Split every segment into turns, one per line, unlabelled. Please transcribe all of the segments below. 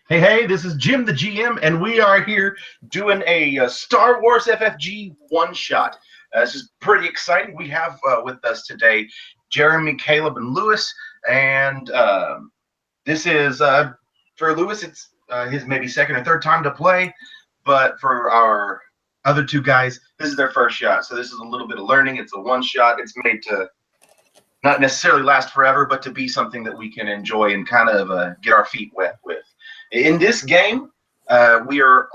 Hey, this is Jim, the GM, and we are here doing a Star Wars FFG one-shot. This is pretty exciting. We have with us today Jeremy, Caleb, and Lewis, and this is, for Lewis, it's his maybe second or third time to play, but for our other two guys, this is their first shot, so this is a little bit of learning. It's a one-shot. It's made to not necessarily last forever, but to be something that we can enjoy and kind of get our feet wet with. In this game, we are,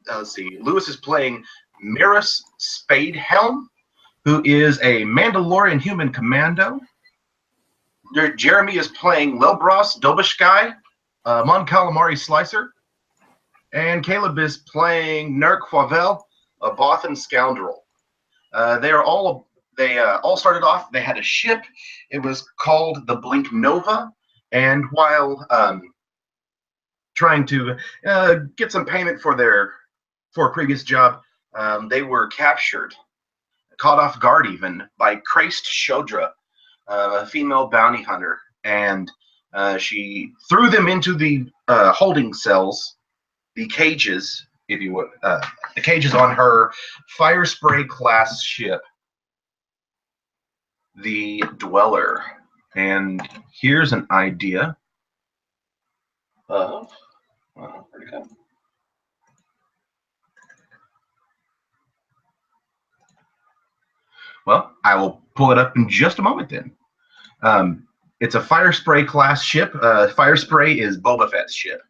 let's see, Lewis is playing Miras Spadehelm, who is a Mandalorian human commando. Jeremy is playing Lelbros Dobashkai, Mon Calamari Slicer. And Caleb is playing Nurk Quavel, a Bothan Scoundrel. They all started off, they had a ship. It was called the Blink Nova. And while trying to get some payment for a previous job, they were captured, caught off guard even, by Christ Shodra, a female bounty hunter. And she threw them into the holding cells, the cages, if you would, the cages on her fire spray class ship, the Dweller. And here's an idea of, where'd it go? Well, I will pull it up in just a moment then. It's a fire spray class ship. Fire spray is Boba Fett's ship.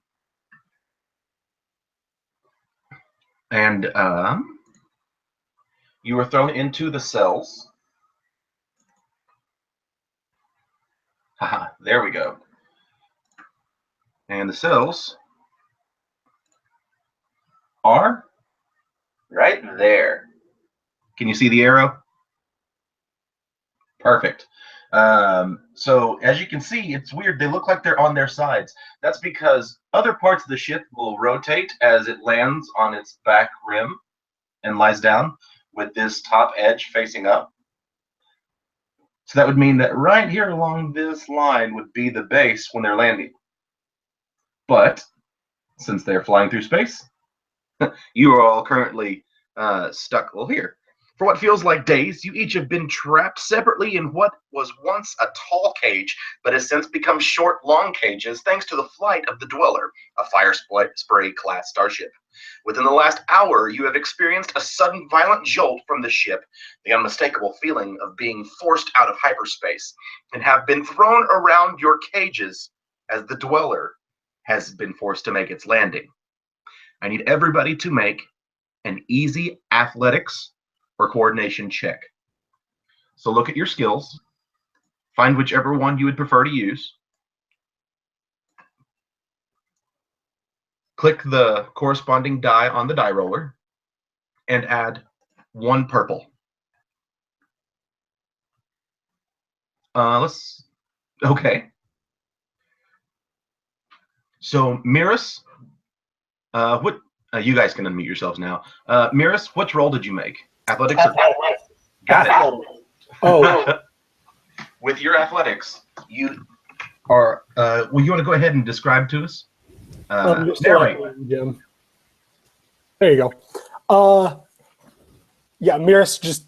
And you were thrown into the cells. Haha, there we go. And the cells are right there. Can you see the arrow? Perfect. So as you can see, it's weird. They look like they're on their sides. That's because other parts of the ship will rotate as it lands on its back rim and lies down with this top edge facing up. So that would mean that right here along this line would be the base when they're landing. But since they're flying through space, you are all currently stuck here. For what feels like days, you each have been trapped separately in what was once a tall cage, but has since become short, long cages thanks to the flight of the Dweller, a fire spray class starship. Within the last hour, you have experienced a sudden violent jolt from the ship, the unmistakable feeling of being forced out of hyperspace, and have been thrown around your cages as the Dweller has been forced to make its landing. I need everybody to make an easy athletics or coordination check. So look at your skills, find whichever one you would prefer to use, click the corresponding die on the die roller, and add 1 purple. Okay. So Miras, you guys can unmute yourselves now. Miras, which roll did you make? Athletics? Got it.
Oh.
With your athletics, you are, well, you want to go ahead and describe to us?
Jim. There you go. Yeah, Miras just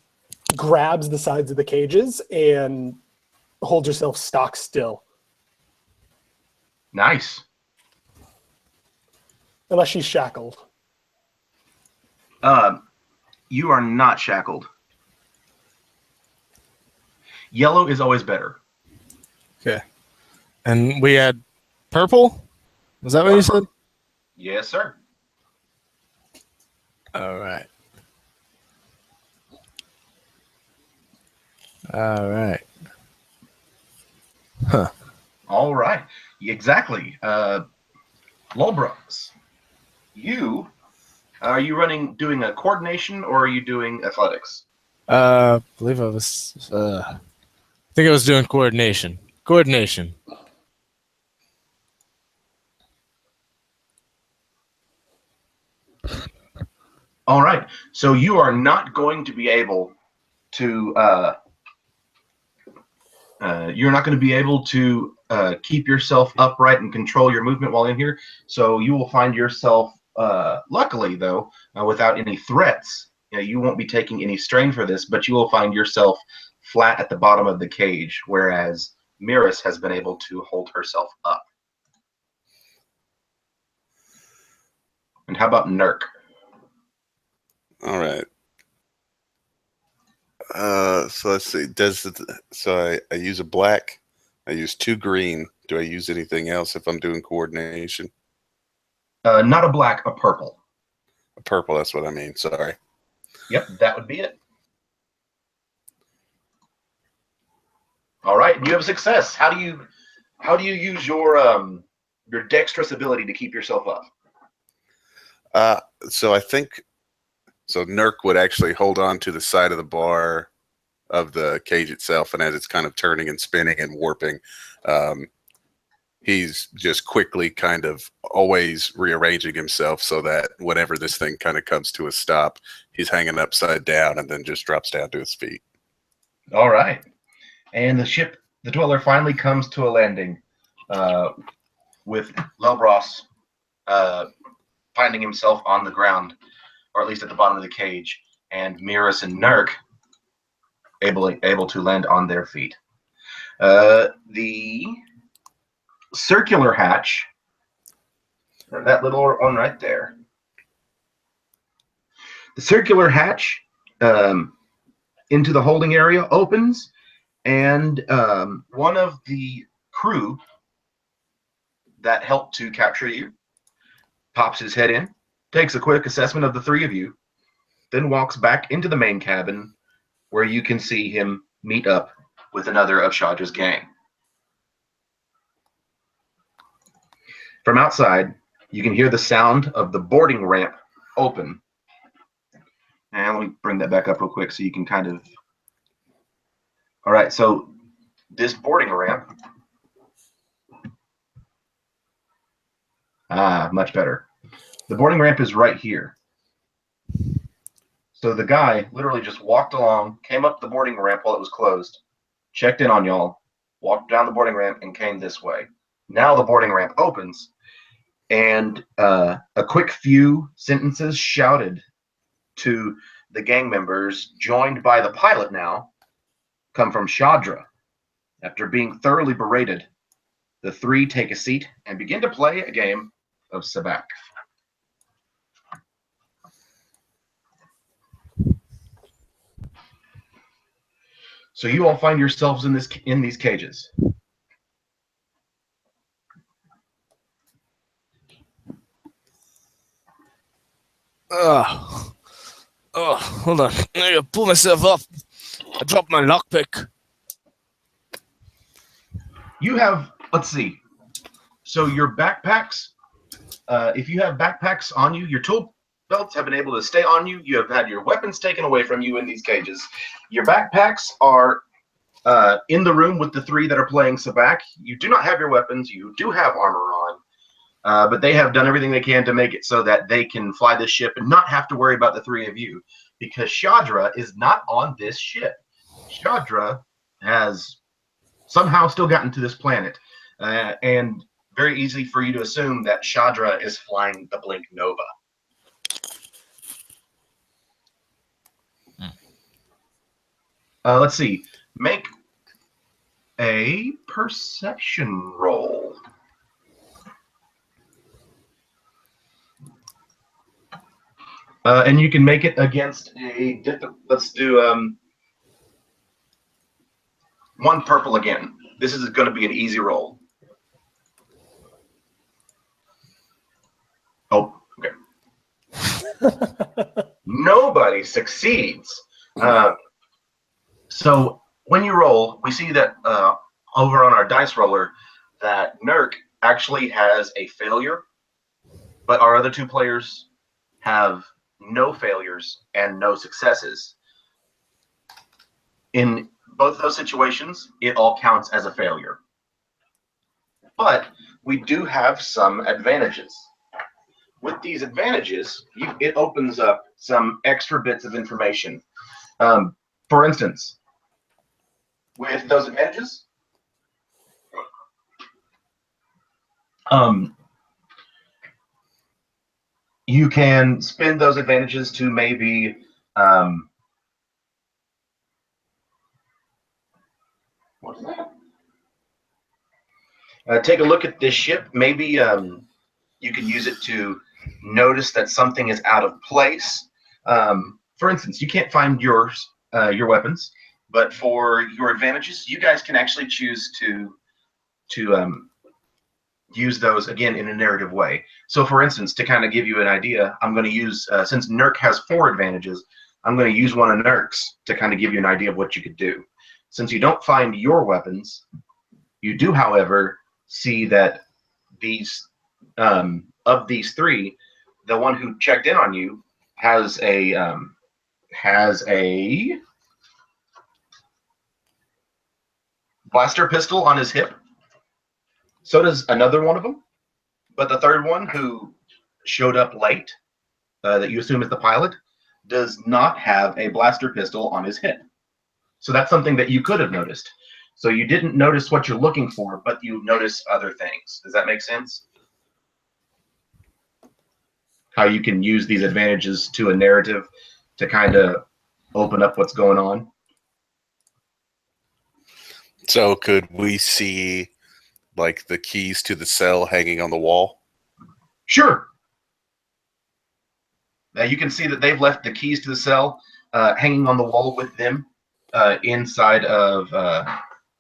grabs the sides of the cages and holds herself stock still.
Nice.
Unless she's shackled.
You are not shackled. Yellow is always better.
Okay. And we had purple? Was that what you said?
Yes, sir.
All right. All right. Huh.
All right. Exactly. Lolbros, are you doing a coordination or are you doing athletics?
I believe I was, I think I was doing coordination. Coordination.
All right. So you are not going to be able to You're not going to be able to keep yourself upright and control your movement while in here. So you will find yourself, luckily though, without any threats. You won't be taking any strain for this, but you will find yourself flat at the bottom of the cage, whereas Miris has been able to hold herself up. And how about Nurk?
All right. So let's see. I use a black. I use 2 green. Do I use anything else if I'm doing coordination?
Not a black, a purple.
A purple. That's what I mean. Sorry.
Yep, that would be it. All right, you have success. How do you use your dexterous ability to keep yourself up?
So I think Nurk would actually hold on to the side of the bar of the cage itself, and as it's kind of turning and spinning and warping, he's just quickly kind of always rearranging himself so that whenever this thing kind of comes to a stop, he's hanging upside down and then just drops down to his feet.
All right. And the Dweller, finally comes to a landing, with Lelbros finding himself on the ground, or at least at the bottom of the cage, and Miris and Nurk able to land on their feet. The circular hatch, that little one right there. The circular hatch into the holding area opens, and one of the crew that helped to capture you pops his head in, takes a quick assessment of the 3 of you, then walks back into the main cabin where you can see him meet up with another of Shadra's gang. From outside, you can hear the sound of the boarding ramp open. And let me bring that back up real quick so you can kind of... All right, so this boarding ramp... much better. The boarding ramp is right here. So the guy literally just walked along, came up the boarding ramp while it was closed, checked in on y'all, walked down the boarding ramp, and came this way. Now the boarding ramp opens, and a quick few sentences shouted to the gang members, joined by the pilot now, come from Shadra. After being thoroughly berated, the 3 take a seat and begin to play a game of Sabak. So you all find yourselves in these cages.
Hold on. I gotta pull myself up. I dropped my lockpick.
You have, let's see. So your backpacks, if you have backpacks on you, your tool belts have been able to stay on you. You have had your weapons taken away from you in these cages. Your backpacks are in the room with the 3 that are playing Sabak. You do not have your weapons. You do have armor on. But they have done everything they can to make it so that they can fly this ship and not have to worry about the 3 of you, because Shadra is not on this ship. Shadra has somehow still gotten to this planet, and very easy for you to assume that Shadra is flying the Blink Nova. Let's see. Make a perception roll. And you can make it against a let's do 1 purple again. This is going to be an easy roll. Oh, okay. Nobody succeeds. So when you roll, we see that over on our dice roller that Nurk actually has a failure, but our other 2 players have no failures and no successes. In both those situations, it all counts as a failure. But we do have some advantages. With these advantages, it opens up some extra bits of information. For instance, with those advantages, Um, you can spend those advantages to maybe what is that? Take a look at this ship. Maybe you can use it to notice that something is out of place. For instance, you can't find your weapons, but for your advantages, you guys can actually choose to use those again in a narrative way. So, for instance, to kind of give you an idea, I'm going to use since Nurk has 4 advantages, I'm going to use one of Nurk's to kind of give you an idea of what you could do. Since you don't find your weapons, you do, however, see that these of these 3, the one who checked in on you has a blaster pistol on his hip. So does another one of them, but the third one, who showed up late, that you assume is the pilot, does not have a blaster pistol on his hip. So that's something that you could have noticed. So you didn't notice what you're looking for, but you notice other things. Does that make sense? How you can use these advantages to a narrative to kind of open up what's going on.
So could we see like the keys to the cell hanging on the wall?
Sure. Now you can see that they've left the keys to the cell hanging on the wall with them inside of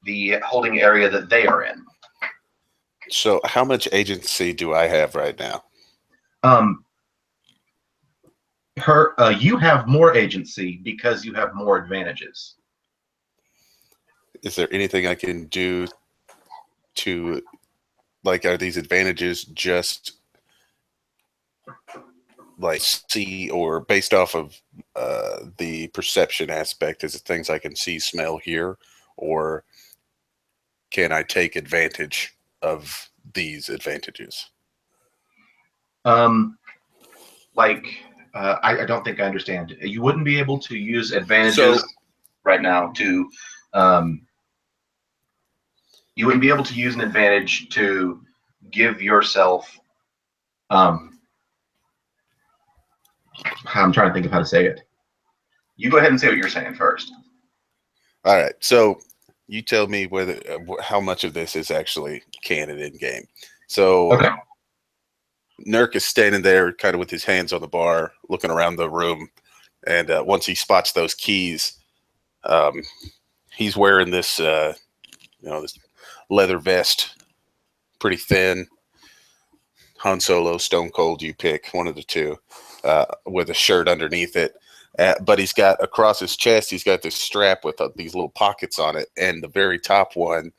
the holding area that they are in.
So how much agency do I have right now?
You have more agency because you have more advantages.
Is there anything I can do to, like, are these advantages just like see, or based off of the perception aspect? Is it things I can see, smell, hear, or can I take advantage of these advantages?
I don't think I understand. You wouldn't be able to use advantages right now to. You wouldn't be able to use an advantage to give yourself. I'm trying to think of how to say it. You go ahead and say what you're saying first.
All right. So you tell me whether how much of this is actually canon in game. So
Okay.
Nurk is standing there, kind of with his hands on the bar, looking around the room, and once he spots those keys, he's wearing this, this leather vest, pretty thin. Han Solo, Stone Cold, you pick one of the two, with a shirt underneath it. But he's got across his chest, he's got this strap with these little pockets on it, and the very top one,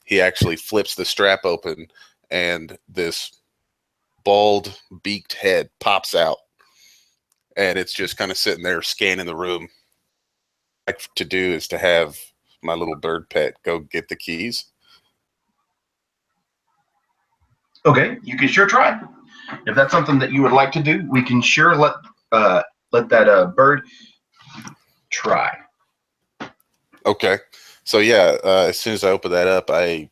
he actually flips the strap open, and this bald, beaked head pops out, and it's just kind of sitting there scanning the room. What I'd like to do is to have my little bird pet go get the keys.
Okay, you can sure try. If that's something that you would like to do, we can sure let that bird try.
Okay, so yeah, as soon as I open that up, I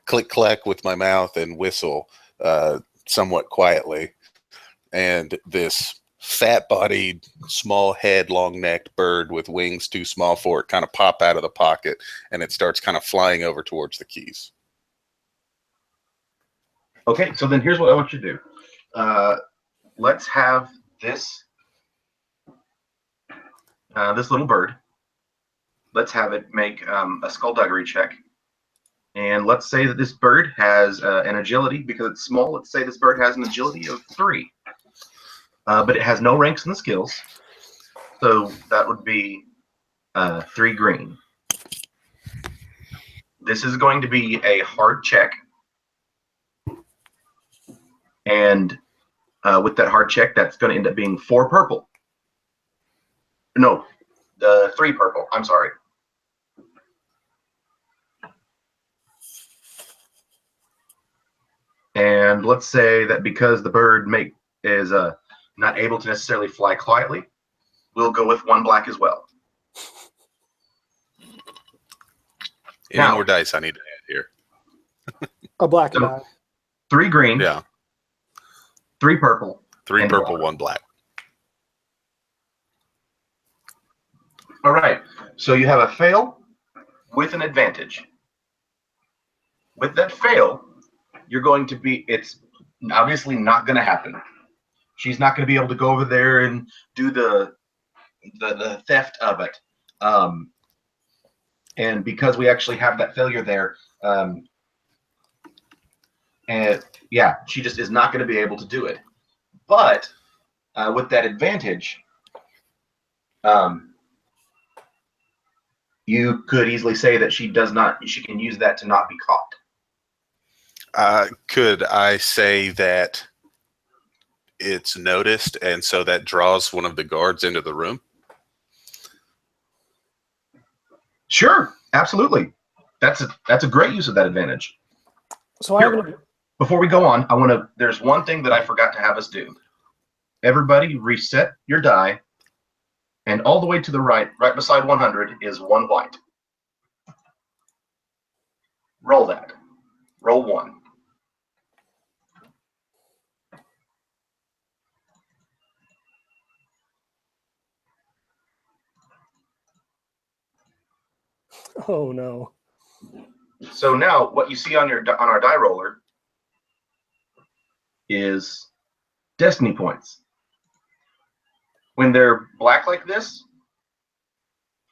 click clack with my mouth and whistle somewhat quietly, and this fat-bodied, small-head, long-necked bird with wings too small for it kind of pop out of the pocket, and it starts kind of flying over towards the keys.
Okay, so then here's what I want you to do. Let's have this this little bird. Let's have it make a skullduggery check. And let's say that this bird has an agility, because it's small. Let's say this bird has an agility of 3. But it has no ranks in the skills. So that would be 3 green. This is going to be a hard check. And with that hard check, that's going to end up being 4 purple. No, 3 purple. I'm sorry. And let's say that because the bird is not able to necessarily fly quietly, we'll go with 1 black as well.
Any
Now-
more dice I need to add here?
A black
So-
die.
3 green,
Yeah.
3 purple,
3
and
purple,
black.
1 black.
All right. So you have a fail with an advantage. With that fail, you're going to be, it's obviously not going to happen. She's not going to be able to go over there and do the theft of it. And because we actually have that failure there, and yeah, she just is not going to be able to do it. But with that advantage, you could easily say that she can use that to not be caught.
Could I say that it's noticed, and so that draws one of the guards into the room?
Sure, absolutely. That's a great use of that advantage.
So I have an,
Before we go on, there's one thing that I forgot to have us do. Everybody reset your die, and all the way to the right beside 100 is 1 white. Roll that. Roll 1.
oh no.
So now what you see on our die roller is destiny points. When they're black like this,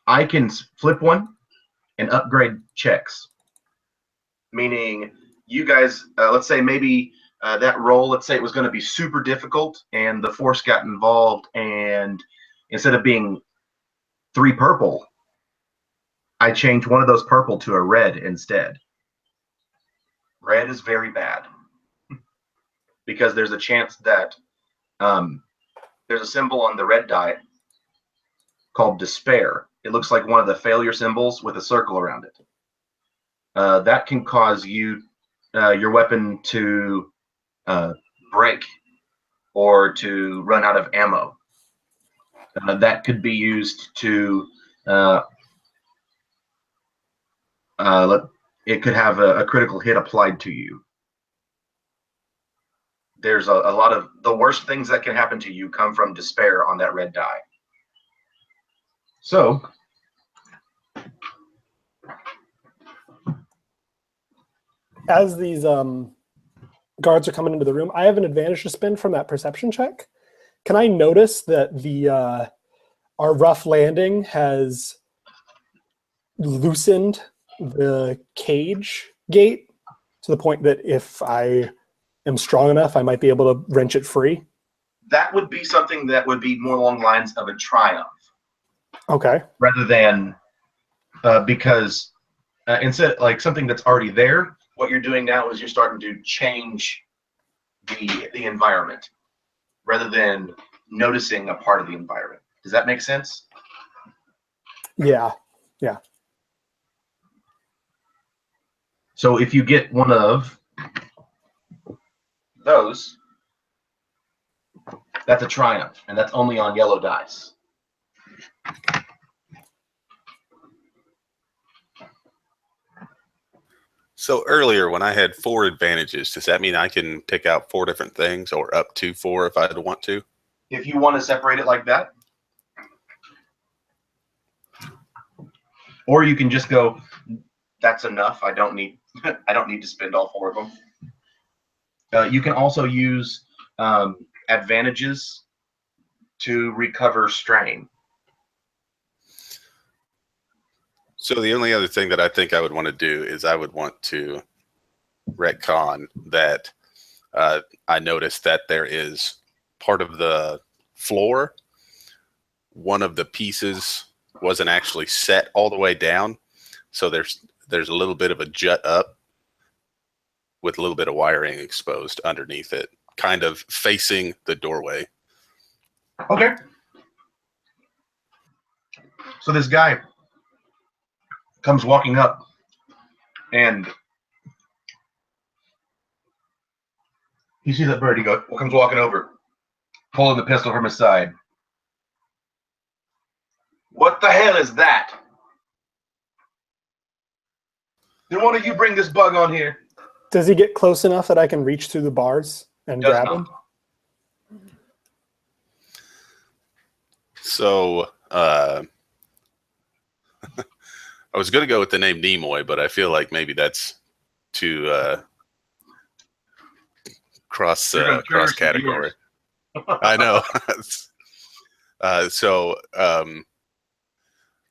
I can flip one and upgrade checks. Meaning you guys, let's say maybe that roll, let's say it was going to be super difficult and the force got involved, and instead of being 3 purple, I change one of those purple to a red instead. Red is very bad because there's a chance that there's a symbol on the red die called despair. It looks like one of the failure symbols with a circle around it. That can cause your weapon to break or to run out of ammo. That could be used to it could have a critical hit applied to you. There's a lot of the worst things that can happen to you come from despair on that red die. So
As these guards are coming into the room, I have an advantage to spend from that perception check. Can I notice that the our rough landing has loosened the cage gate to the point that if I am strong enough, I might be able to wrench it free?
that would be something that would be more along the lines of a triumph.
Okay.
Rather than because instead, like something that's already there, what you're doing now is you're starting to change the environment rather than noticing a part of the environment. Does that make sense?
Yeah. Yeah.
So if you get one of those, that's a triumph, and that's only on yellow dice.
So earlier when I had 4 advantages, does that mean I can pick out 4 different things, or up to 4 if I want to?
If you want to separate it like that, or you can just go, that's enough. I don't need I don't need to spend all 4 of them. You can also use advantages to recover strain.
So the only other thing that I think I would want to do is I would want to retcon that I noticed that there is part of the floor, one of the pieces wasn't actually set all the way down. So there's a little bit of a jut up with a little bit of wiring exposed underneath it, kind of facing the doorway.
Okay. So this guy comes walking up, and he sees that bird. He comes walking over, pulling the pistol from his side. What the hell is that? Then why don't you bring this bug on here?
Does he get close enough that I can reach through the bars and
Does
grab
not.
him?
So, I was going to go with the name Nimoy, but I feel like maybe that's too cross
You're gonna trigger some
category.
demons.
I know.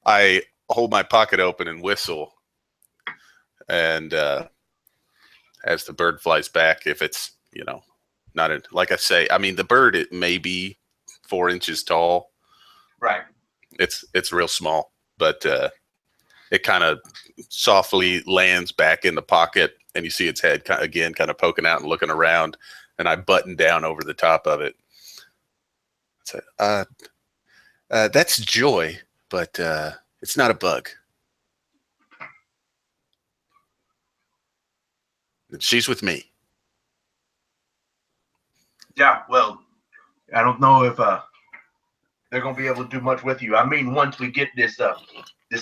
I hold my pocket open and whistle, and as the bird flies back, if it's not like I say, I mean the bird it may be 4 inches tall.
Right.
It's real small, but it kind of softly lands back in the pocket, and you see its head again kind of poking out and looking around, and I button down over the top of it. So, that's Joy, but it's not a bug. She's with me.
Yeah, well, I don't know if they're gonna be able to do much with you. I mean, once we get this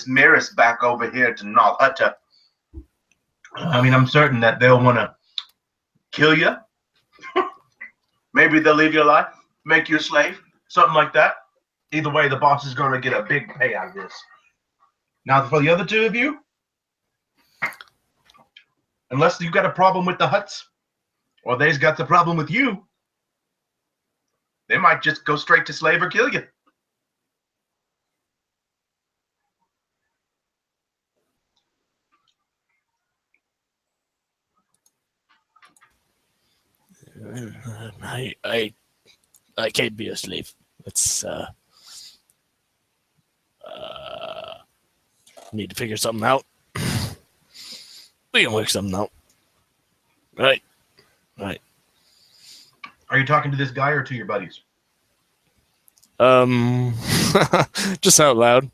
Maris back over here to Nalhutta, I mean, I'm certain that they'll want to kill you. Maybe they'll leave your life, make you a slave, something like that. Either way, the boss is gonna get a big pay out of this. Now, for the other two of you, unless you've got a problem with the huts, or they's got the problem with you, they might just go straight to slave or kill you.
I can't be a slave. It's need to figure something out. We can work something out. Right.
Are you talking to this guy or to your buddies?
Just out loud.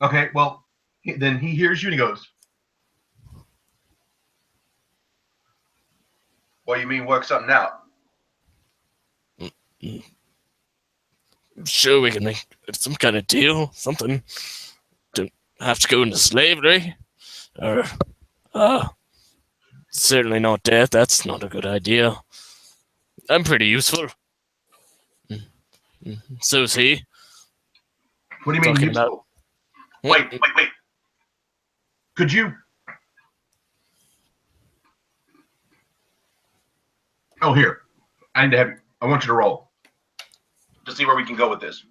Okay, well, then he hears you and he goes, "What do you mean work something out?"
Sure, we can make some kind of deal, something. Don't have to go into slavery, or certainly not death. That's not a good idea. I'm pretty useful. So's he.
What do you mean
Talking
useful? Wait. Could you? Oh, here. I need to have you. I want you to roll to see where we can go with this.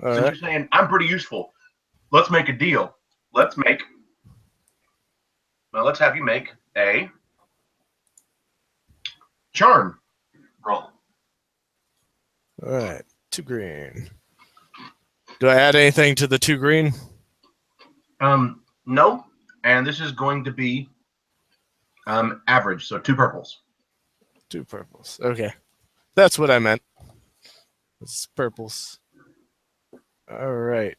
All
Since
right.
you're saying I'm pretty useful, let's make a deal. Let's have you make a charm roll.
All right. 2 green. Do I add anything to the 2 green?
No, and this is going to be average, so 2 purples.
2 purples. Okay. That's what I meant. It's purples. All right.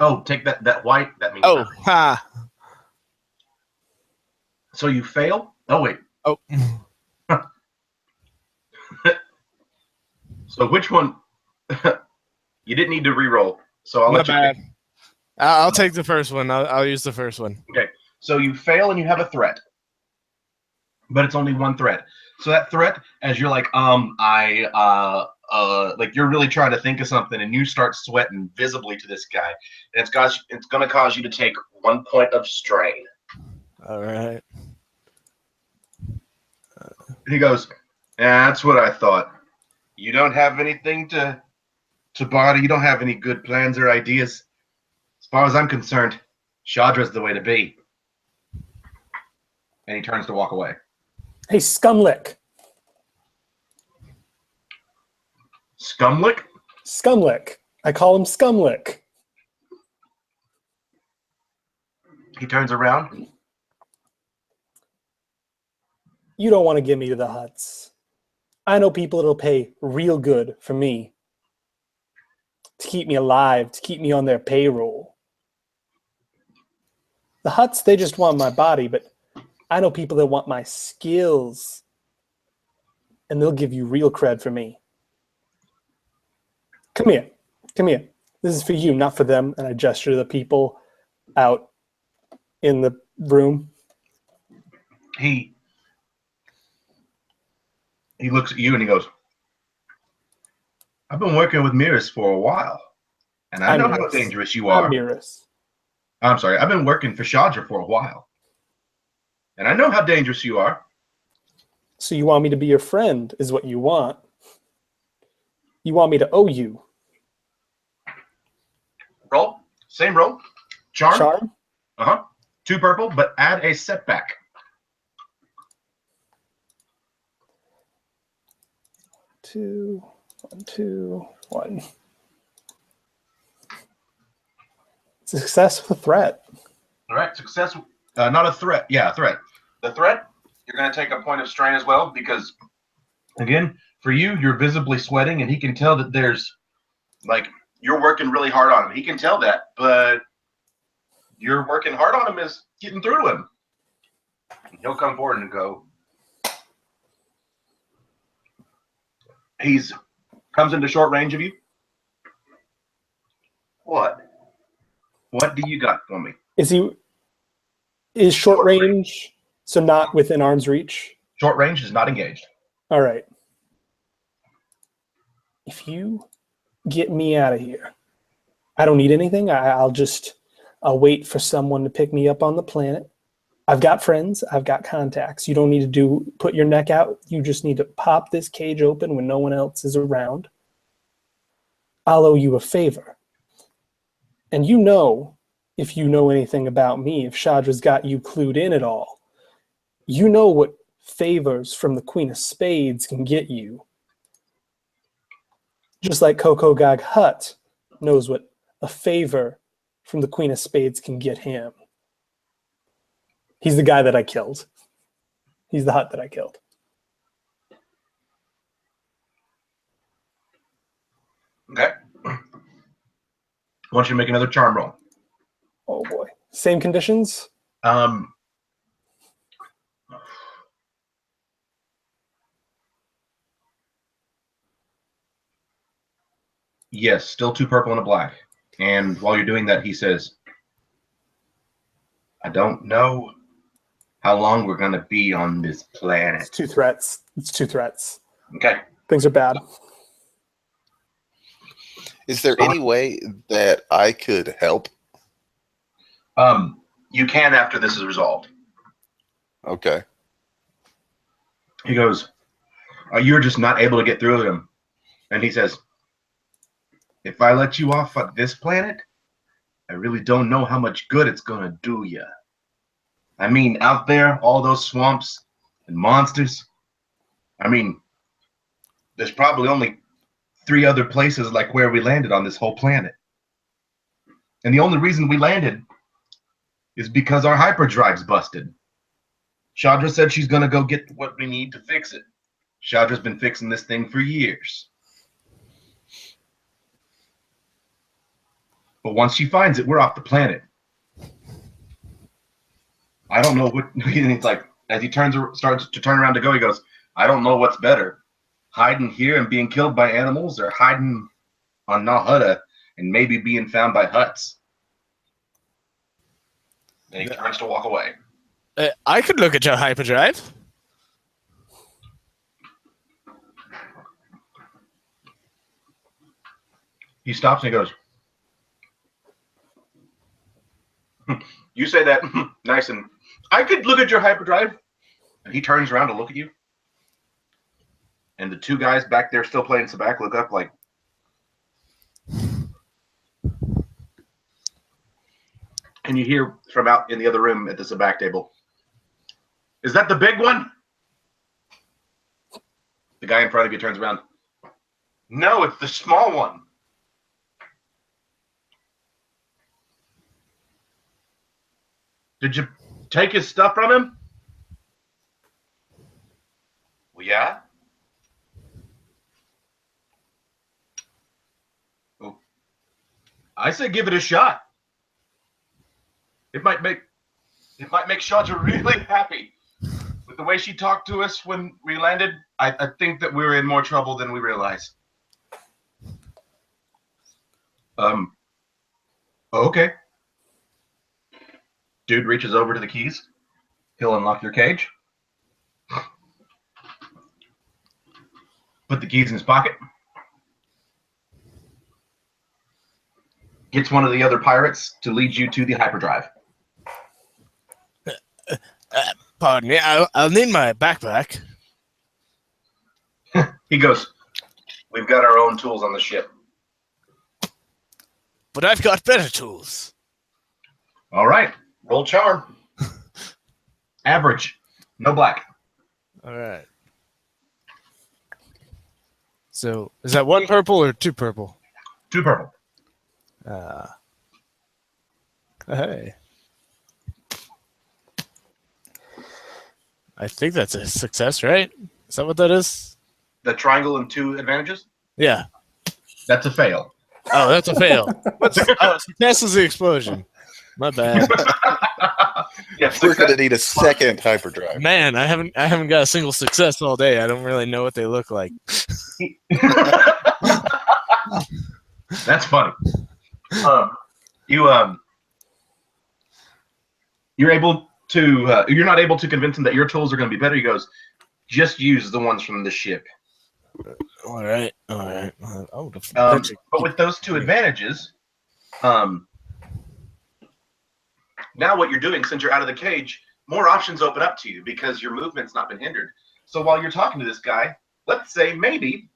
Oh, take that white. That means
Oh,
nothing.
ha.
So you fail. Oh wait.
Oh.
So which one? You didn't need to re-roll, so I'll
My
let you
bad.
pick.
I'll take the first one. I'll use the first one.
Okay. So you fail and you have a threat, but it's only one threat. So that threat, as you're like, like you're really trying to think of something, and you start sweating visibly to this guy, and it's going to cause you to take 1 point of strain.
All right.
And he goes, "Yeah, that's what I thought. You don't have anything to bother. You don't have any good plans or ideas. As far as I'm concerned, Shadra's the way to be." And he turns to walk away.
Hey, Scumlick.
Scumlick?
Scumlick. I call him Scumlick.
He turns around.
You don't want to get me to the huts. I know people that'll pay real good for me. To keep me alive, to keep me on their payroll. The huts, they just want my body, but I know people that want my skills. And they'll give you real cred for me. Come here. Come here. This is for you, not for them. And I gesture to the people out in the room.
He looks at you and he goes, I've been working with Miras for a while, and I know how
Miras.
dangerous you
I'm
are.
Miras.
I'm sorry, I've been working for Shadra for a while, and I know how dangerous you are.
So you want me to be your friend is what you want. You want me to owe you.
Roll. Same roll. Charm.
Charm?
2 purple, but add a setback.
2, 1, 2, 1. Success with a threat.
All right, success. Not a threat. Yeah, a threat. The threat, you're going to take a point of strain as well because, again, for you, you're visibly sweating, and he can tell that there's, like, you're working really hard on him. He can tell that, but you're working hard on him is getting through to him. He'll come forward and go. He's comes into short range of you. What? What do you got for me?
Is short range, so not within arm's reach?
Short range is not engaged.
All right. If you get me out of here, I don't need anything. I'll wait for someone to pick me up on the planet. I've got friends. I've got contacts. You don't need to put your neck out. You just need to pop this cage open when no one else is around. I'll owe you a favor. And you know, if you know anything about me, if Shadra's got you clued in at all, you know what favors from the Queen of Spades can get you. Just like Coco Gog Hut knows what a favor from the Queen of Spades can get him. He's the guy that I killed. He's the Hut that I killed.
Okay. I want you to make another charm roll.
Oh boy. Same conditions?
Yes, still 2 purple and a black. And while you're doing that, he says, I don't know how long we're going to be on this planet.
It's 2 threats. It's 2 threats.
Okay.
Things are bad.
Is there any way that I could help?
You can after this is resolved.
Okay.
He goes, you're just not able to get through to him. And he says, if I let you off at this planet, I really don't know how much good it's going to do you. I mean, out there, all those swamps and monsters. I mean, there's probably only 3 other places like where we landed on this whole planet. And the only reason we landed is because our hyperdrive's busted. Shadra said she's going to go get what we need to fix it. Shadra's been fixing this thing for years. But once she finds it, we're off the planet. I don't know what it's like. As he starts to turn around to go, he goes, I don't know what's better. Hiding here and being killed by animals, or hiding on Nahutta and maybe being found by Huts. And he turns to walk away.
I could look at your hyperdrive.
He stops and he goes, you say that nice and I could look at your hyperdrive. And he turns around to look at you. And the 2 guys back there still playing Sabak look up like, and you hear from out in the other room at the Sabak table, is that the big one? The guy in front of you turns around. No, it's the small one. Did you take his stuff from him? Well, yeah. Well, I say give it a shot. It might make Shadra really happy. With the way she talked to us when we landed, I think that we're in more trouble than we realize. Okay. Dude reaches over to the keys. He'll unlock your cage. Put the keys in his pocket. Gets one of the other pirates to lead you to the hyperdrive.
Pardon me, I'll need my backpack.
He goes, we've got our own tools on the ship.
But I've got better tools.
All right, roll charm. Average, no black.
All right. So, is that 1 purple or 2 purple?
2 purple.
Hey. I think that's a success, right? Is that what that is?
The triangle and 2 advantages?
Yeah.
That's a fail.
Oh, that's a fail. Success is the explosion. My bad.
Yeah,
We're going to need a second hyperdrive.
Man, I haven't got a single success all day. I don't really know what they look like.
That's funny. You're able to. You're not able to convince him that your tools are going to be better. He goes, just use the ones from the ship.
All right.
But with those 2 advantages, now what you're doing, since you're out of the cage, more options open up to you because your movement's not been hindered. So while you're talking to this guy, let's say maybe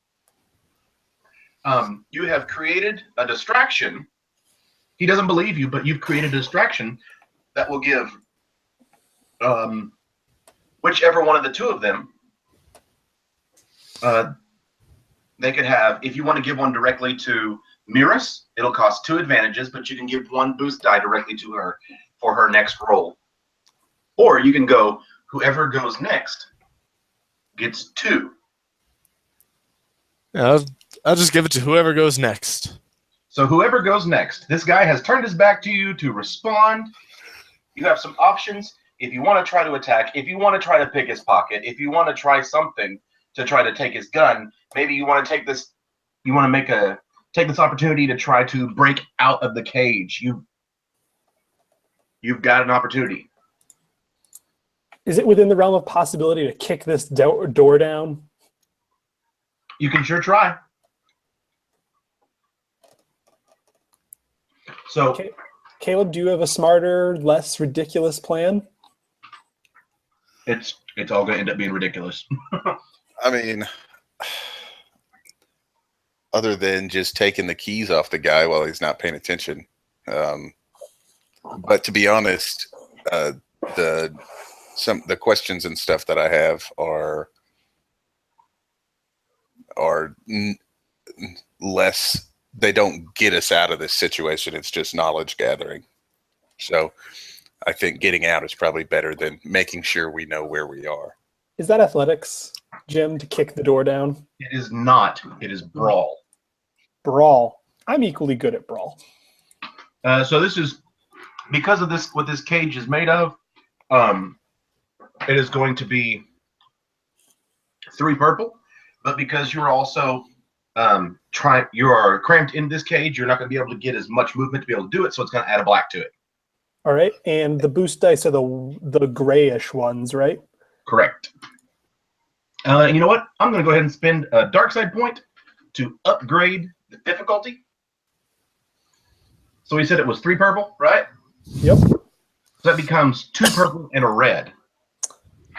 you have created a distraction. He doesn't believe you, but you've created a distraction that will give whichever one of the 2 of them they could have. If you want to give one directly to Miras, it'll cost 2 advantages, but you can give 1 boost die directly to her for her next roll. Or you can go, whoever goes next gets 2.
Yeah, I'll just give it to whoever goes next.
So whoever goes next, this guy has turned his back to you to respond. You have some options. If you want to try to attack, if you want to try to pick his pocket, if you want to try something to try to take his gun, maybe you want to take this, you want to take this opportunity to try to break out of the cage. You've got an opportunity.
Is it within the realm of possibility to kick this door down?
You can sure try. So,
Okay. Caleb, do you have a smarter, less ridiculous plan?
it's all going to end up being ridiculous.
I mean, other than just taking the keys off the guy while he's not paying attention. But to be honest, the questions and stuff that I have are less. They don't get us out of this situation. It's just knowledge gathering. So I think getting out is probably better than making sure we know where we are.
Is that athletics, Jim, to kick the door down?
It is not. It is brawl.
Brawl. I'm equally good at brawl.
So this is because of this. What this cage is made of. It is going to be 3 purple, but because you're also you are cramped in this cage, you're not going to be able to get as much movement to be able to do it. So it's going to add a black to it.
All right, and the boost dice are the grayish ones, right?
Correct. You know what? I'm going to go ahead and spend a dark side point to upgrade the difficulty. So we said it was 3 purple, right?
Yep.
So that becomes 2 purple and a red.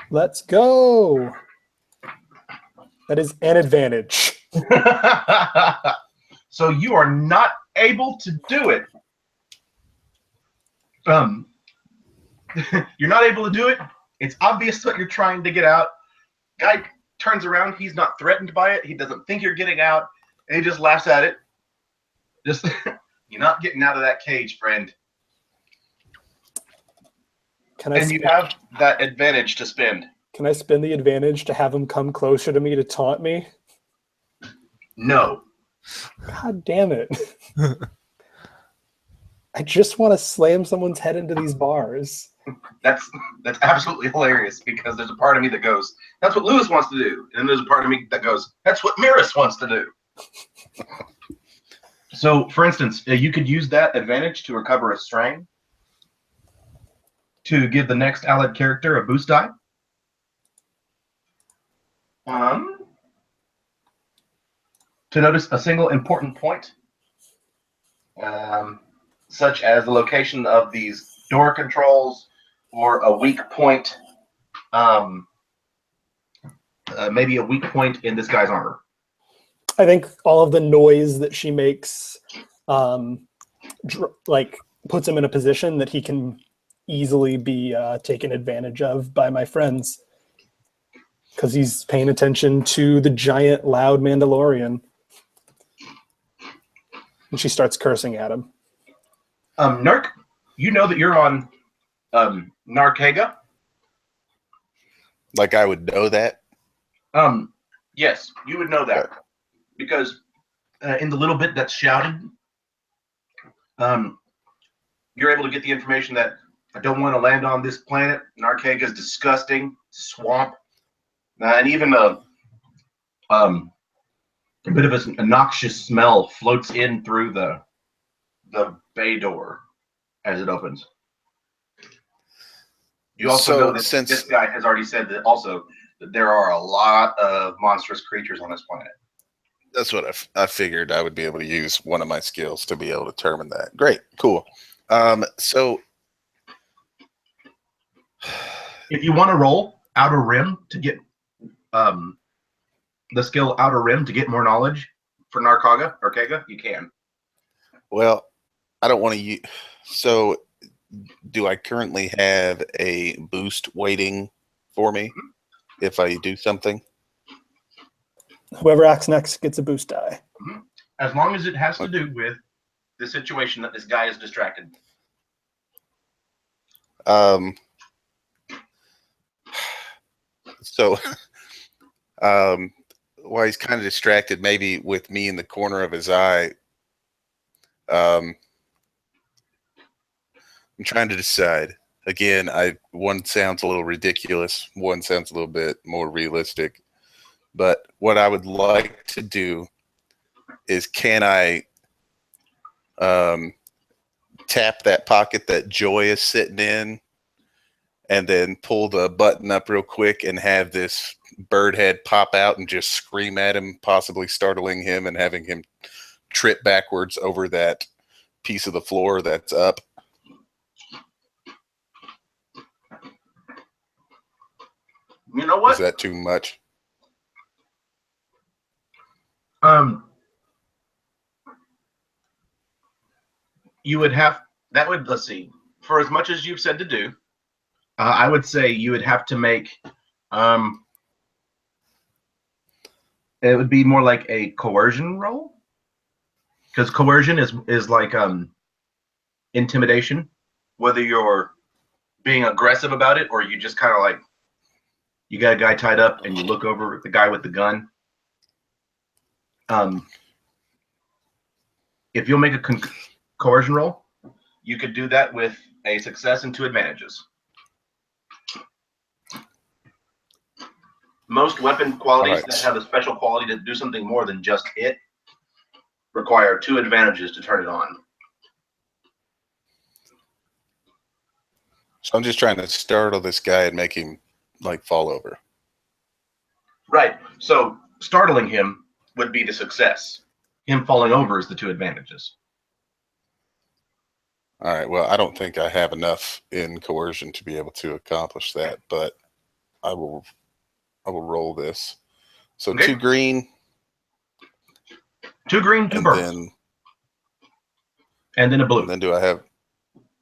Let's go. That is an advantage.
So you are not able to do it. You're not able to do it. It's obvious that you're trying to get out. Guy turns around. He's not threatened by it. He doesn't think you're getting out. And he just laughs at it. Just, you're not getting out of that cage, friend. And you have that advantage to spend.
Can I spend the advantage to have him come closer to me to taunt me?
No.
God damn it. I just want to slam someone's head into these bars.
That's absolutely hilarious because there's a part of me that goes, that's what Lewis wants to do. And then there's a part of me that goes, that's what Miras wants to do. So, for instance, you could use that advantage to recover a strain. to give the next allied character a boost die. To notice a single important point, such as the location of these door controls or a weak point, maybe a weak point in this guy's armor.
I think all of the noise that she makes, like, puts him in a position that he can easily be taken advantage of by my friends, because he's paying attention to the giant, loud Mandalorian. And she starts cursing at him.
Nurk, you know that you're on Narkega?
Like I would know that?
Yes, you would know that.
Okay.
Because in the little bit that's shouted, you're able to get the information that I don't want to land on this planet. Narkega is disgusting, swamp, and even a bit of a noxious smell floats in through the bay door as it opens. You also know that this guy has already said that also that there are a lot of monstrous creatures on this planet.
That's what I figured. I would be able to use one of my skills to be able to determine that. Great, cool. So
if you want to roll Outer Rim to get the skill Outer Rim to get more knowledge for Narkega, you can.
Well, I don't want to use. So, do I currently have a boost waiting for me if I do something?
Whoever acts next gets a boost die.
As long as it has to do with the situation that this guy is distracted.
So, while he's kind of distracted, maybe with me in the corner of his eye, I'm trying to decide. Again, one sounds a little ridiculous, one sounds a little bit more realistic. But what I would like to do is, can I tap that pocket that Joy is sitting in and then pull the button up real quick and have this bird head pop out and just scream at him, possibly startling him and having him trip backwards over that piece of the floor that's up?
You know what?
Is that too much?
You would have, that would, let's see, for as much as you've said to do, I would say you would have to make, it would be more like a coercion roll, because coercion is like intimidation, whether you're being aggressive about it or you just kind of like, you got a guy tied up and you look over at the guy with the gun. If you'll make a coercion roll, you could do that with a success and 2 advantages. Most weapon qualities that have a special quality to do something more than just hit require 2 advantages to turn it on.
So I'm just trying to startle this guy and make him like fall over.
Right. So startling him would be the success. Him falling over is the 2 advantages.
All right. Well, I don't think I have enough in coercion to be able to accomplish that, but I will roll this. So okay. 2 green.
2 green, 2 burns. And then a blue.
And then do I have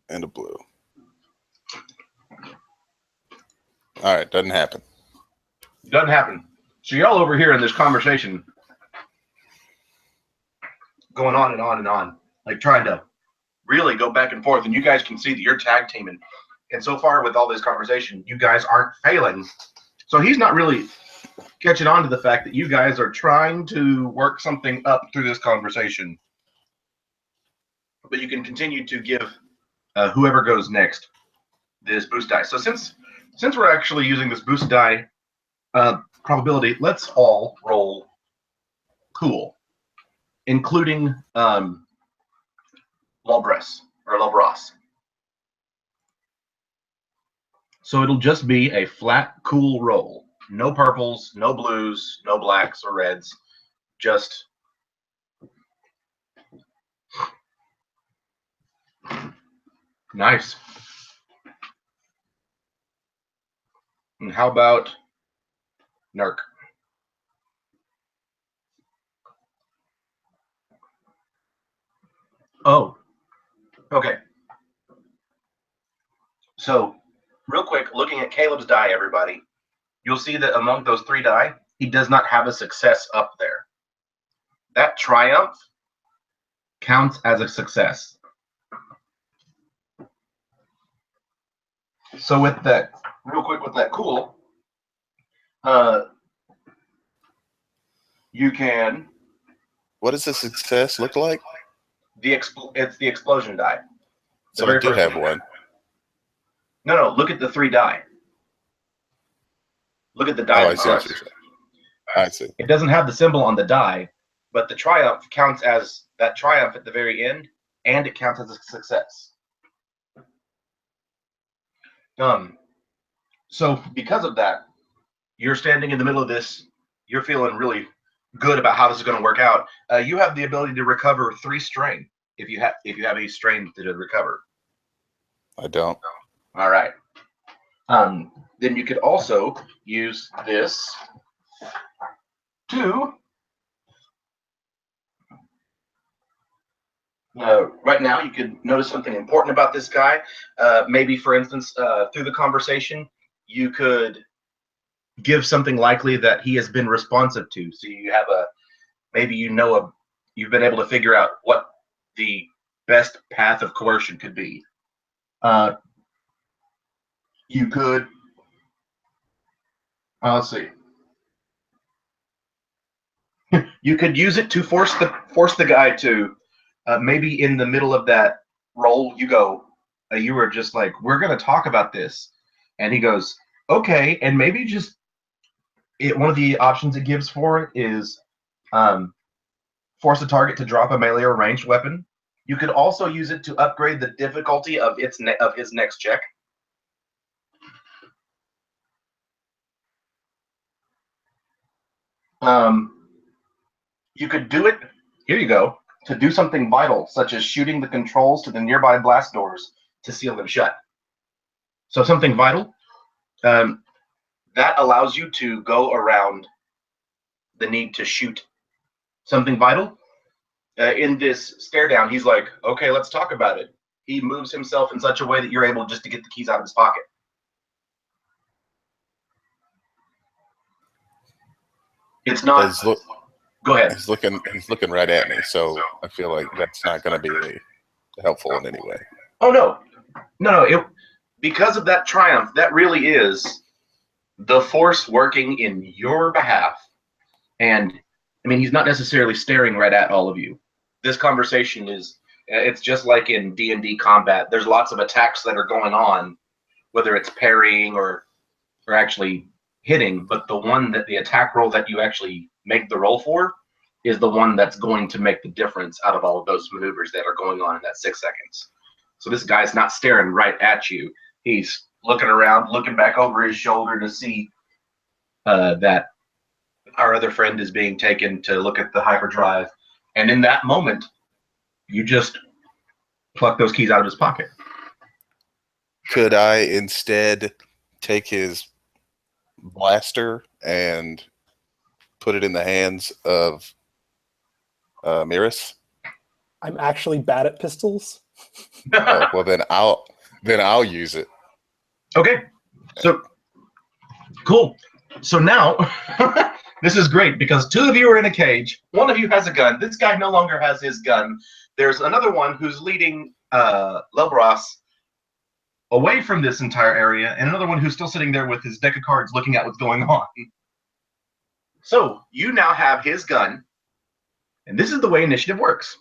and a blue? All right, doesn't happen.
Doesn't happen. So you're all over here in this conversation going on and on and on, like trying to really go back and forth, and you guys can see that you're tag teaming. And so far with all this conversation, you guys aren't failing. So he's not really catching on to the fact that you guys are trying to work something up through this conversation. But you can continue to give whoever goes next this boost die. So since we're actually using this boost die probability, let's all roll cool, including Lobres or Lobras. So it'll just be a flat, cool roll. No purples, no blues, no blacks or reds. Just nice. And how about Nerk? Oh, okay. So, real quick, looking at Caleb's die, everybody, you'll see that among those 3 die, he does not have a success up there. That triumph counts as a success. So with that, real quick with that cool, you can.
What does the success look like?
It's the explosion die.
So I do have one.
No, look at the 3 die. Look at the die.
Oh, I see what you're saying. I see.
It doesn't have the symbol on the die, but the triumph counts as that triumph at the very end, and it counts as a success. So because of that, you're standing in the middle of this. You're feeling really good about how this is going to work out. You have the ability to recover 3 strain if you have any strain to recover.
I don't.
All right. Then you could also use this to. Right now, you could notice something important about this guy. Maybe, for instance, through the conversation, you could give something likely that he has been responsive to. So you have you've been able to figure out what the best path of coercion could be. You could, let's see. You could use it to force the guy to. Maybe in the middle of that roll, you were just like, we're going to talk about this. And he goes, okay. And maybe just one of the options it gives for it is force a target to drop a melee or ranged weapon. You could also use it to upgrade the difficulty of his next check. You could do it. Here you go. To do something vital, such as shooting the controls to the nearby blast doors to seal them shut. So something vital, that allows you to go around the need to shoot something vital. In this stare down, he's like, okay, let's talk about it. He moves himself in such a way that you're able just to get the keys out of his pocket. It's not. Go ahead.
He's looking right at me, so I feel like that's not going to be helpful in any way.
Oh no! Because of that triumph, that really is the force working in your behalf. And I mean, he's not necessarily staring right at all of you. This conversation it's just like in D&D combat. There's lots of attacks that are going on, whether it's parrying or actually hitting. But the attack roll that you actually make the roll for is the one that's going to make the difference out of all of those maneuvers that are going on in that 6 seconds. So this guy's not staring right at you. He's looking around, looking back over his shoulder to see that our other friend is being taken to look at the hyperdrive. And in that moment, you just pluck those keys out of his pocket.
Could I instead take his blaster and put it in the hands of Miris?
I'm actually bad at pistols.
Well, then I'll use it.
Okay. So cool. So now this is great because 2 of you are in a cage. 1 of you has a gun. This guy no longer has his gun. There's another one who's leading Lobros away from this entire area, and another one who's still sitting there with his deck of cards looking at what's going on. So you now have his gun, and this is the way initiative works.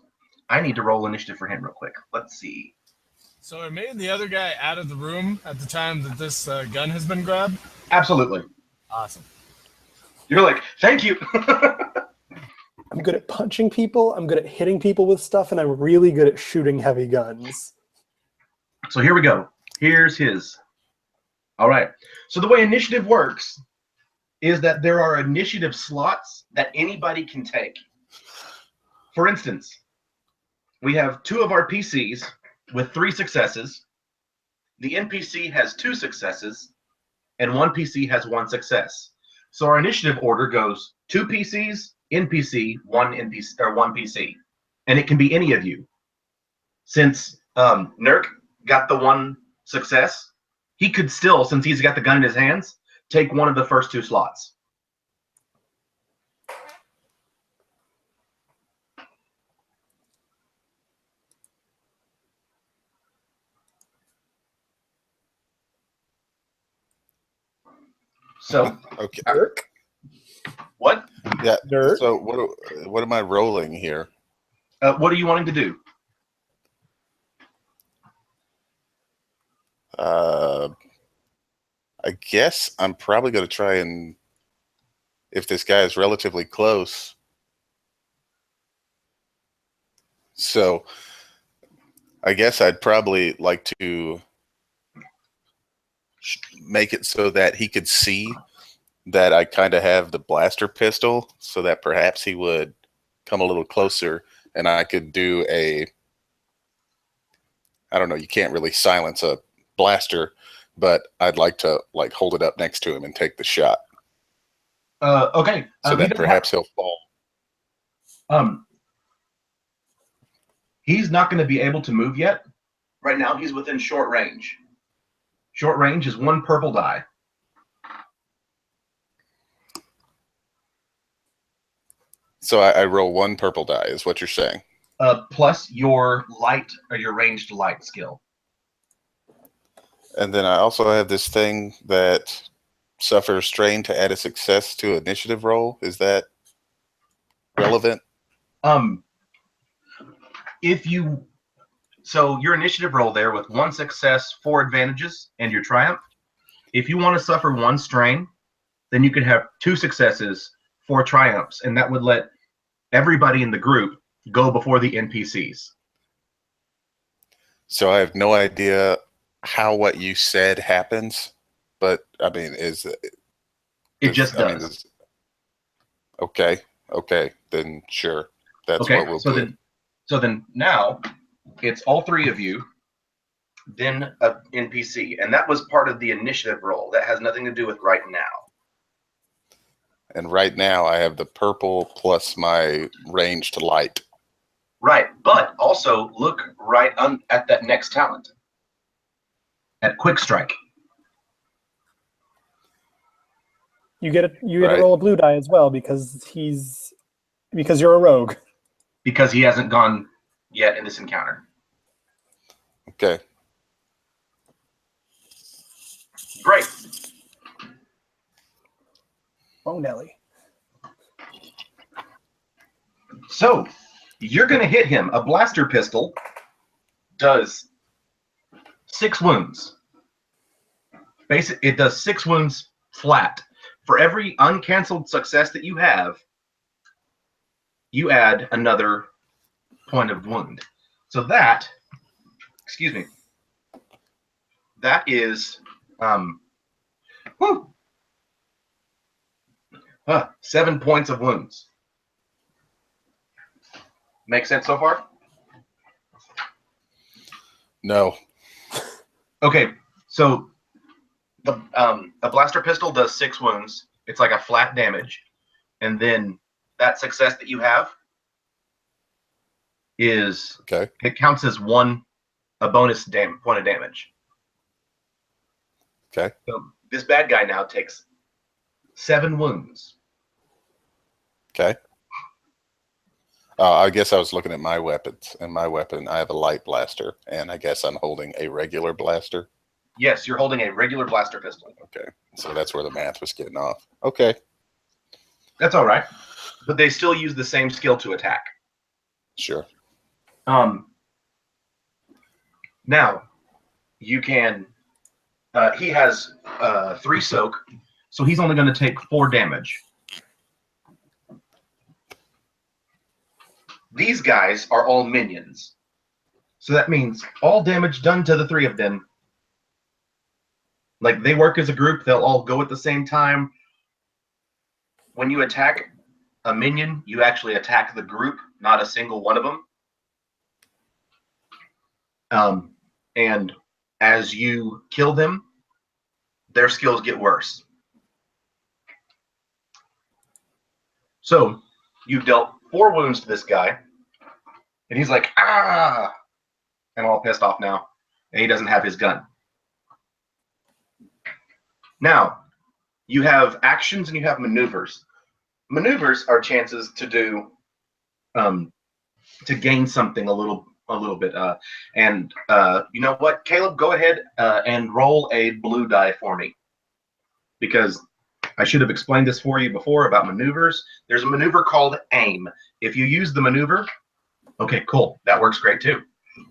I need to roll initiative for him real quick. Let's see.
So it made the other guy out of the room at the time that this gun has been grabbed?
Absolutely.
Awesome.
You're like, thank you.
I'm good at punching people, I'm good at hitting people with stuff, and I'm really good at shooting heavy guns.
So here we go. Here's his All right. So the way initiative works is that there are initiative slots that anybody can take. For instance, we have 2 of our PCs with 3 successes. The NPC has 2 successes, and 1 PC has 1 success. So our initiative order goes 2 PCs, NPC, 1 NPC, or 1 PC, and it can be any of you. Since Nurk got the 1 success, he could still, since he's got the gun in his hands, take one of the first 2 slots. So,
Okay.
Dirk?
what?
Yeah.
Dirk?
So what am I rolling here?
What are you wanting to do?
I guess I'm probably going to try and, if this guy is relatively close. So I guess I'd probably like to make it so that he could see that I kind of have the blaster pistol, so that perhaps he would come a little closer and I could do a, I don't know, you can't really silence a blaster, but I'd like to like hold it up next to him and take the shot.
Okay.
So that perhaps he'll fall.
He's not going to be able to move yet. Right now, he's within short range. Short range is 1 purple die.
So I roll 1 purple die, is what you're saying.
Plus your light or your ranged light skill.
And then I also have this thing that suffers strain to add a success to initiative roll. Is that relevant?
If you, so your initiative roll there with 1 success, 4 advantages, and your triumph. If you want to suffer 1 strain, then you could have 2 successes, 4 triumphs, and that would let everybody in the group go before the NPCs.
So I have no idea how what you said happens, but I mean,
It just does.
Okay, then sure. That's
Okay,
what we'll do.
So then now it's all 3 of you, then an NPC, and that was part of the initiative roll. That has nothing to do with right now.
And right now I have the purple plus my range to light.
Right, but also look right at that next talent, at quick strike.
You get to roll a blue die as well because you're a rogue.
Because he hasn't gone yet in this encounter.
Okay.
Great.
Oh, Nelly.
So you're going to hit him. A blaster pistol does 6 wounds. It does 6 wounds flat. For every uncanceled success that you have, you add another point of wound. So that, excuse me, that is 7 points of wounds. Make sense so far?
No.
Okay, so a blaster pistol does 6 wounds. It's like a flat damage, and then that success that you have is it counts as a bonus point of damage.
Okay.
So this bad guy now takes 7 wounds.
Okay. I guess I was looking at my weapons, and my weapon, I have a light blaster, and I guess I'm holding a regular blaster.
Yes, you're holding a regular blaster pistol.
Okay, so that's where the math was getting off. Okay.
That's all right, but they still use the same skill to attack.
Sure.
Now, you can, he has 3 soak, so he's only going to take 4 damage. These guys are all minions. So that means all damage done to the 3 of them Like they work as a group. They'll all go at the same time. When you attack a minion, you actually attack the group, not a single one of them. And as you kill them, their skills get worse. So you've dealt 4 wounds to this guy, and he's like, ah, and all pissed off now, and he doesn't have his gun. Now, you have actions and you have maneuvers. Maneuvers are chances to do, to gain something a little bit. You know what, Caleb, go ahead and roll a blue die for me, because I should have explained this for you before about maneuvers. There's a maneuver called aim. If you use the maneuver, okay, cool, that works great too.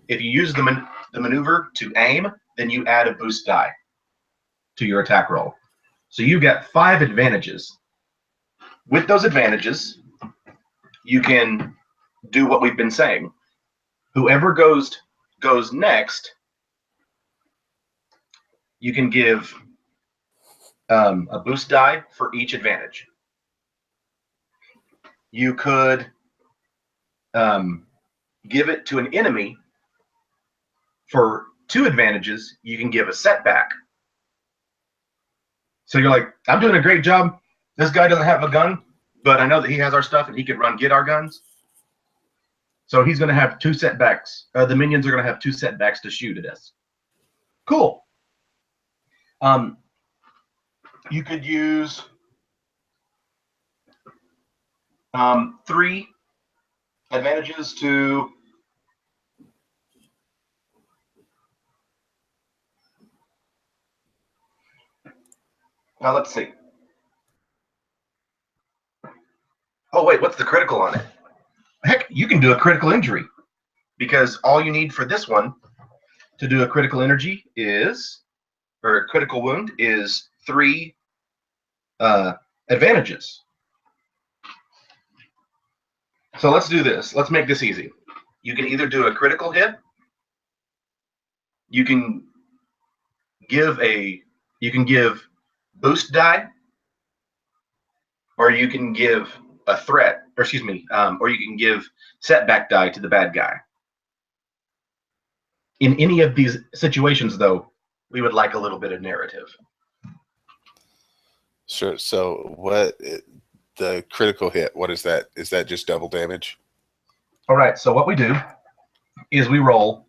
If you use the maneuver to aim, then you add a boost die to your attack roll. So you get 5 advantages. With those advantages, you can do what we've been saying. Whoever goes next, you can give a boost die for each advantage. You could give it to an enemy for 2 advantages. You can give a setback. So you're like, I'm doing a great job. This guy doesn't have a gun, but I know that he has our stuff and he could run get our guns. So he's going to have 2 setbacks. The minions are going to have 2 setbacks to shoot at us. Cool. You could use 3 advantages to now let's see. Oh wait, what's the critical on it? Heck, you can do a critical injury, because all you need for this one to do a critical energy is, or a critical wound is 3 advantages. So let's do this. Let's make this easy. You can either do a critical hit, you can give boost die, or you can give a threat, or excuse me, or you can give setback die to the bad guy. In any of these situations, though, we would like a little bit of narrative.
Sure. So what the critical hit, what is that? Is that just double damage?
All right. So what we do is we roll,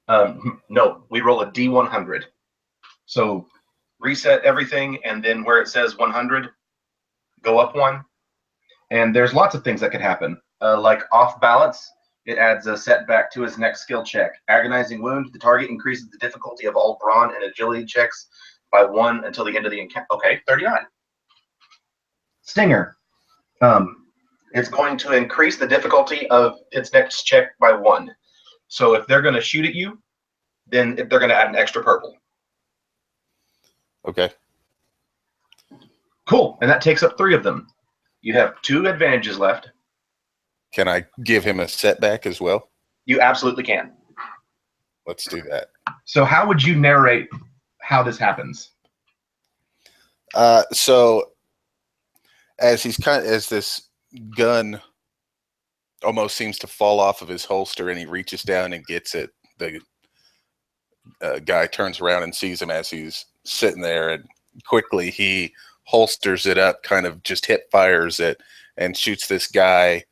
we roll a D100. So reset everything, and then where it says 100, go up 1. And there's lots of things that could happen. Like off balance, it adds a setback to his next skill check. Agonizing wound, the target increases the difficulty of all brawn and agility checks by 1 until the end of the encounter. Okay, 39. Stinger. It's going to increase the difficulty of its next check by 1. So if they're going to shoot at you, then they're going to add an extra purple.
Okay.
Cool. And that takes up 3 of them. You have 2 advantages left.
Can I give him a setback as well?
You absolutely can.
Let's do that.
So how would you narrate how this happens?
So as this gun almost seems to fall off of his holster, and he reaches down and gets it, the guy turns around and sees him as he's sitting there, and quickly he holsters it up, kind of just hip fires it, and shoots this guy.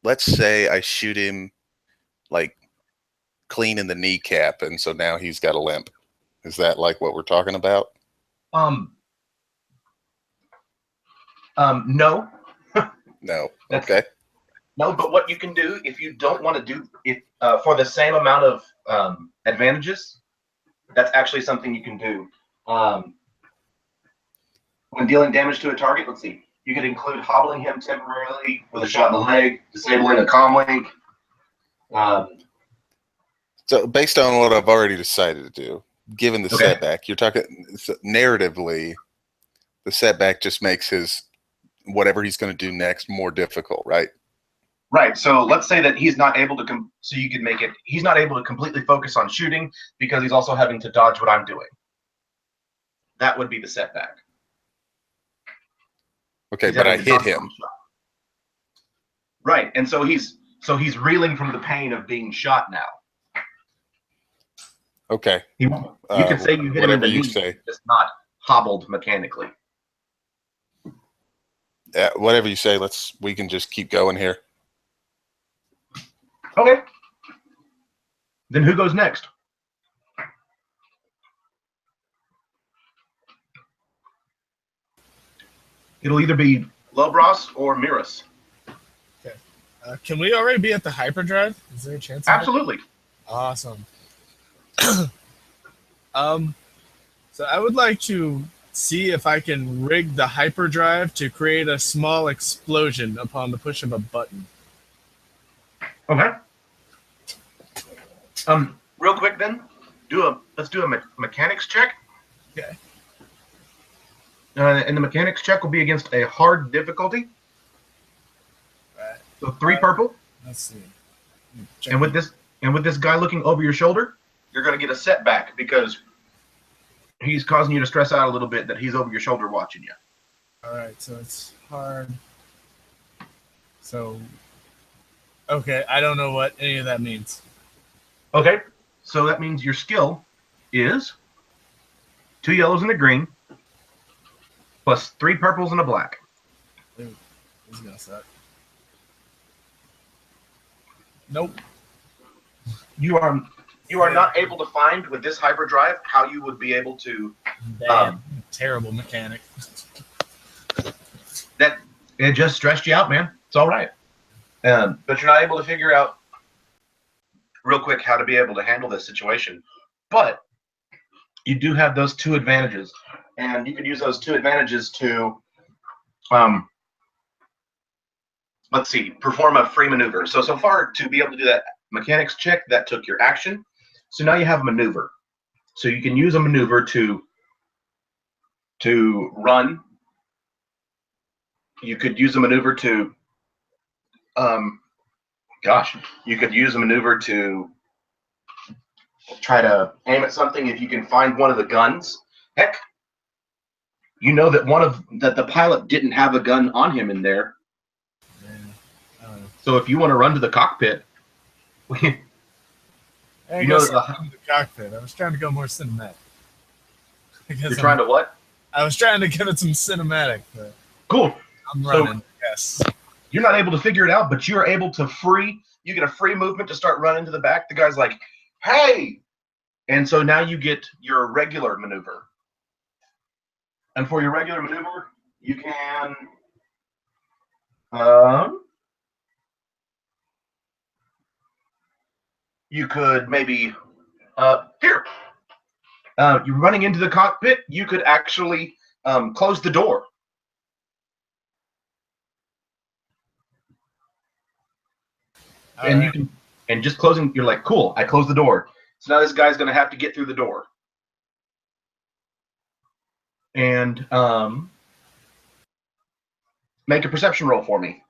Let's say I shoot him like clean in the kneecap, and so now he's got a limp. Is that like what we're talking about?
No.
No. Okay.
No, but what you can do if you don't want to do it for the same amount of advantages, that's actually something you can do. When dealing damage to a target, let's see, you could include hobbling him temporarily with a shot in the leg, disabling a comm link.
So based on what I've already decided to do, given the setback, you're talking narratively, the setback just makes his whatever he's going to do next more difficult, right?
Right. So let's say that he's not able to. So you can make it. He's not able to completely focus on shooting because he's also having to dodge what I'm doing. That would be the setback.
Okay,
He's
but I
having to
hit
dodge
him.
one shot. Right, and so he's reeling from the pain of being shot now.
Okay.
You could say you hit him in
whatever
the
you
knee,
say.
just not hobbled mechanically.
Whatever you say. We can just keep going here.
Okay. Then who goes next? It'll either be Lobros or Miras.
Okay. Can we already be at the hyperdrive? Is there a chance? Of
Absolutely.
It? Awesome. So I would like to see if I can rig the hyperdrive to create a small explosion upon the push of a button.
Okay. Real quick then, let's do a mechanics check.
Okay.
And the mechanics check will be against a hard difficulty.
Right.
So 3 purple.
Let's see.
And with this guy looking over your shoulder, you're going to get a setback because he's causing you to stress out a little bit that he's over your shoulder watching you.
All right, so it's hard. So, okay, I don't know what any of that means.
Okay, so that means your skill is 2 yellows and a green, plus 3 purples and a black.
Ooh, this is gonna suck. Nope.
You are not able to find with this hyperdrive how you would be able to.
Damn, terrible mechanic.
That it just stressed you out, man. It's all right. But you're not able to figure out real quick how to be able to handle this situation. But you do have those 2 advantages, and you could use those 2 advantages to, let's see, perform a free maneuver. So far, to be able to do that mechanics check, that took your action. So now you have a maneuver. So you can use a maneuver to run. You could use a maneuver to, you could use a maneuver to try to aim at something if you can find one of the guns. Heck, you know that that the pilot didn't have a gun on him in there.
Yeah.
So if you want to run to the cockpit,
I guess the cockpit. I was trying to go more cinematic.
You're trying to what?
I was trying to give it some cinematic, but
cool.
I'm running. Yes.
You're not able to figure it out, but you're able to you get a free movement to start running to the back. The guy's like, hey! And so now you get your regular maneuver. And for your regular maneuver, you can you could maybe here. You're running into the cockpit, you could actually close the door. And you can, and just closing, you're like, cool, I closed the door. So now this guy's going to have to get through the door. And make a perception roll for me.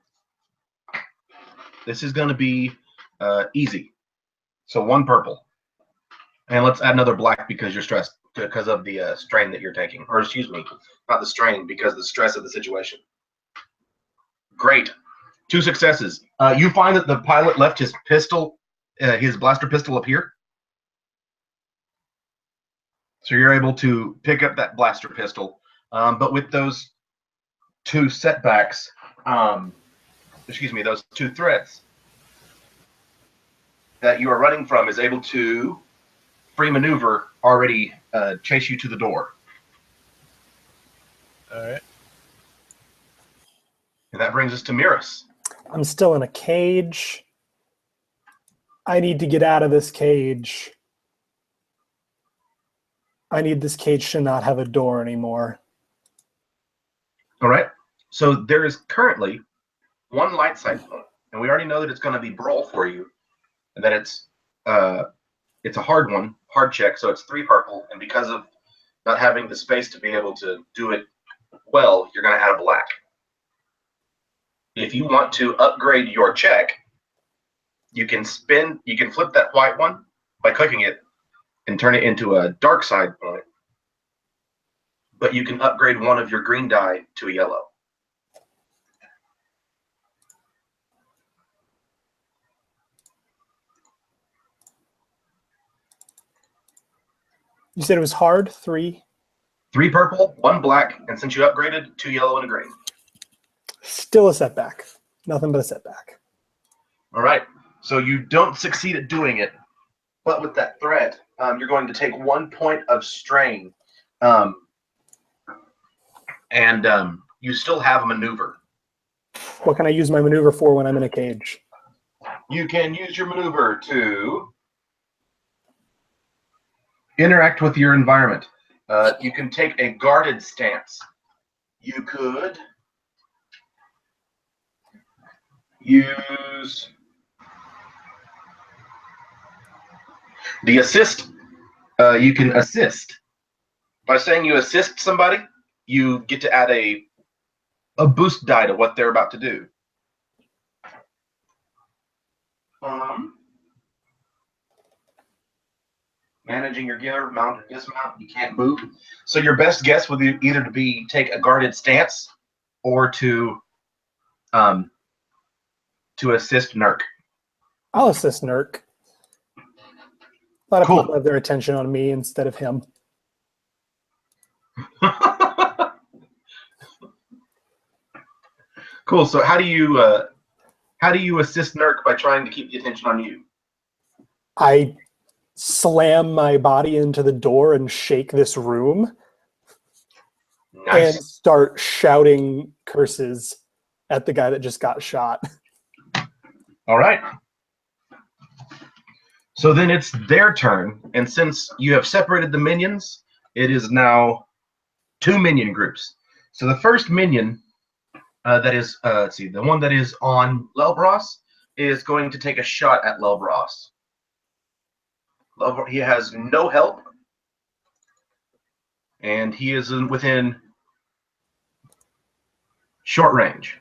This is going to be easy. So 1 purple. And let's add another black because you're stressed, because of the strain that you're taking. Or excuse me, not the strain, because of the stress of the situation. Great. 2 successes. You find that the pilot left his pistol, his blaster pistol up here. So you're able to pick up that blaster pistol. But with those 2 setbacks, those 2 threats that you are running from is able to free maneuver already chase you to the door.
All right.
And that brings us to Miras.
I'm still in a cage. I need to get out of this cage. I need this cage to not have a door anymore.
All right. So there is currently 1 light cyclone, and we already know that it's going to be brawl for you, and that it's a hard one, hard check. So it's 3 purple, and because of not having the space to be able to do it well, you're going to add a black. if you want to upgrade your check, you can flip that white one by clicking it and turn it into a dark side point. But you can upgrade one of your green die to a yellow.
You said it was hard, 3?
3 purple, 1 black, and since you upgraded, 2 yellow and a green.
Still a setback. Nothing but a setback.
All right. So you don't succeed at doing it, but with that threat, you're going to take 1 point of strain, and you still have a maneuver.
What can I use my maneuver for when I'm in a cage?
You can use your maneuver to interact with your environment. You can take a guarded stance. You could use the assist. You can assist. By saying you assist somebody, you get to add a boost die to what they're about to do. Managing your gear, mount or dismount, you can't move. So your best guess would be either to take a guarded stance or to assist Nurk.
I'll assist Nurk. A lot of
Cool.
people have their attention on me instead of him.
Cool. So how do you assist Nurk by trying to keep the attention on you?
I slam my body into the door and shake this room
Nice.
and start shouting curses at the guy that just got shot.
All right. So then it's their turn, and since you have separated the minions, it is now 2 minion groups. So the first minion that is, let's see, the one that is on Lelbros is going to take a shot at Lelbros. He has no help, and he is within short range.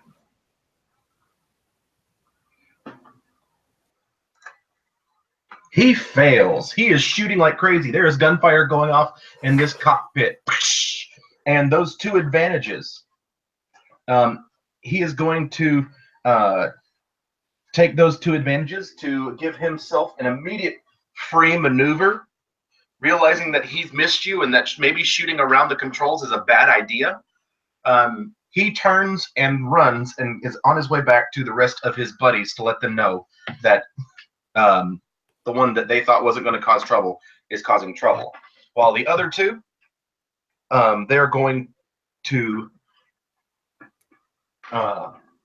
He fails. He is shooting like crazy. There is gunfire going off in this cockpit. And those 2 advantages, he is going to take those 2 advantages to give himself an immediate free maneuver, realizing that he's missed you and that maybe shooting around the controls is a bad idea. He turns and runs and is on his way back to the rest of his buddies to let them know that the one that they thought wasn't going to cause trouble is causing trouble. While the other 2, they're going to,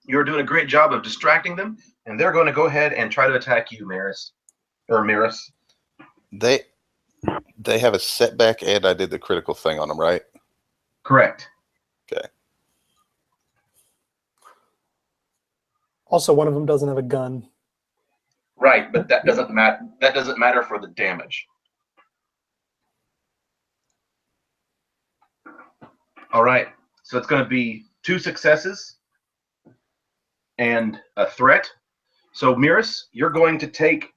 you're doing a great job of distracting them, and they're going to go ahead and try to attack you, Maris. Or Miris.
They have a setback, and I did the critical thing on them, right?
Correct.
Okay.
Also, one of them doesn't have a gun.
Right, but that doesn't matter. That doesn't matter for the damage. All right, so it's going to be 2 successes and a threat. So Miris, you're going to take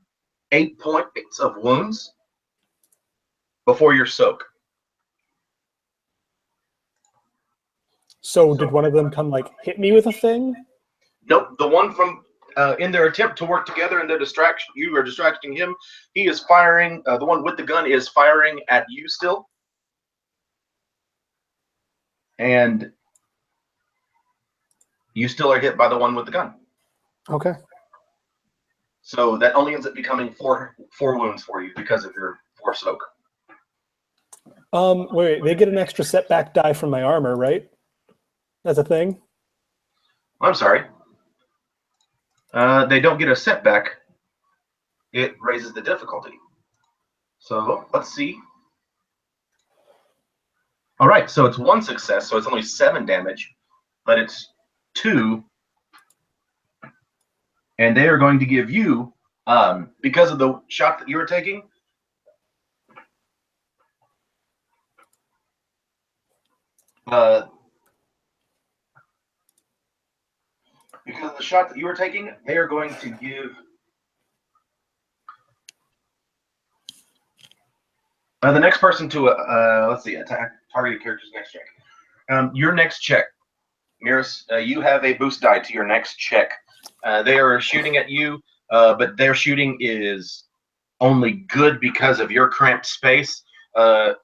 8 points of wounds before your soak.
So did one of them come like hit me with a thing?
Nope, the one from in their attempt to work together in their distraction, you are distracting him. He is firing. The one with the gun is firing at you still, and you still are hit by the one with the gun.
Okay.
So that only ends up becoming four wounds for you because of your 4 soak.
Wait, they get an extra setback die from my armor, right? That's a thing?
I'm sorry. They don't get a setback. It raises the difficulty. So let's see. All right, so it's 1 success, so it's only 7 damage, but it's 2. And they are going to give you, because of the shot that you were taking, because the shot that you were taking, they are going to give the next person to let's see, attack targeted character's next check. Your next check, Miris, you have a boost die to your next check. They are shooting at you, but their shooting is only good because of your cramped space.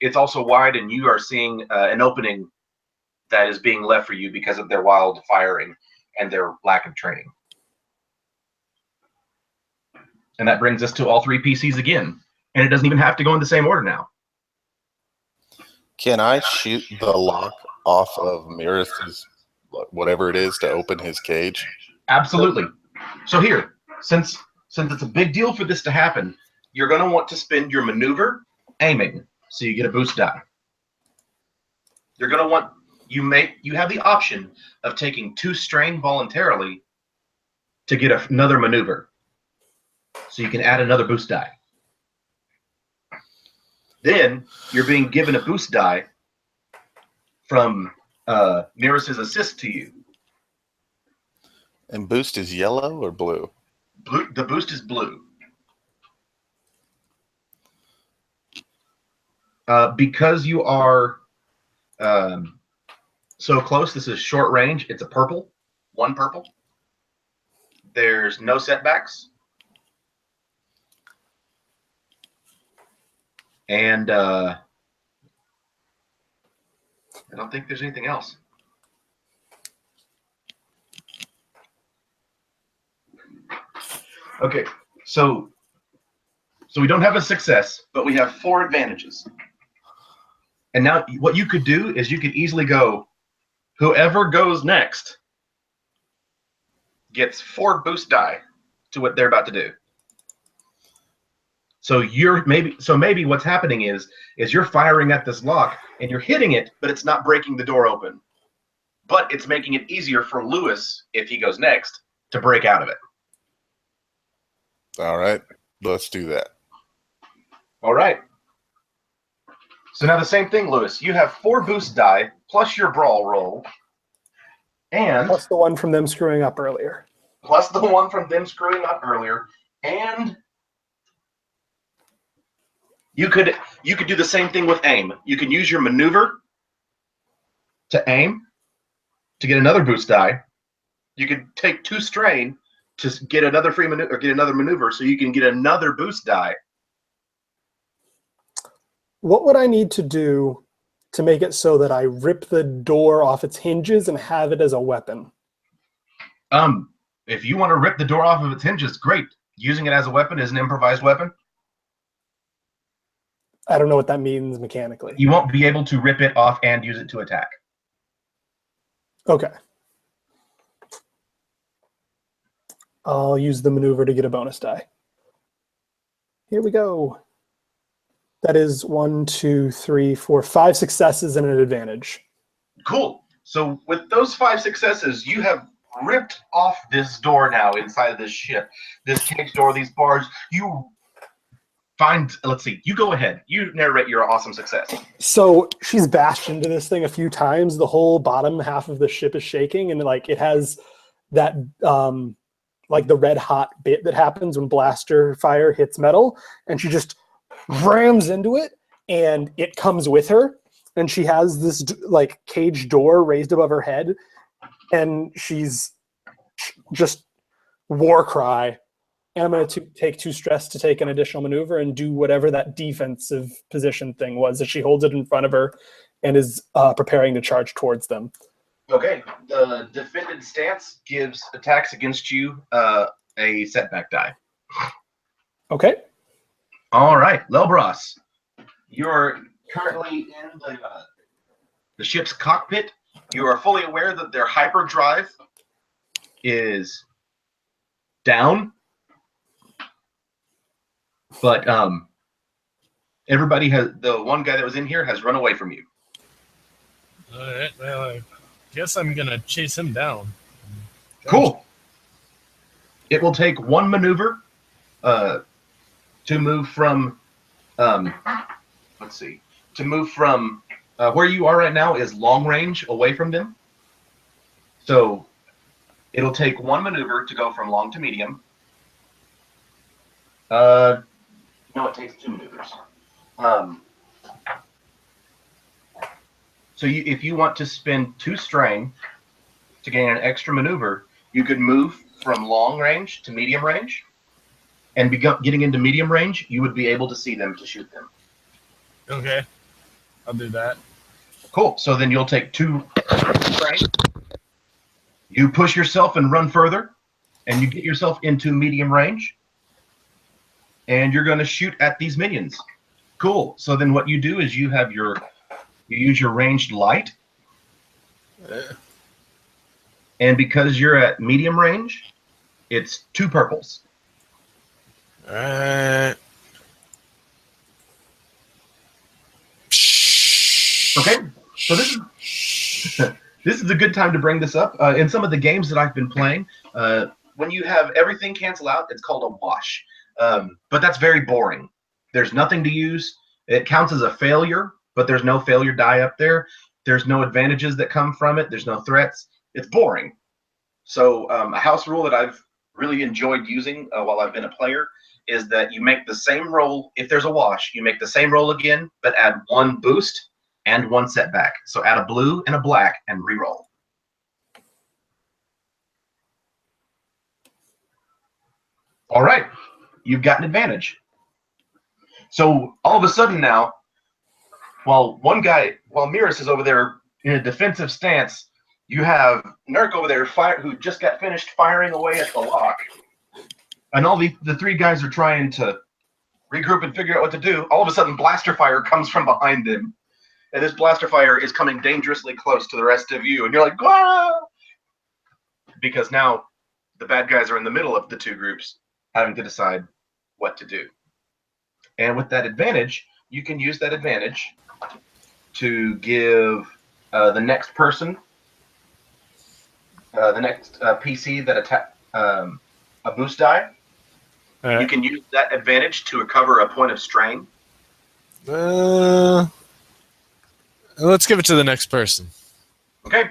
It's also wide, and you are seeing an opening that is being left for you because of their wild firing and their lack of training. And that brings us to all three PCs again. And it doesn't even have to go in the same order now.
Can I shoot the lock off of Miris's whatever it is to open his cage?
Absolutely. So here, since it's a big deal for this to happen, you're going to want to spend your maneuver aiming, so you get a boost die. You're going to want you have the option of taking 2 strain voluntarily to get another maneuver, so you can add another boost die. Then you're being given a boost die from Miris's assist to you.
And boost is yellow or blue?
Blue. The boost is blue. Because you are so close, this is short range. It's a purple, 1 purple. There's no setbacks. And I don't think there's anything else. Okay, so we don't have a success, but we have 4 advantages. And now what you could do is you could easily go, whoever goes next gets 4 boost die to what they're about to do. So maybe what's happening is you're firing at this lock and you're hitting it, but it's not breaking the door open. But it's making it easier for Lewis, if he goes next, to break out of it.
All right, let's do that.
All right. So now the same thing, Lewis. You have 4 boost die plus your brawl roll, and
Plus the one from them screwing up earlier.
And you could do the same thing with aim. You can use your maneuver to aim to get another boost die. You could take 2 strain to get another free maneuver, or get another maneuver, so you can get another boost die.
What would I need to do to make it so that I rip the door off its hinges and have it as a weapon?
If you want to rip the door off of its hinges, great. Using it as a weapon is an improvised weapon.
I don't know what that means mechanically.
You won't be able to rip it off and use it to attack.
Okay. I'll use the maneuver to get a bonus die. Here we go. That is 1, 2, 3, 4, 5 successes and an advantage.
Cool. So with those 5 successes, you have ripped off this door now inside of this ship. This cage door, these bars. You find, let's see, you go ahead. You narrate your awesome success.
So she's bashed into this thing a few times. The whole bottom half of the ship is shaking, and like it has that like the red hot bit that happens when blaster fire hits metal, and she just rams into it, and it comes with her, and she has this like cage door raised above her head, and she's just war cry. And I'm going to take 2 stress to take an additional maneuver and do whatever that defensive position thing was, that she holds it in front of her and is preparing to charge towards them.
Okay. The defended stance gives attacks against you a setback die.
Okay.
All right, Lelbros, you're currently in the ship's cockpit. You are fully aware that their hyperdrive is down, but everybody has, the one guy that was in here has run away from you.
All right, well, I guess I'm going to chase him down.
Cool. It will take 1 maneuver to move from, let's see, to move from where you are right now is long range away from them. So It'll take 1 maneuver to go from long to medium. No, it takes 2 maneuvers. So if you want to spend 2 strain to gain an extra maneuver, you could move from long range to medium range, and getting into medium range, you would be able to see them to shoot them.
Okay, I'll do that.
Cool. So then you'll take 2 strain. You push yourself and run further, and you get yourself into medium range, and you're going to shoot at these minions. Cool. So then what you do is you use your ranged light, and because you're at medium range, it's 2 purples.
All right.
Okay. So this is a good time to bring this up. In some of the games that I've been playing, when you have everything cancel out, it's called a wash. But that's very boring. There's nothing to use. It counts as a failure, but there's no failure die up there. There's no advantages that come from it. There's no threats. It's boring. So a house rule that I've really enjoyed using while I've been a player is that you make the same roll. If there's a wash, you make the same roll again, but add 1 boost and 1 setback. So add a blue and a black and re-roll. All right, you've got an advantage. So all of a sudden now, while Miras is over there in a defensive stance, you have Nurk over there who just got finished firing away at the lock. And all the 3 guys are trying to regroup and figure out what to do. All of a sudden, blaster fire comes from behind them. And this blaster fire is coming dangerously close to the rest of you. And you're like, ah! Because now the bad guys are in the middle of the 2 groups having to decide what to do. And with that advantage, you can use that advantage to give the next person, the next PC that attack a boost die.
Right.
You can use that advantage to recover a point of strain.
Let's give it to the next person.
Okay.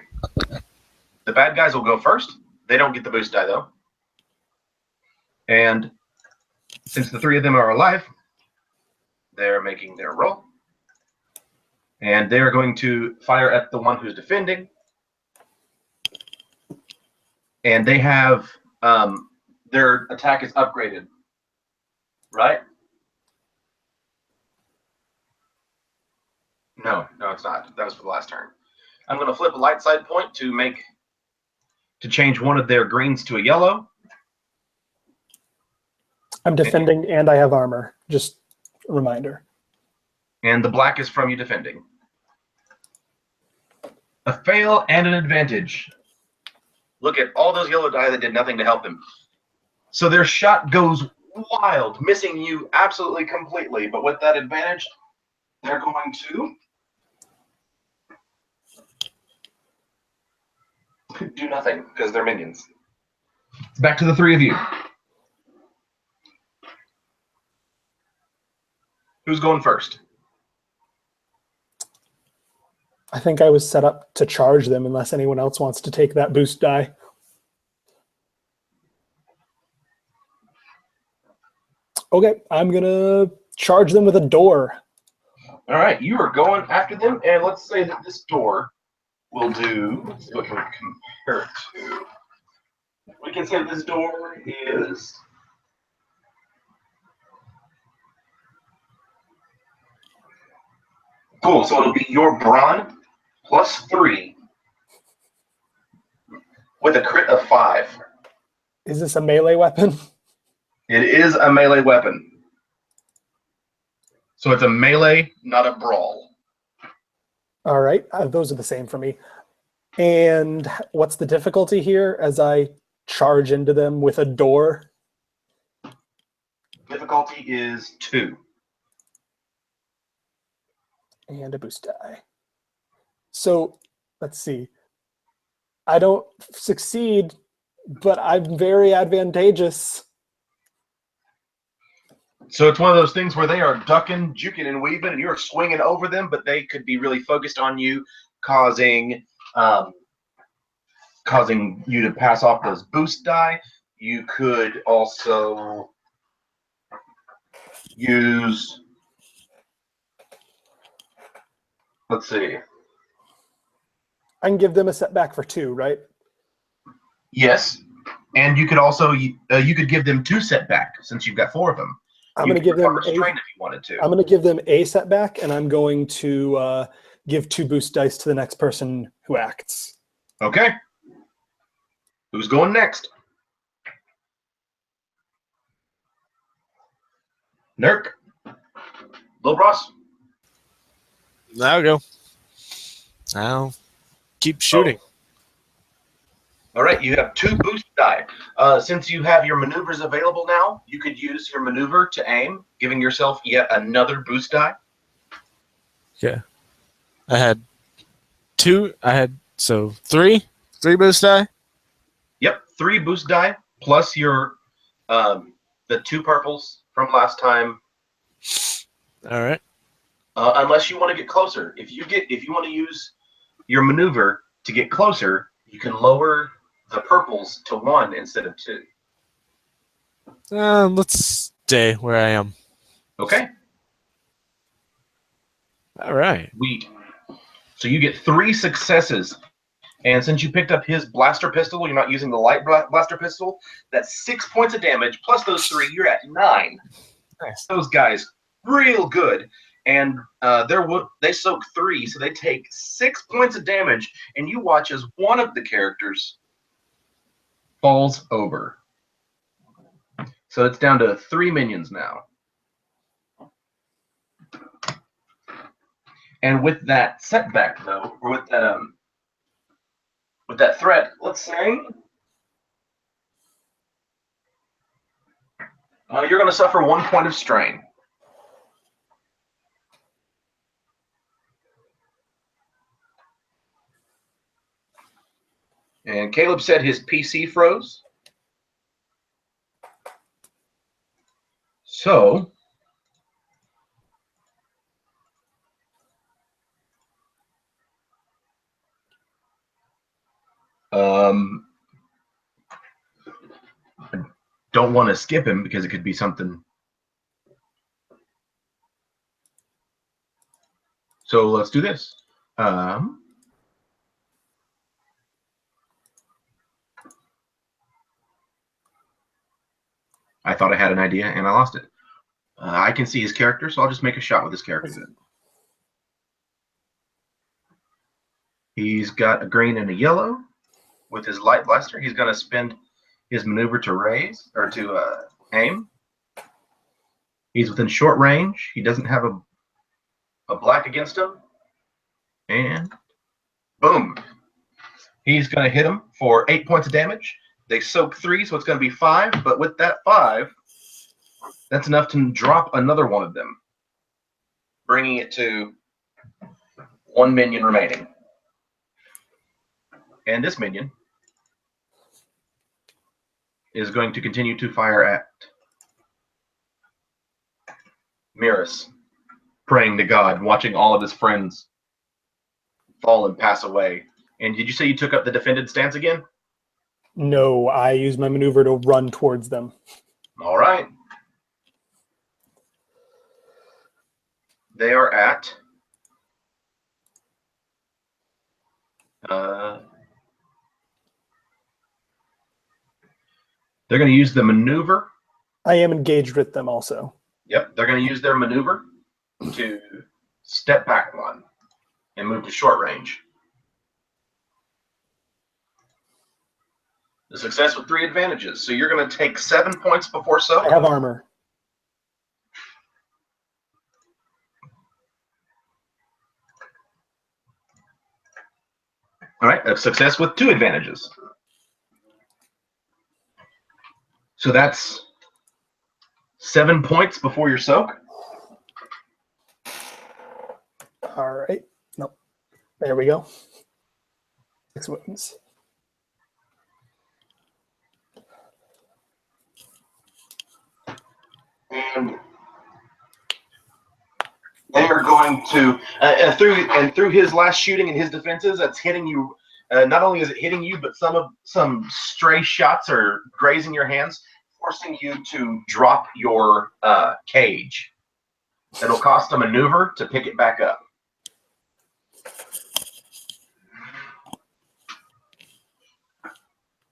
The bad guys will go first. They don't get the boost die, though. And since the 3 of them are alive, they're making their roll. And they're going to fire at the one who's defending. And they have their attack is upgraded. Right? No, it's not. That was for the last turn. I'm going to flip a light side point to change one of their greens to a yellow.
I'm defending and I have armor. Just a reminder.
And the black is from you defending. A fail and an advantage. Look at all those yellow die that did nothing to help him. So their shot goes wild, missing you absolutely completely. But with that advantage, they're going to do nothing because they're minions. It's back to the 3 of you. Who's going first?
I think I was set up to charge them unless anyone else wants to take that boost die. Okay, I'm going to charge them with a door.
All right, you are going after them, and let's say that this door will do. Let's see what we can compare it to. We can say this door is. Cool, so it'll be your brawn plus 3 with a crit of 5.
Is this a melee weapon?
It is a melee weapon. So it's a melee, not a brawl.
All right, those are the same for me. And what's the difficulty here as I charge into them with a door?
Difficulty is 2.
And a boost die. So let's see. I don't succeed, but I'm very advantageous.
So it's one of those things where they are ducking, juking, and weaving, and you're swinging over them, but they could be really focused on you, causing causing you to pass off those boost die. You could also use, let's see.
I can give them a setback for 2, right?
Yes, and you could also you could give them 2 setback since you've got 4 of them.
I'm going to give them
strain if you wanted to.
I'm going to give them a setback, and I'm going to give 2 boost dice to the next person who acts.
Okay. Who's going next? Nurk. Lil Ross.
I'll go. I'll keep shooting.
All right, you have 2 boost die. Since you have your maneuvers available now, you could use your maneuver to aim, giving yourself yet another boost die.
Yeah. I had 2. So 3 boost die.
Yep, 3 boost die plus your the 2 purples from last time.
All right.
Unless you want to get closer. If you want to use your maneuver to get closer, you can lower the purples to 1 instead of 2.
Let's stay where I am.
Okay.
All right.
Sweet. So you get 3 successes. And since you picked up his blaster pistol, you're not using the light blaster pistol, that's 6 points of damage, plus those 3, you're at 9.
Nice.
Those guys, real good. And they soak 3, so they take 6 points of damage, and you watch as one of the characters falls over. So it's down to 3 minions now. And with that setback, though, or with that threat, let's say you're going to suffer 1 point of strain. And Caleb said his PC froze. So I don't want to skip him because it could be something. So let's do this. I thought I had an idea and I lost it. I can see his character, so I'll just make a shot with his character. He's got a green and a yellow with his light blaster. He's going to spend his maneuver to raise or to aim. He's within short range. He doesn't have a black against him. And boom. He's going to hit him for 8 points of damage. They soak 3, so it's going to be 5. But with that 5, that's enough to drop another one of them, bringing it to 1 minion remaining. And this minion is going to continue to fire at Miras, praying to God, watching all of his friends fall and pass away. And did you say you took up the defended stance again?
No, I use my maneuver to run towards them.
All right. They are at they're going to use the maneuver.
I am engaged with them also.
Yep, they're going to use their maneuver to step back 1 and move to short range. The success with 3 advantages. So you're going to take 7 points before soak.
I have armor.
All right, a success with 2 advantages. So that's 7 points before your soak.
All right. Nope. There we go. 6 wounds.
And they are going to through his last shooting and his defenses, that's hitting you not only is it hitting you, but some stray shots are grazing your hands, forcing you to drop your cage. It'll cost a maneuver to pick it back up.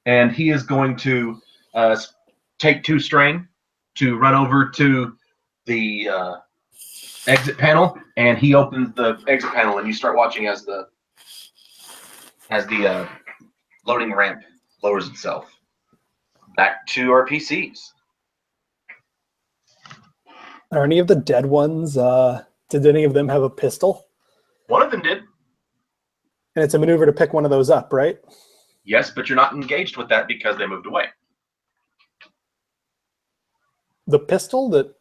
And he is going to take 2 strain to run over to the exit panel, and he opens the exit panel, and you start watching as the loading ramp lowers itself. Back to our PCs.
Are any of the dead ones, did any of them have a pistol?
One of them did.
And it's a maneuver to pick one of those up, right?
Yes, but you're not engaged with that because they moved away.
The pistol that...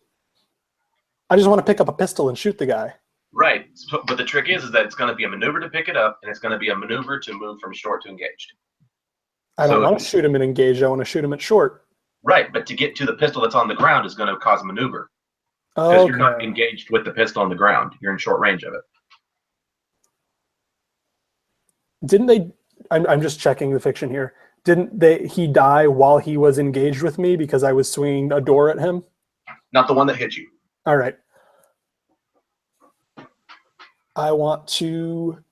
I just want to pick up a pistol and shoot the guy.
Right, but the trick is that it's going to be a maneuver to pick it up, and it's going to be a maneuver to move from short to engaged.
I don't want to shoot him and engage. I want to shoot him at short.
Right, but to get to the pistol that's on the ground is going to cause a maneuver. Because you're not engaged with the pistol on the ground. You're in short range of it.
Didn't they... I'm just checking the fiction here. Didn't he die while he was engaged with me because I was swinging a door at him?
Not the one that hit you.
All right. I want to...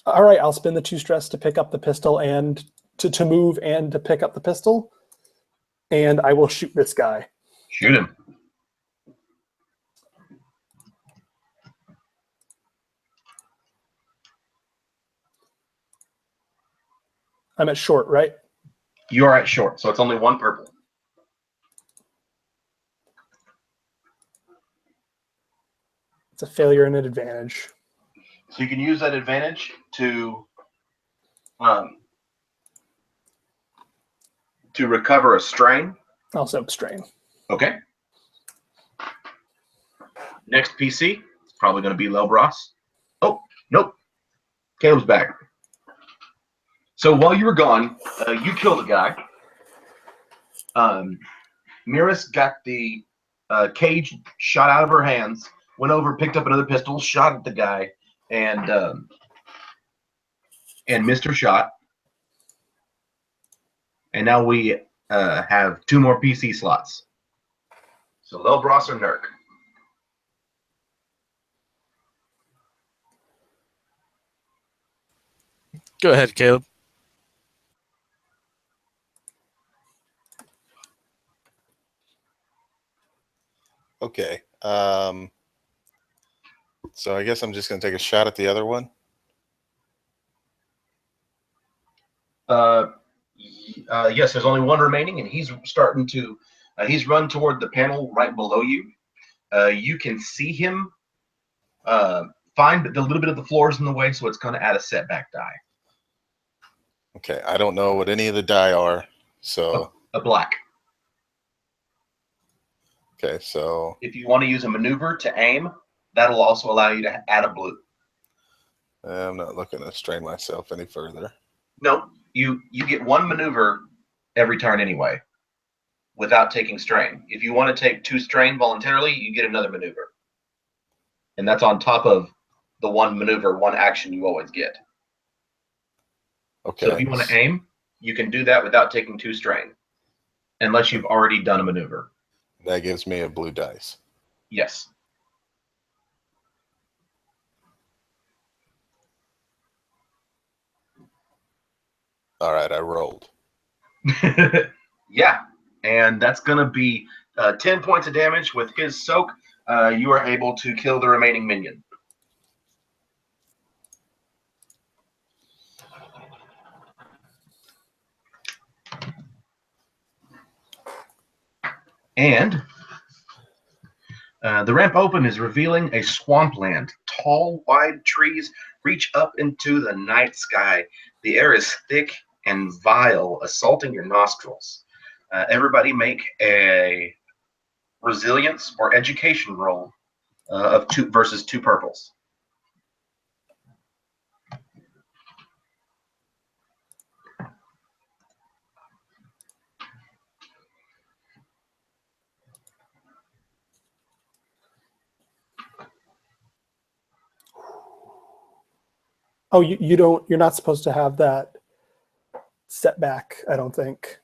All right, I'll spend the 2 stress to pick up the pistol and to move and to pick up the pistol. And I will shoot this guy.
Shoot him.
I'm at short, right?
You are at short, so it's only 1 purple.
It's a failure and an advantage.
So you can use that advantage to recover a strain.
Also strain.
Okay. Next PC, it's probably going to be Lelbros. Oh, nope. Caleb's back. So while you were gone, you killed a guy. Miris got the cage shot out of her hands, went over, picked up another pistol, shot at the guy, and missed her shot. And now we have 2 more PC slots. So Lelbros or Nurk?
Go ahead, Caleb.
Okay. So I guess I'm just going to take a shot at the other one.
Yes, there's only 1 remaining, and he's starting to. He's run toward the panel right below you. You can see him fine, but a little bit of the floor is in the way, so it's going to add a setback die.
Okay. I don't know what any of the die are. So
A black.
okay. So
If you want to use a maneuver to aim, that'll also allow you to add a blue.
I'm not looking to strain myself any further.
No, you get 1 maneuver every turn anyway, without taking strain. If you want to take 2 strain voluntarily, you get another maneuver, and that's on top of the 1 maneuver, 1 action you always get.
Okay.
So if you want to aim, you can do that without taking 2 strain, unless you've already done a maneuver.
That gives me a blue dice.
Yes.
All right. I rolled.
Yeah, and that's going to be 10 points of damage. With his soak, you are able to kill the remaining minion. And the ramp open is revealing a swampland. Tall, wide trees reach up into the night sky. The air is thick and vile, assaulting your nostrils. Everybody make a resilience or education roll of 2 versus 2 purples.
Oh, you don't. You're not supposed to have that setback. I don't think.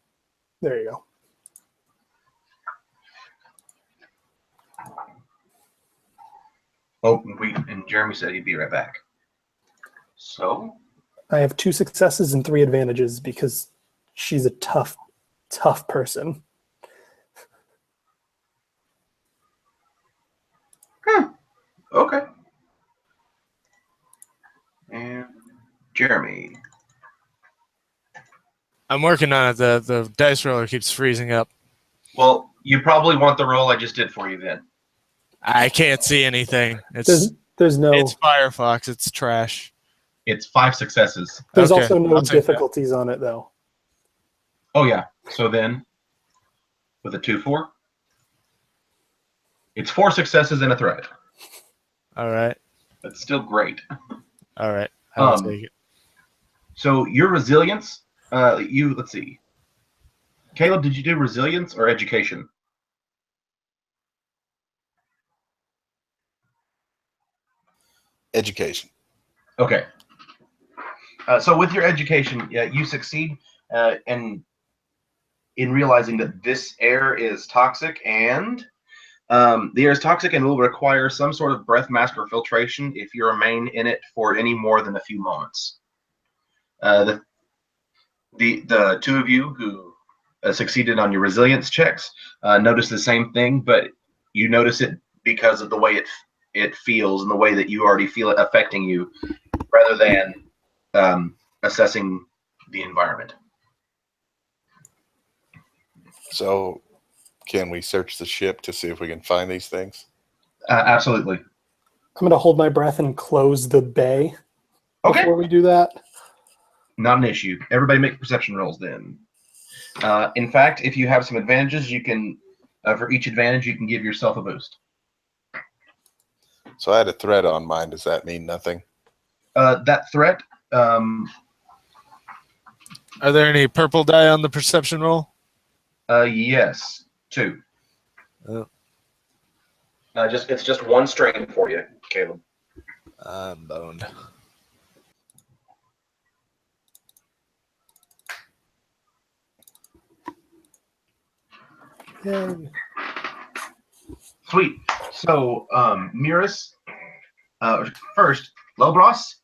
There you go.
Oh, and Jeremy said he'd be right back. So
I have 2 successes and 3 advantages because she's a tough person.
okay. And Jeremy.
I'm working on it. The dice roller keeps freezing up.
Well, you probably want the roll I just did for you then.
I can't see anything.
There's no.
It's Firefox. It's trash.
It's 5 successes.
There's
Okay,
also no
I'll take that.
difficulties on it though.
Oh yeah. So then, with a 2-4, it's 4 successes and a threat.
All right.
That's still great.
All right. I'll take it.
So your resilience, let's see. Caleb, did you do resilience or education?
Education.
Okay. So with your education, you succeed in realizing that this air is toxic, and the air is toxic and will require some sort of breath mask or filtration if you remain in it for any more than a few moments. The 2 of you who succeeded on your resilience checks notice the same thing, but you notice it because of the way it feels and the way that you already feel it affecting you, rather than assessing the environment.
So, can we search the ship to see if we can find these things?
Absolutely.
I'm going to hold my breath and close the bay before we do that.
Not an issue. Everybody make perception rolls then. In fact, if you have some advantages, you can, for each advantage, you can give yourself a boost.
So I had a threat on mine. Does that mean nothing?
That threat.
Are there any purple die on the perception roll?
Yes, 2.
Oh.
It's just 1 strain for you, Caleb.
I'm boned.
Yay.
Sweet. So, Miras, first, Lobros,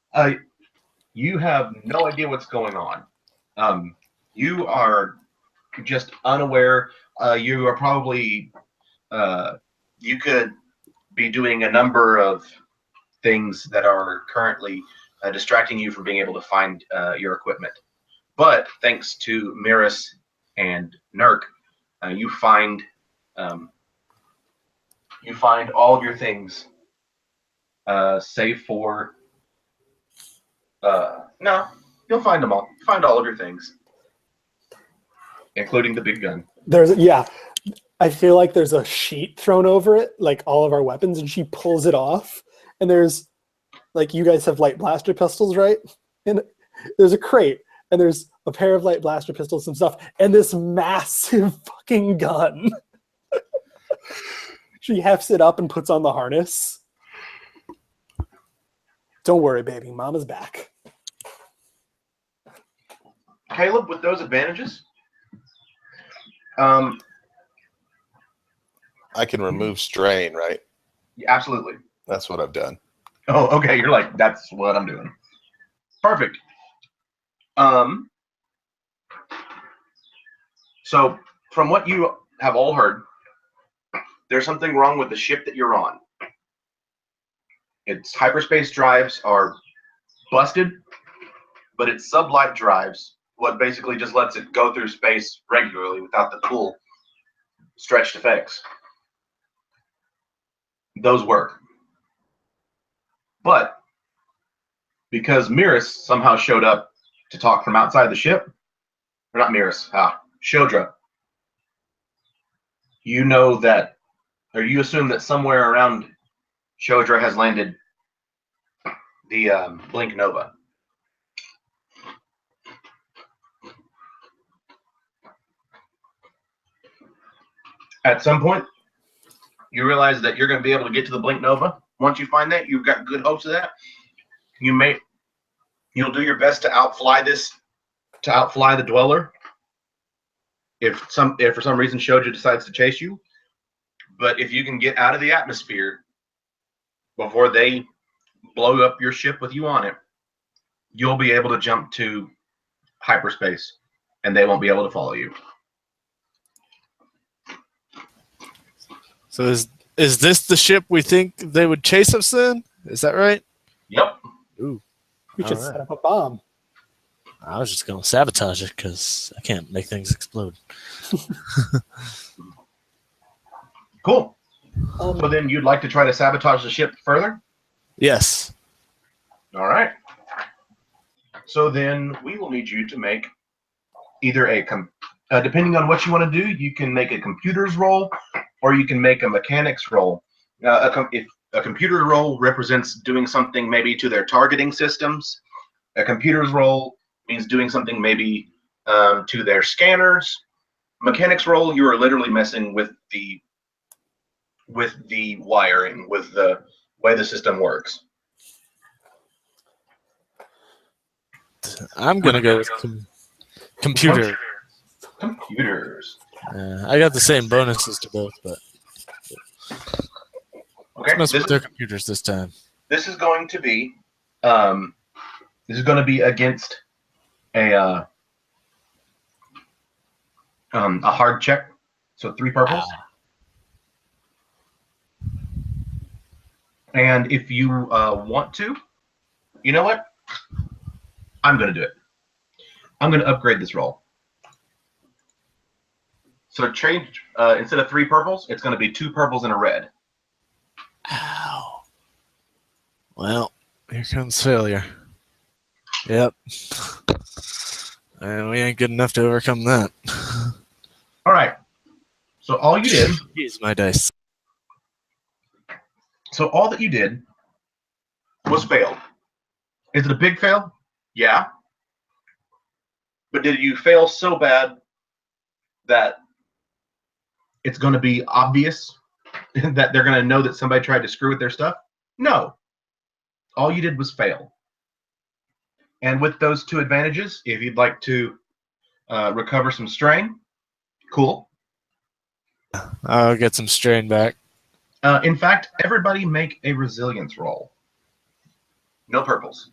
you have no idea what's going on. You are just unaware. You are probably, you could be doing a number of things that are currently distracting you from being able to find your equipment. But thanks to Miras and Nurk, you find all of your things, save for no, you'll find them all. Find all of your things, including the big gun.
I feel like there's a sheet thrown over it, like all of our weapons, and she pulls it off. And there's, like, you guys have light blaster pistols, right? And there's a crate, and there's a pair of light blaster pistols and stuff, and this massive fucking gun. She hefts it up and puts on the harness. Don't worry, baby. Mama's back.
Caleb, with those advantages,
I can remove strain, right?
absolutely.
That's what I've done.
Oh, okay. You're like, that's what I'm doing. Perfect. So from what you have all heard, there's something wrong with the ship that you're on. Its hyperspace drives are busted, but its sublight drives, what basically just lets it go through space regularly without the cool stretched effects, those work. But because Miras somehow showed up to talk from outside the ship, or not Miras, Shodra, you know that, or you assume that somewhere around Shodra has landed the Blink Nova. At some point, you realize that you're going to be able to get to the Blink Nova. Once you find that, you've got good hopes of that. You may You'll do your best to outfly the dweller. If for some reason Shoja decides to chase you, but if you can get out of the atmosphere before they blow up your ship with you on it, you'll be able to jump to hyperspace, and they won't be able to follow you.
So is this the ship we think they would chase us in? Is that right?
Yep.
Ooh.
We should
Alright.
set up a bomb.
I was just going to sabotage it because I can't make things explode.
Cool. So then you'd like to try to sabotage the ship further?
Yes.
All right. So then we will need you to make either depending on what you want to do, you can make a computer's roll or you can make a mechanics roll. If a computer roll represents doing something maybe to their targeting systems, a computer's roll means doing something maybe to their scanners. Mechanics roll, you are literally messing with the wiring, with the way the system works.
I'm going to go with computer.
Computers.
I got the same bonuses to both, but
Okay.
let's mess with their computers this time.
This is going to be against a hard check. So 3 purples. And if you want to, you know what? I'm going to do it. I'm going to upgrade this roll. So change instead of 3 purples, it's going to be 2 purples and a red.
Ow. Well, here comes failure. Yep. And we ain't good enough to overcome that.
All right. So all you did.
Use my dice.
So all that you did was failed. Is it a big fail? Yeah. But did you fail so bad that it's going to be obvious that they're going to know that somebody tried to screw with their stuff? No. All you did was fail. And with those 2 advantages, if you'd like to recover some strain, cool.
I'll get some strain back.
In fact, everybody make a resilience roll. No purples.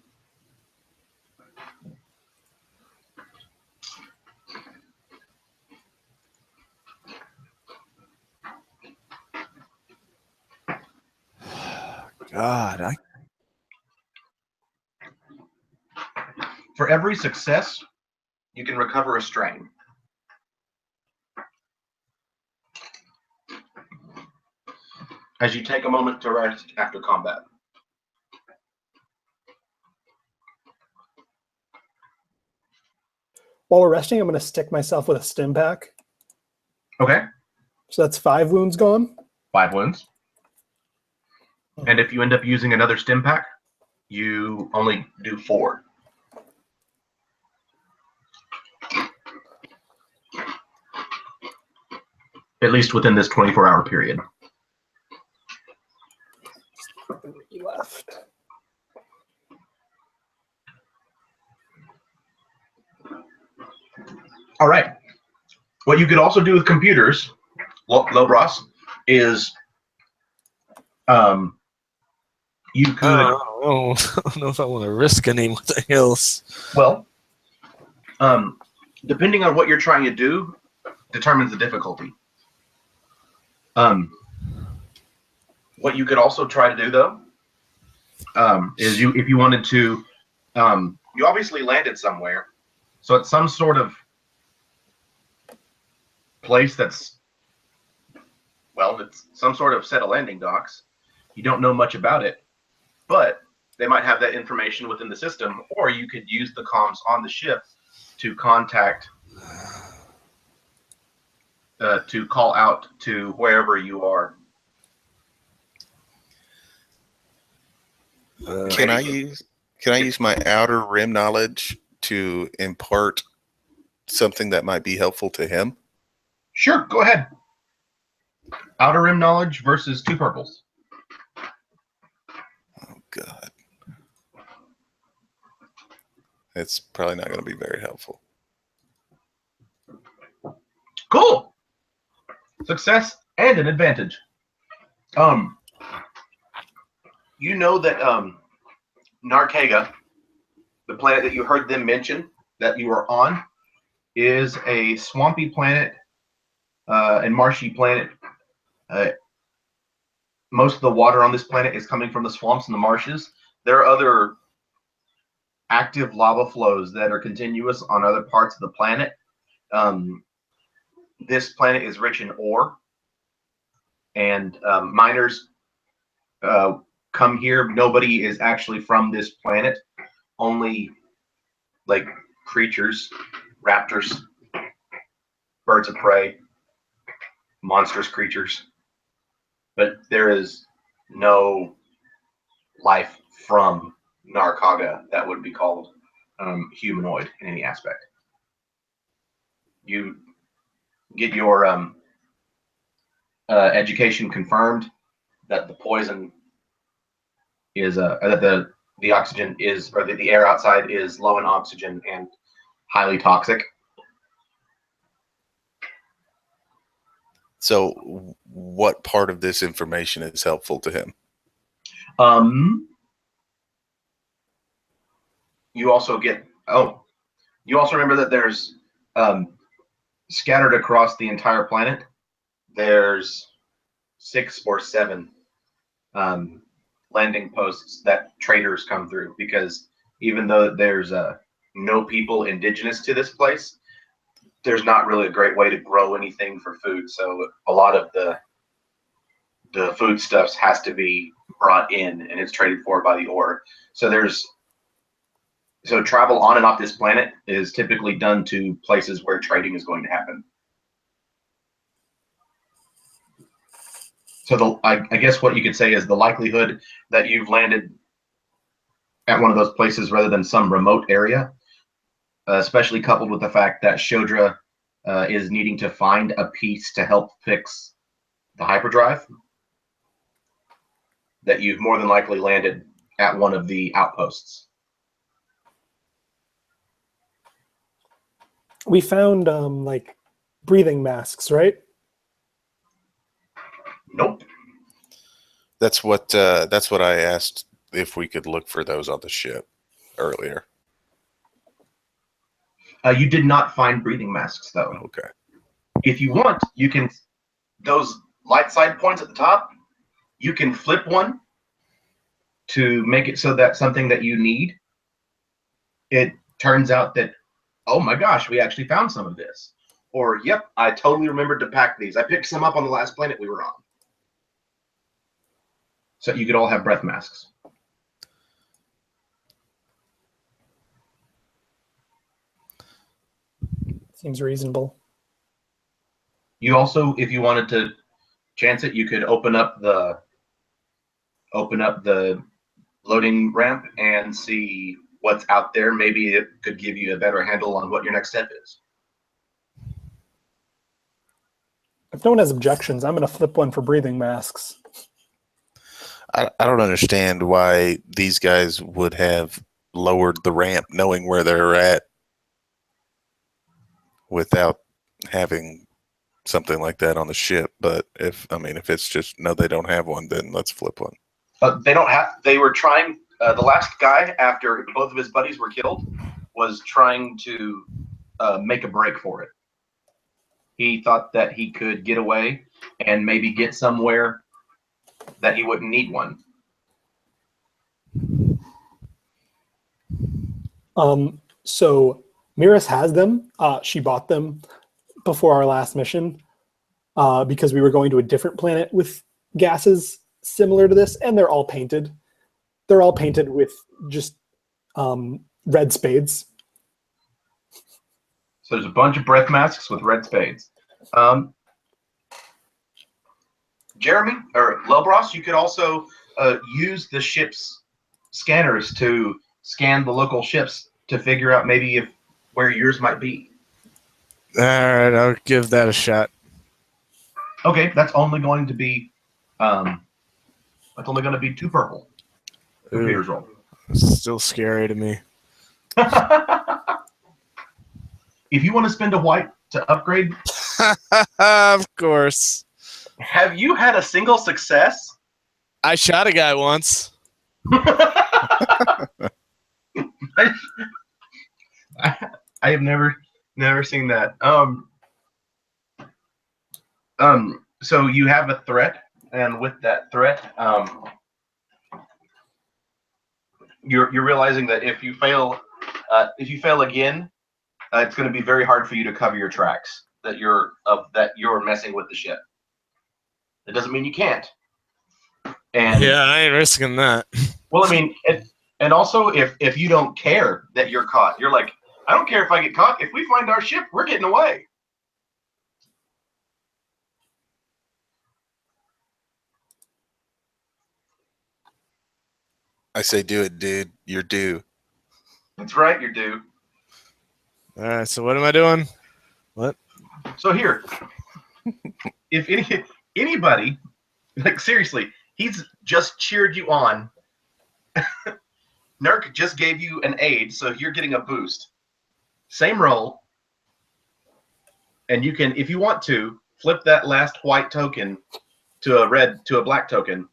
God,
For every success, you can recover a strain. As you take a moment to rest after combat.
While we're resting, I'm going to stick myself with a stim pack.
Okay.
So that's 5 wounds gone.
5 wounds. And if you end up using another stim pack, you only do 4. At least within this 24-hour period.
3 left.
All right. What you could also do with computers, Lobros, is you could.
I don't know if I want to risk anything else.
Well, depending on what you're trying to do, determines the difficulty. What you could also try to do, though, is if you wanted to, you obviously landed somewhere, so it's some sort of place that's, well, it's some sort of set of landing docks. You don't know much about it, but they might have that information within the system, or you could use the comms on the ship to contact, to call out to wherever you are.
Can I use my outer rim knowledge to impart something that might be helpful to him?
Sure, go ahead. Outer rim knowledge versus 2 purples.
Oh God. it's probably not going to be very helpful.
Cool. Success and an advantage. You know that Narcaga, the planet that you heard them mention that you are on, is a swampy planet and marshy planet. Most of the water on this planet is coming from the swamps and the marshes. There are other active lava flows that are continuous on other parts of the planet. This planet is rich in ore, and miners come here. Nobody is actually from this planet. Only like creatures, raptors, birds of prey, monstrous creatures. But there is no life from Narcaga that would be called humanoid in any aspect. You get your education confirmed that the poison is that the oxygen is, or the air outside is low in oxygen and highly toxic.
So what part of this information is helpful to him?
You also get, you also remember that there's scattered across the entire planet, there's 6 or 7 landing posts that traders come through, because even though there's no people indigenous to this place, there's not really a great way to grow anything for food. So a lot of the foodstuffs has to be brought in, and it's traded for by the ore. So travel on and off this planet is typically done to places where trading is going to happen. So I guess what you could say is the likelihood that you've landed at one of those places rather than some remote area, especially coupled with the fact that Shodra is needing to find a piece to help fix the hyperdrive, that you've more than likely landed at one of the outposts.
We found like breathing masks, right?
Nope.
That's what I asked, if we could look for those on the ship earlier.
You did not find breathing masks, though.
Okay.
If you want, you can, those light side points at the top, you can flip one to make it so that something that you need, it turns out that, oh my gosh, we actually found some of this. Or, yep, I totally remembered to pack these. I picked some up on the last planet we were on. So you could all have breath masks.
Seems reasonable.
You also, if you wanted to chance it, you could open up the loading ramp and see what's out there. Maybe it could give you a better handle on what your next step is.
If no one has objections, I'm going to flip one for breathing masks.
I don't understand why these guys would have lowered the ramp knowing where they're at without having something like that on the ship. But if it's just, no, they don't have one, then let's flip one.
They don't have, they were trying, the last guy, after both of his buddies were killed, was trying to make a break for it. He thought that he could get away and maybe get somewhere that he wouldn't need one.
So Miris has them. She bought them before our last mission because we were going to a different planet with gases similar to this, and they're all painted. They're all painted with just red spades.
So there's a bunch of breath masks with red spades. Jeremy, or Lelbros, you could also use the ship's scanners to scan the local ships to figure out maybe where yours might be.
All right, I'll give that a shot.
Okay, that's only going to be 2 purple. Computer's roll.
Still scary to me.
If you want to spend a white to upgrade,
Of course.
have you had a single success?
I shot a guy once.
I have never seen that. So you have a threat, and with that threat, you're realizing that if you fail again, it's going to be very hard for you to cover your tracks. That you're messing with the ship. It doesn't mean you can't. And
Yeah, I ain't risking that.
well, I mean, and also if you don't care that you're caught, you're like, I don't care if I get caught. If we find our ship, we're getting away.
I say, do it, dude. You're due.
That's right, you're due.
All right, so what am I doing? What?
So here, if anybody, like seriously, he's just cheered you on. Nurk just gave you an aid, so you're getting a boost. Same roll, and you can, if you want to, flip that last white token to a black token,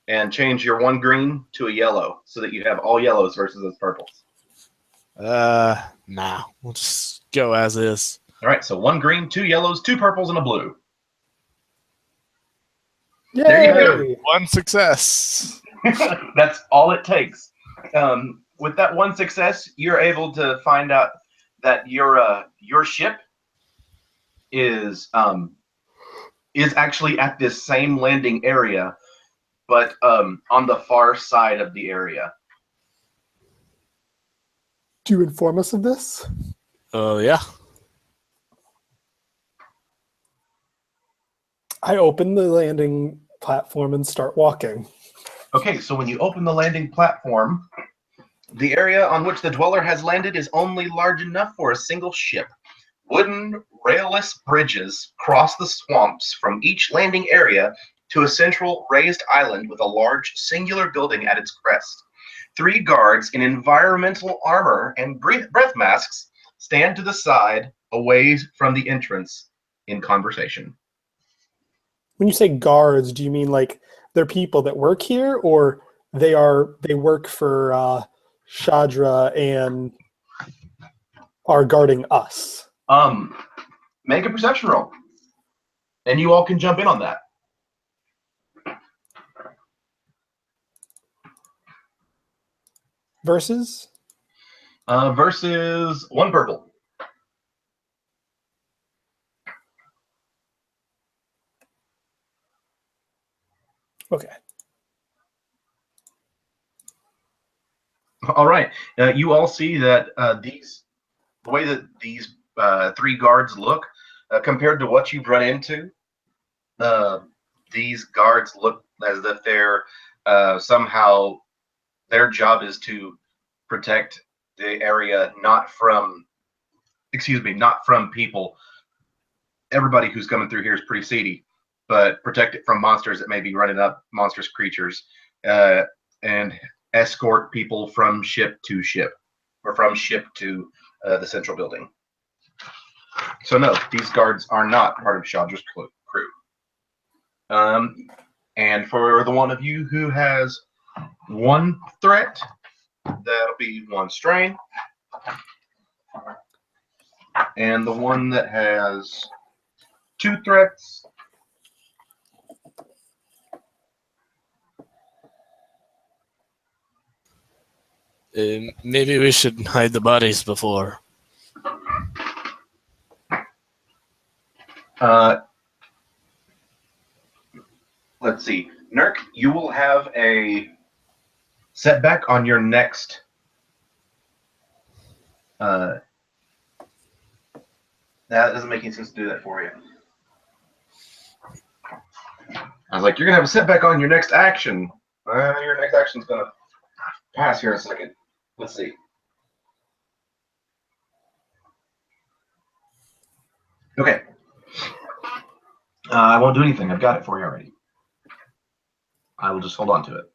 and change your one green to a yellow, so that you have all yellows versus those purples.
Nah. We'll just go as is.
All right, so one green, two yellows, two purples, and a blue.
Yay!
There you
One success.
That's all it takes. With that one success, you're able to find out that your ship is actually at this same landing area, but on the far side of the area.
Do you inform us of this?
Oh, yeah.
I open the landing platform and start walking.
Okay, so when you open the landing platform, the area on which the dweller has landed is only large enough for a single ship. Wooden, railless bridges cross the swamps from each landing area to a central raised island with a large singular building at its crest. 3 guards in environmental armor and breath masks stand to the side, away from the entrance, in conversation.
When you say guards, do you mean like they're people that work here, or they work for Shadra and are guarding us?
Make a perception roll, and you all can jump in on that.
Versus?
Versus 1 purple.
Okay.
All right. You all see that the way that these 3 guards look, compared to what you've run into, these guards look as if they're somehow, their job is to protect the area, not from people. Everybody who's coming through here is pretty seedy, but protect it from monsters that may be running up, monstrous creatures, and escort people from ship to ship, or from ship to the central building. So no, these guards are not part of Shadra's crew. And for the one of you who has 1 threat, that'll be 1 strain. And the one that has 2 threats,
Maybe we should hide the bodies before.
let's see. Nurk, you will have a setback on your next that doesn't make any sense to do that for you. I was like, you're gonna have a setback on your next action. Your next action's gonna pass here in a second. Let's see. Okay. I won't do anything. I've got it for you already. I will just hold on to it.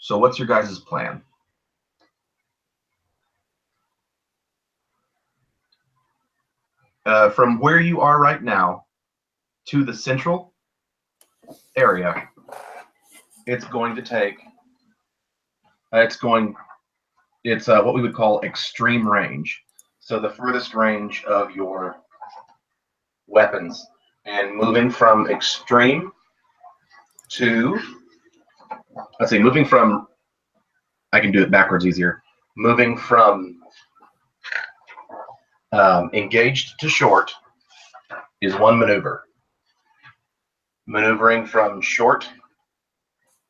So what's your guys' plan? From where you are right now to the central area, it's going to take. It's what we would call extreme range. So the furthest range of your weapons, and moving from extreme to, let's see, moving from, I can do it backwards easier. Moving from engaged to short is one maneuver. Maneuvering from short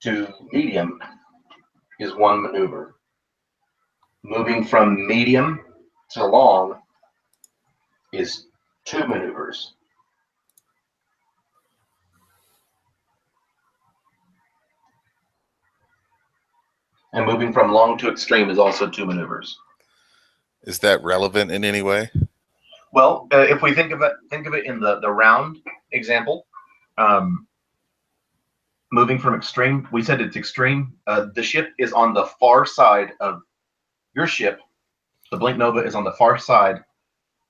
to medium is one maneuver. Moving from medium to long is two maneuvers. And moving from long to extreme is also two maneuvers.
Is that relevant in any way?
Well, if we think of it in the round example, moving from extreme, we said it's extreme. The ship is on the far side of your ship. The Blink Nova is on the far side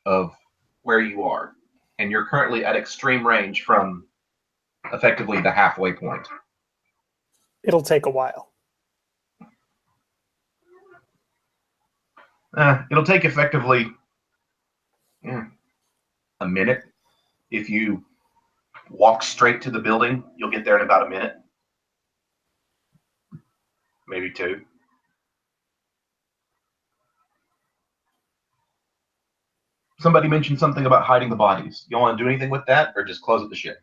of where you are, and you're currently at extreme range from effectively the halfway point.
It'll take a while.
It'll take effectively a minute. If you walk straight to the building, you'll get there in about a minute, maybe two. Somebody mentioned something about hiding the bodies. You want to do anything with that, or just close up the ship?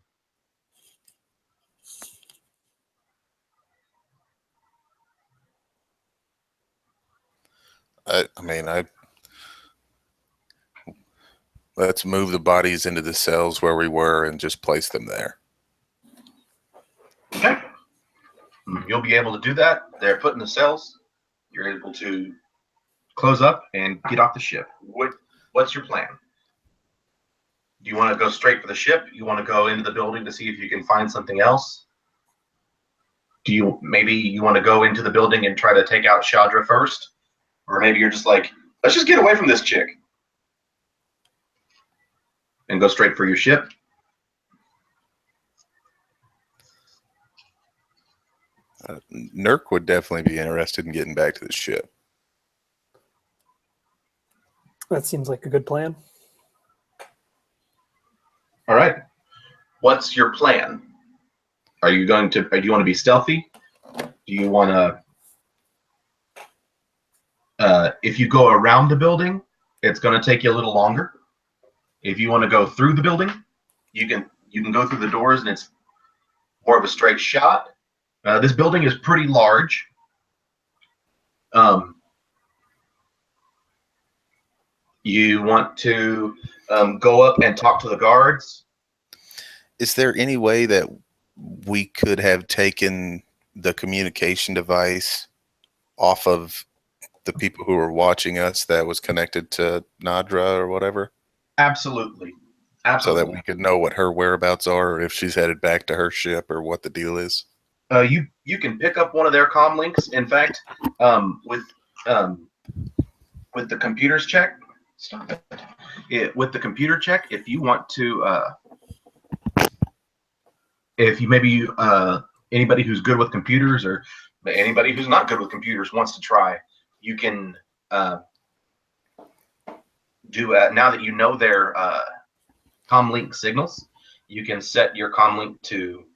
Let's move the bodies into the cells where we were and just place them there.
Okay. You'll be able to do that. They're put in the cells. You're able to close up and get off the ship. What's your plan? Do you want to go straight for the ship? You want to go into the building to see if you can find something else? Maybe you want to go into the building and try to take out Shadra first? Or maybe you're just like, let's just get away from this chick and go straight for your ship?
Nurk would definitely be interested in getting back to the ship.
That seems like a good plan.
All right. What's your plan? Do you want to be stealthy? Do you want to, if you go around the building, it's going to take you a little longer. If you want to go through the building, you can go through the doors and it's more of a straight shot. This building is pretty large. You want to go up and talk to the guards?
Is there any way that we could have taken the communication device off of the people who were watching us that was connected to Nadra or whatever?
Absolutely.
So that we could know what her whereabouts are, or if she's headed back to her ship, or what the deal is.
You can pick up one of their comm links. In fact, with the computers check, stop it. With the computer check, if you want to, if you maybe anybody who's good with computers or anybody who's not good with computers wants to try, you can do now that you know their comm link signals. You can set your comm link to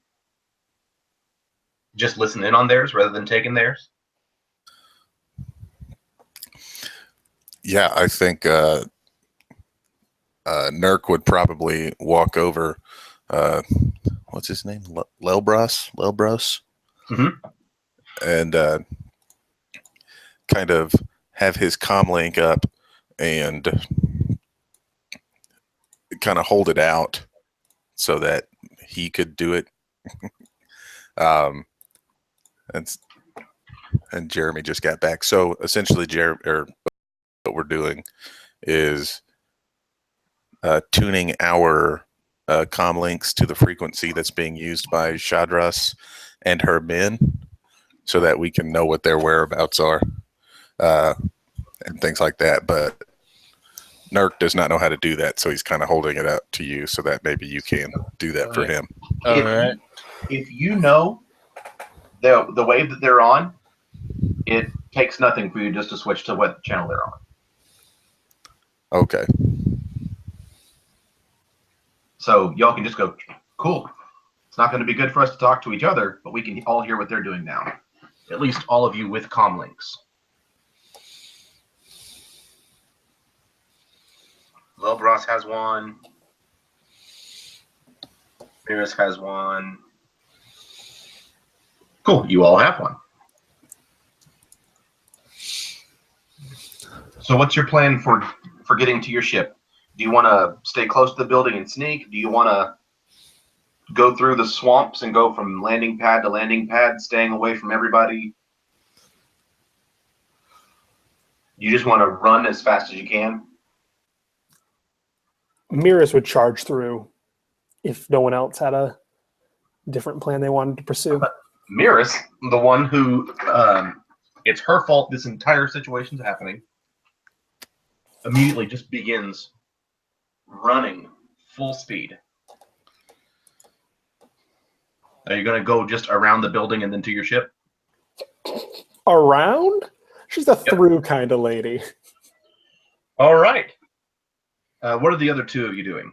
just listen in on theirs rather than taking theirs.
Yeah, I think Nurk would probably walk over. What's his name? Lelbros?
Mm-hmm.
And kind of have his comm link up and kind of hold it out so that he could do it. And Jeremy just got back. So essentially, what we're doing is tuning our comm links to the frequency that's being used by Shadras and her men, so that we can know what their whereabouts are and things like that. But Nurk does not know how to do that, so he's kind of holding it up to you so that maybe you can do that for him.
All right.
If you know the wave that they're on, it takes nothing for you just to switch to what channel they're on.
Okay.
So y'all can just go, cool. It's not going to be good for us to talk to each other, but we can all hear what they're doing now. At least all of you with comm links. Lelbros has one. Mirrors has one. Cool, you all have one. So what's your plan for getting to your ship? Do you want to stay close to the building and sneak? Do you want to go through the swamps and go from landing pad to landing pad, staying away from everybody? You just want to run as fast as you can?
Miras would charge through if no one else had a different plan they wanted to pursue.
Miras, the one who, it's her fault this entire situation's happening, immediately just begins running full speed. Are you going to go just around the building and then to your ship?
Around? She's a through kind of lady.
All right. What are the other two of you doing?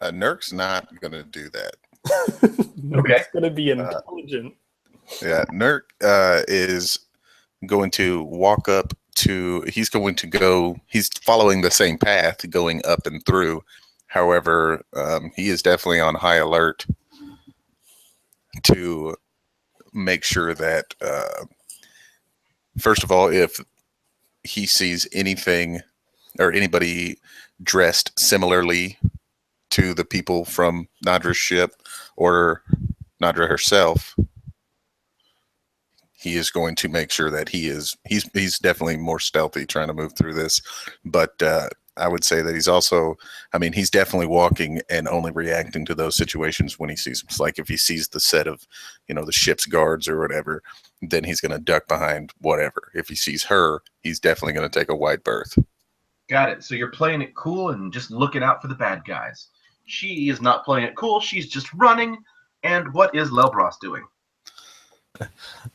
Nurk's not going to do that.
Okay.
It's going to be intelligent.
Yeah, Nurk is going to walk up to, he's following the same path going up and through. However, he is definitely on high alert to make sure that, first of all, if he sees anything or anybody dressed similarly to the people from Nadra's ship or Nadra herself, he is going to make sure that he's definitely more stealthy trying to move through this. But I would say that he's also, he's definitely walking and only reacting to those situations when he sees them. It's like if he sees the set of, the ship's guards or whatever, then he's going to duck behind whatever. If he sees her, he's definitely going to take a wide berth.
Got it. So you're playing it cool and just looking out for the bad guys. She is not playing it cool. She's just running. And what is Lelbros doing?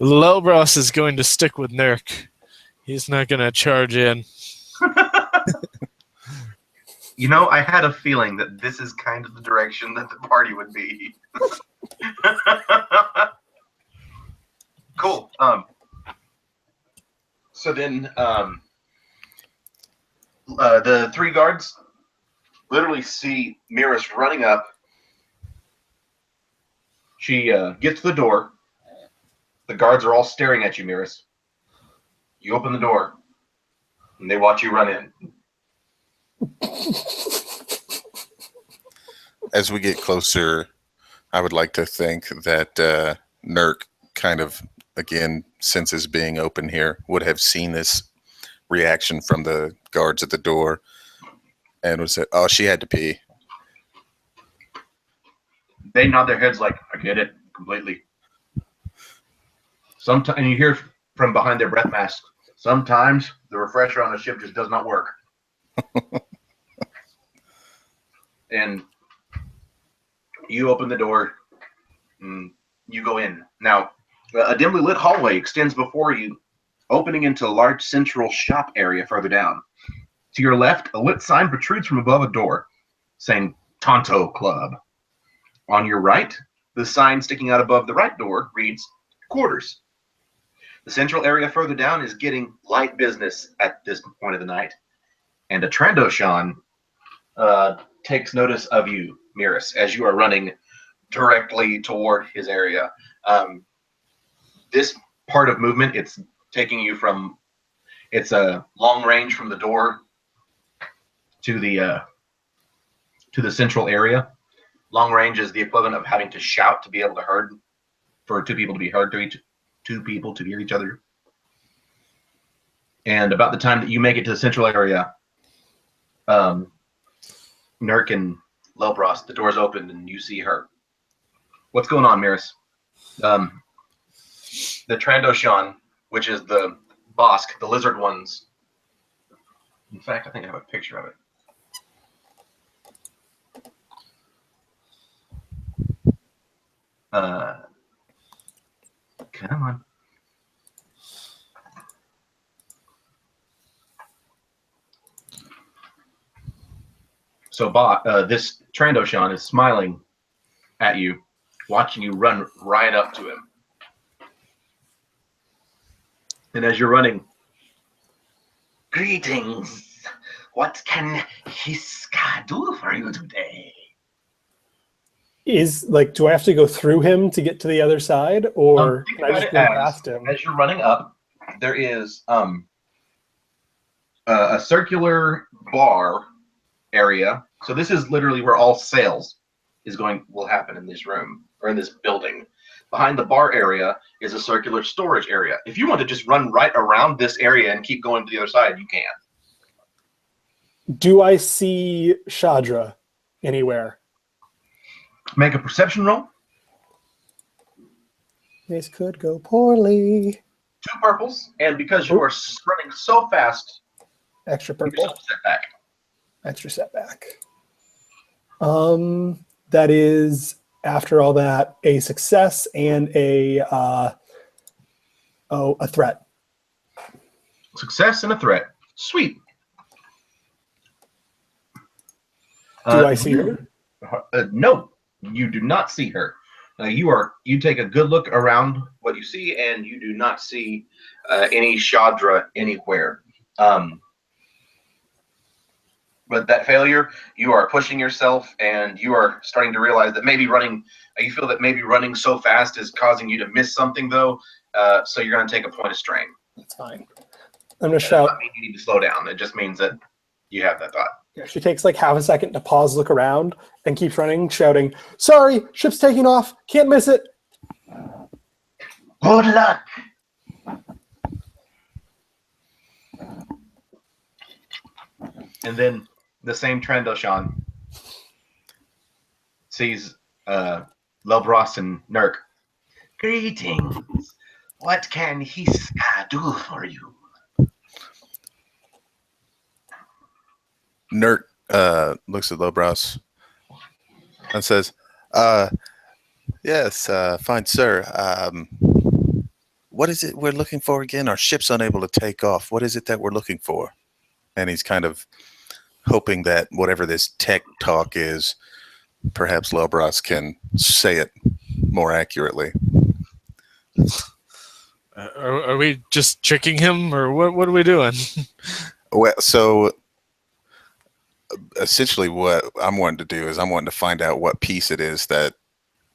Lelbros is going to stick with Nurk. He's not going to charge in.
I had a feeling that this is kind of the direction that the party would be. Cool. So then the three guards literally see Miras running up. She gets to the door. The guards are all staring at you, Miras. You open the door, and they watch you run in.
As we get closer, I would like to think that Nurk kind of, again, senses being open here, would have seen this reaction from the guards at the door and would say, oh, she had to pee.
They nod their heads like, I get it completely. Sometimes, and you hear from behind their breath masks, sometimes the refresher on the ship just does not work. And you open the door and you go in. Now, a dimly lit hallway extends before you, opening into a large central shop area further down. To your left, a lit sign protrudes from above a door saying Tonto Club. On your right, the sign sticking out above the right door reads Quarters. The central area further down is getting light business at this point of the night. And a Trandoshan takes notice of you, Miras, as you are running directly toward his area. This part of movement, it's taking you from, it's a long range from the door to the central area. Long range is the equivalent of having to shout to be able to heard, for two people to be heard to two people to hear each other. And about the time that you make it to the central area, Nurk and Lelbros, the door's open and you see her. What's going on, Miras? the Trandoshan, which is the Bosk, the lizard ones. In fact, I think I have a picture of it. Come on. So, this Trandoshan is smiling at you, watching you run right up to him. And as you're running, greetings. What can Hiska do for you today?
Do I have to go through him to get to the other side, or
Think
can I
about
just
it
go past him?
as you're running up, there is a circular bar area. So this is literally where all sales will happen in this room or in this building. Behind the bar area is a circular storage area. If you want to just run right around this area and keep going to the other side, you can.
Do I see Shadra anywhere?
Make a perception roll.
This could go poorly.
2 purples, and because you are running so fast,
Extra
you're
purple.
setback.
Extra setback. That is, after all that, a success and a threat.
Success and a threat. Sweet.
Do I see her?
No, you do not see her. You take a good look around what you see, and you do not see any Shadra anywhere. But that failure, you are pushing yourself, and you are starting to realize that you feel that maybe running so fast is causing you to miss something, though. So you're going to take a point of strain.
That's fine. I'm going to shout.
It doesn't mean you need to slow down. It just means that you have that thought.
Yeah, she takes like half a second to pause, look around, and keeps running, shouting, "Sorry, ship's taking off. Can't miss it."
Good luck. And then the same Trandoshan sees Lobros and Nurk. Greetings. What can Hiska do for you?
Nert looks at Lobros and says, yes, fine, sir. What is it we're looking for again? Our ship's unable to take off. What is it that we're looking for? And he's kind of hoping that whatever this tech talk is, perhaps Lobros can say it more accurately.
Are we just tricking him, or what are we doing?
Well, so essentially what I'm wanting to do is I'm wanting to find out what piece it is that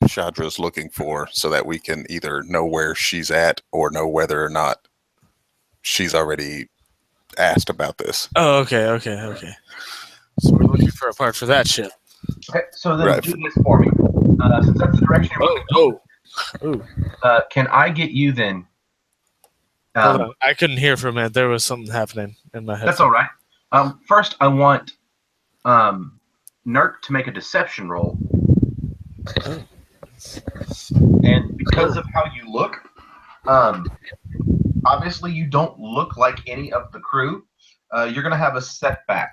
Shadra's looking for so that we can either know where she's at or know whether or not she's already asked about this.
Oh, okay. So we're looking for a part for that ship.
Okay, so then do this for me. Since that's the direction you're going, can I get you then?
Hold on. I couldn't hear for a minute. There was something happening in my head.
That's all right. First, I want Nurk to make a deception roll. And because of how you look, obviously you don't look like any of the crew. You're going to have a setback.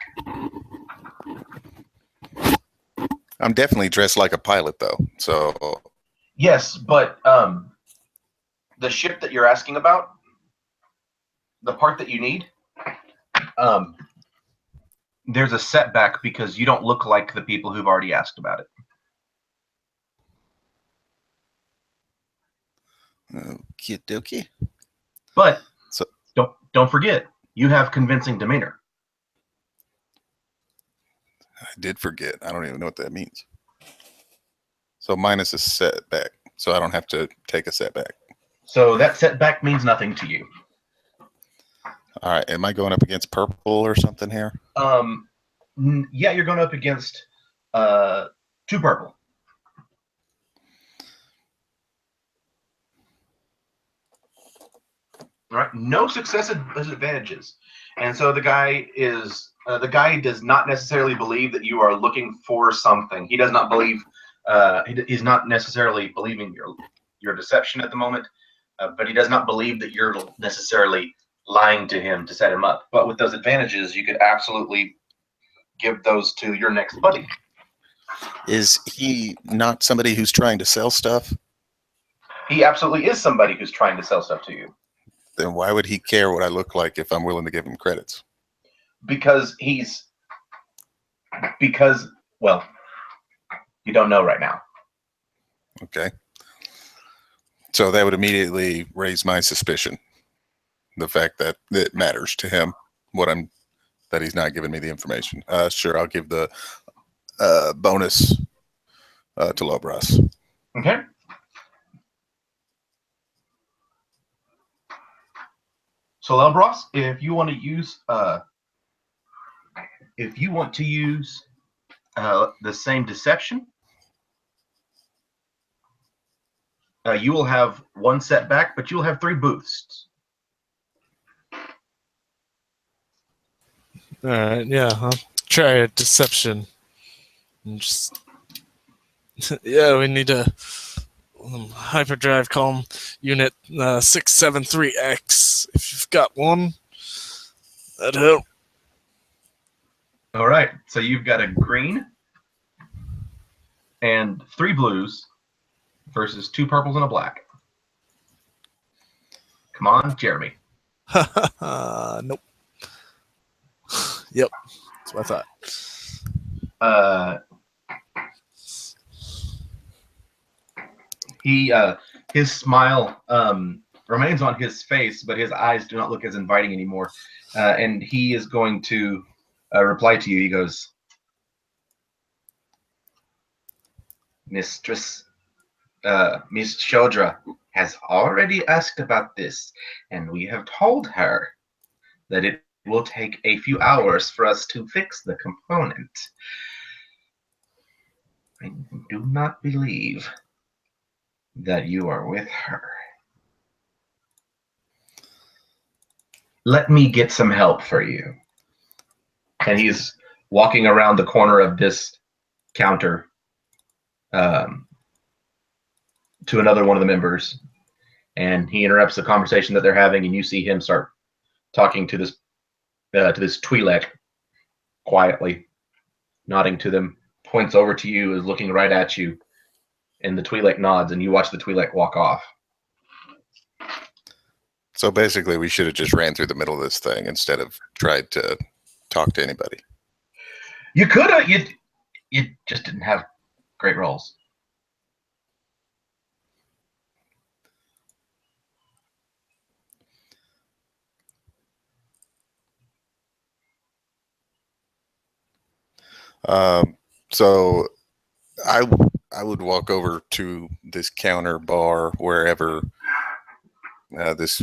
I'm definitely dressed like a pilot, though. So
yes, but the ship that you're asking about, the part that you need, there's a setback because you don't look like the people who've already asked about it.
Okie dokie.
But don't forget, you have convincing demeanor.
I did forget. I don't even know what that means. So minus a setback. So I don't have to take a setback.
So that setback means nothing to you.
All right. Am I going up against purple or something here?
Yeah, you're going up against 2 purple. All right. No success advantages. And so the guy does not necessarily believe that you are looking for something. He does not believe he's not necessarily believing your deception at the moment. but he does not believe that you're necessarily lying to him to set him up. But with those advantages, you could absolutely give those to your next buddy.
Is he not somebody who's trying to sell stuff?
He absolutely is somebody who's trying to sell stuff to you.
Then why would he care what I look like if I'm willing to give him credits?
Because well, you don't know right now.
Okay. So that would immediately raise my suspicion. The fact that it matters to him that he's not giving me the information. Sure, I'll give the bonus to Lobras.
Okay. So Lobras, if you want to use the same deception, you will have 1 setback, but you'll have 3 boosts.
All right, yeah, I'll try a deception. And just yeah, we need a hyperdrive column unit 673X. If you've got one, that'd help.
All right, so you've got a green and 3 blues versus 2 purples and a black. Come on, Jeremy.
Nope. Yep, that's what I thought.
His smile remains on his face, but his eyes do not look as inviting anymore. And he is going to reply to you. He goes, Miss Shodra has already asked about this, and we have told her that it will take a few hours for us to fix the component. I do not believe that you are with her. Let me get some help for you. And he's walking around the corner of this counter to another one of the members, and he interrupts the conversation that they're having, and you see him start talking to this Twi'lek quietly, nodding to them, points over to you, is looking right at you, and the Twi'lek nods, and you watch the Twi'lek walk off.
So basically, we should have just ran through the middle of this thing instead of tried to talk to anybody.
You could have. You just didn't have great rolls.
So I would walk over to this counter bar wherever this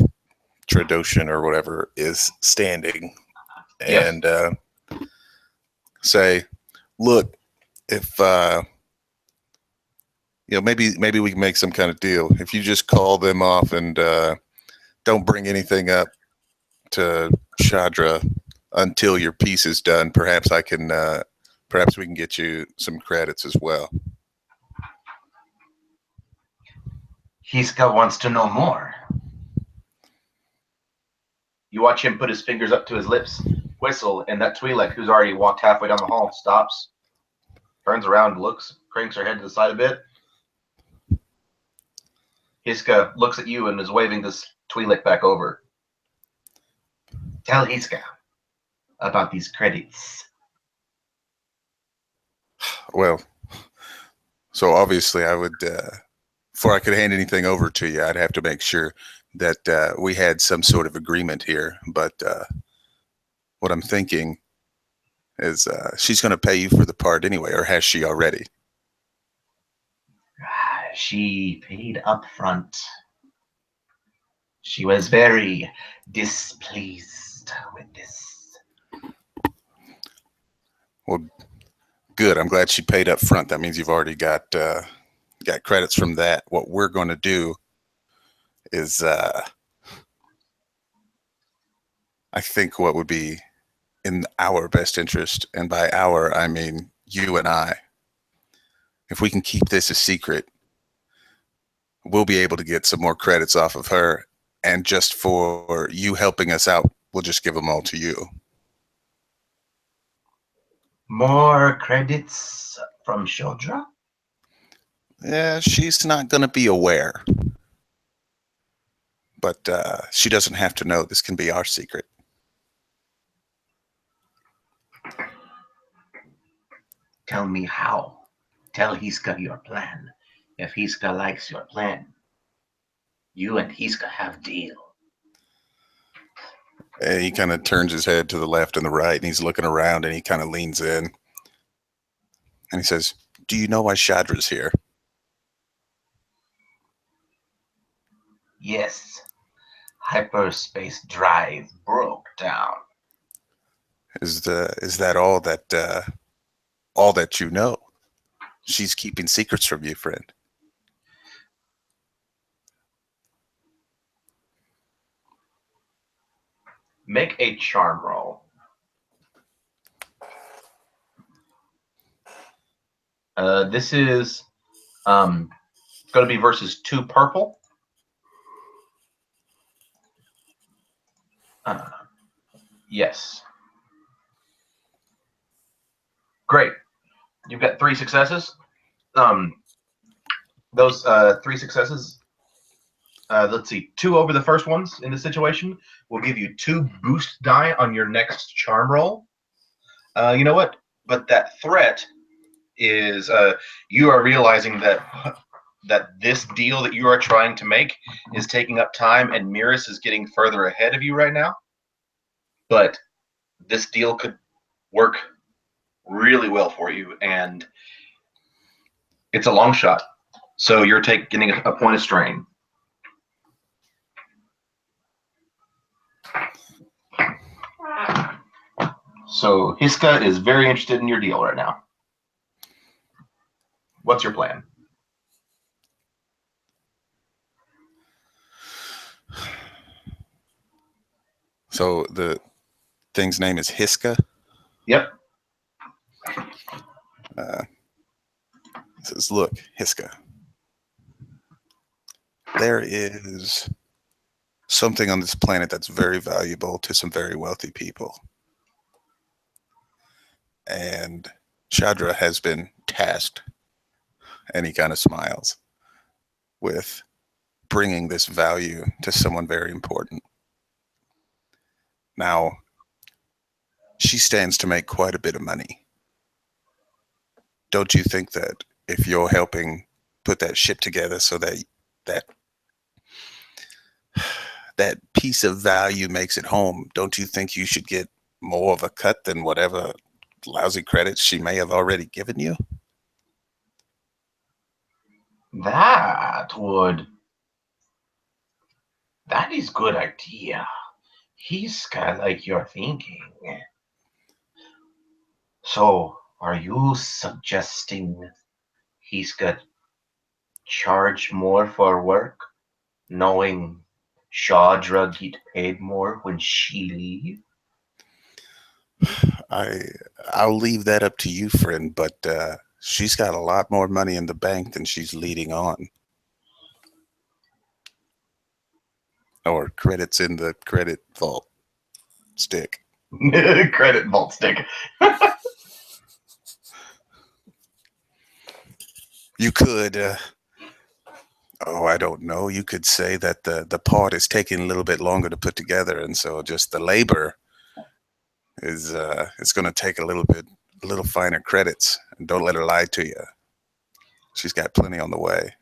Trandoshan or whatever is standing, and say, "Look, if maybe we can make some kind of deal. If you just call them off and don't bring anything up to Chandra until your piece is done, perhaps I can." Perhaps we can get you some credits as well.
Hiska wants to know more. You watch him put his fingers up to his lips, whistle, and that Twi'lek, who's already walked halfway down the hall, stops, turns around, looks, cranks her head to the side a bit. Hiska looks at you and is waving this Twi'lek back over. Tell Hiska about these credits.
Well, so obviously I would, before I could hand anything over to you, I'd have to make sure that we had some sort of agreement here. But what I'm thinking is she's going to pay you for the part anyway, or has she already?
She paid up front. She was very displeased with this.
Well, good. I'm glad she paid up front. That means you've already got credits from that. What we're going to do is, I think what would be in our best interest, and by our, I mean you and I, if we can keep this a secret, we'll be able to get some more credits off of her. And just for you helping us out, we'll just give them all to you.
More credits from Shodra?
Yeah, she's not going to be aware. But she doesn't have to know. This can be our secret.
Tell me how. Tell Hiska your plan. If Hiska likes your plan, you and Hiska have deal.
And he kind of turns his head to the left and the right, and he's looking around, and he kind of leans in. And he says, do you know why Shadra's here?
Yes. Hyperspace drive broke down.
Is that all that you know? She's keeping secrets from you, friend.
Make a charm roll. This is going to be versus 2 purple. Yes. Great. You've got 3 successes. Those 3 successes, let's see, 2 over the first ones in this situation will give you 2 boost die on your next charm roll. You know what? But that threat is you are realizing that this deal that you are trying to make is taking up time, and Miris is getting further ahead of you right now. But this deal could work really well for you, and it's a long shot. So you're getting a point of strain. So Hiska is very interested in your deal right now. What's your plan?
So the thing's name is Hiska?
Yep.
Says, look, Hiska, there is something on this planet that's very valuable to some very wealthy people. And Chandra has been tasked, and he kind of smiles, with bringing this value to someone very important. Now, she stands to make quite a bit of money. Don't you think that if you're helping put that ship together so that piece of value makes it home, don't you think you should get more of a cut than whatever lousy credits she may have already given you?
That is good idea. Hiska, like you're thinking. So, are you suggesting Hiska charge more for work, knowing Shadra get paid more when she leave?
I'll leave that up to you, friend, but she's got a lot more money in the bank than she's leading on. Or credits in the credit vault stick.
Credit vault stick.
You could, I don't know. You could say that the part is taking a little bit longer to put together, and so just the labor is it's going to take a little finer credits. And don't let her lie to you. She's got plenty on the way.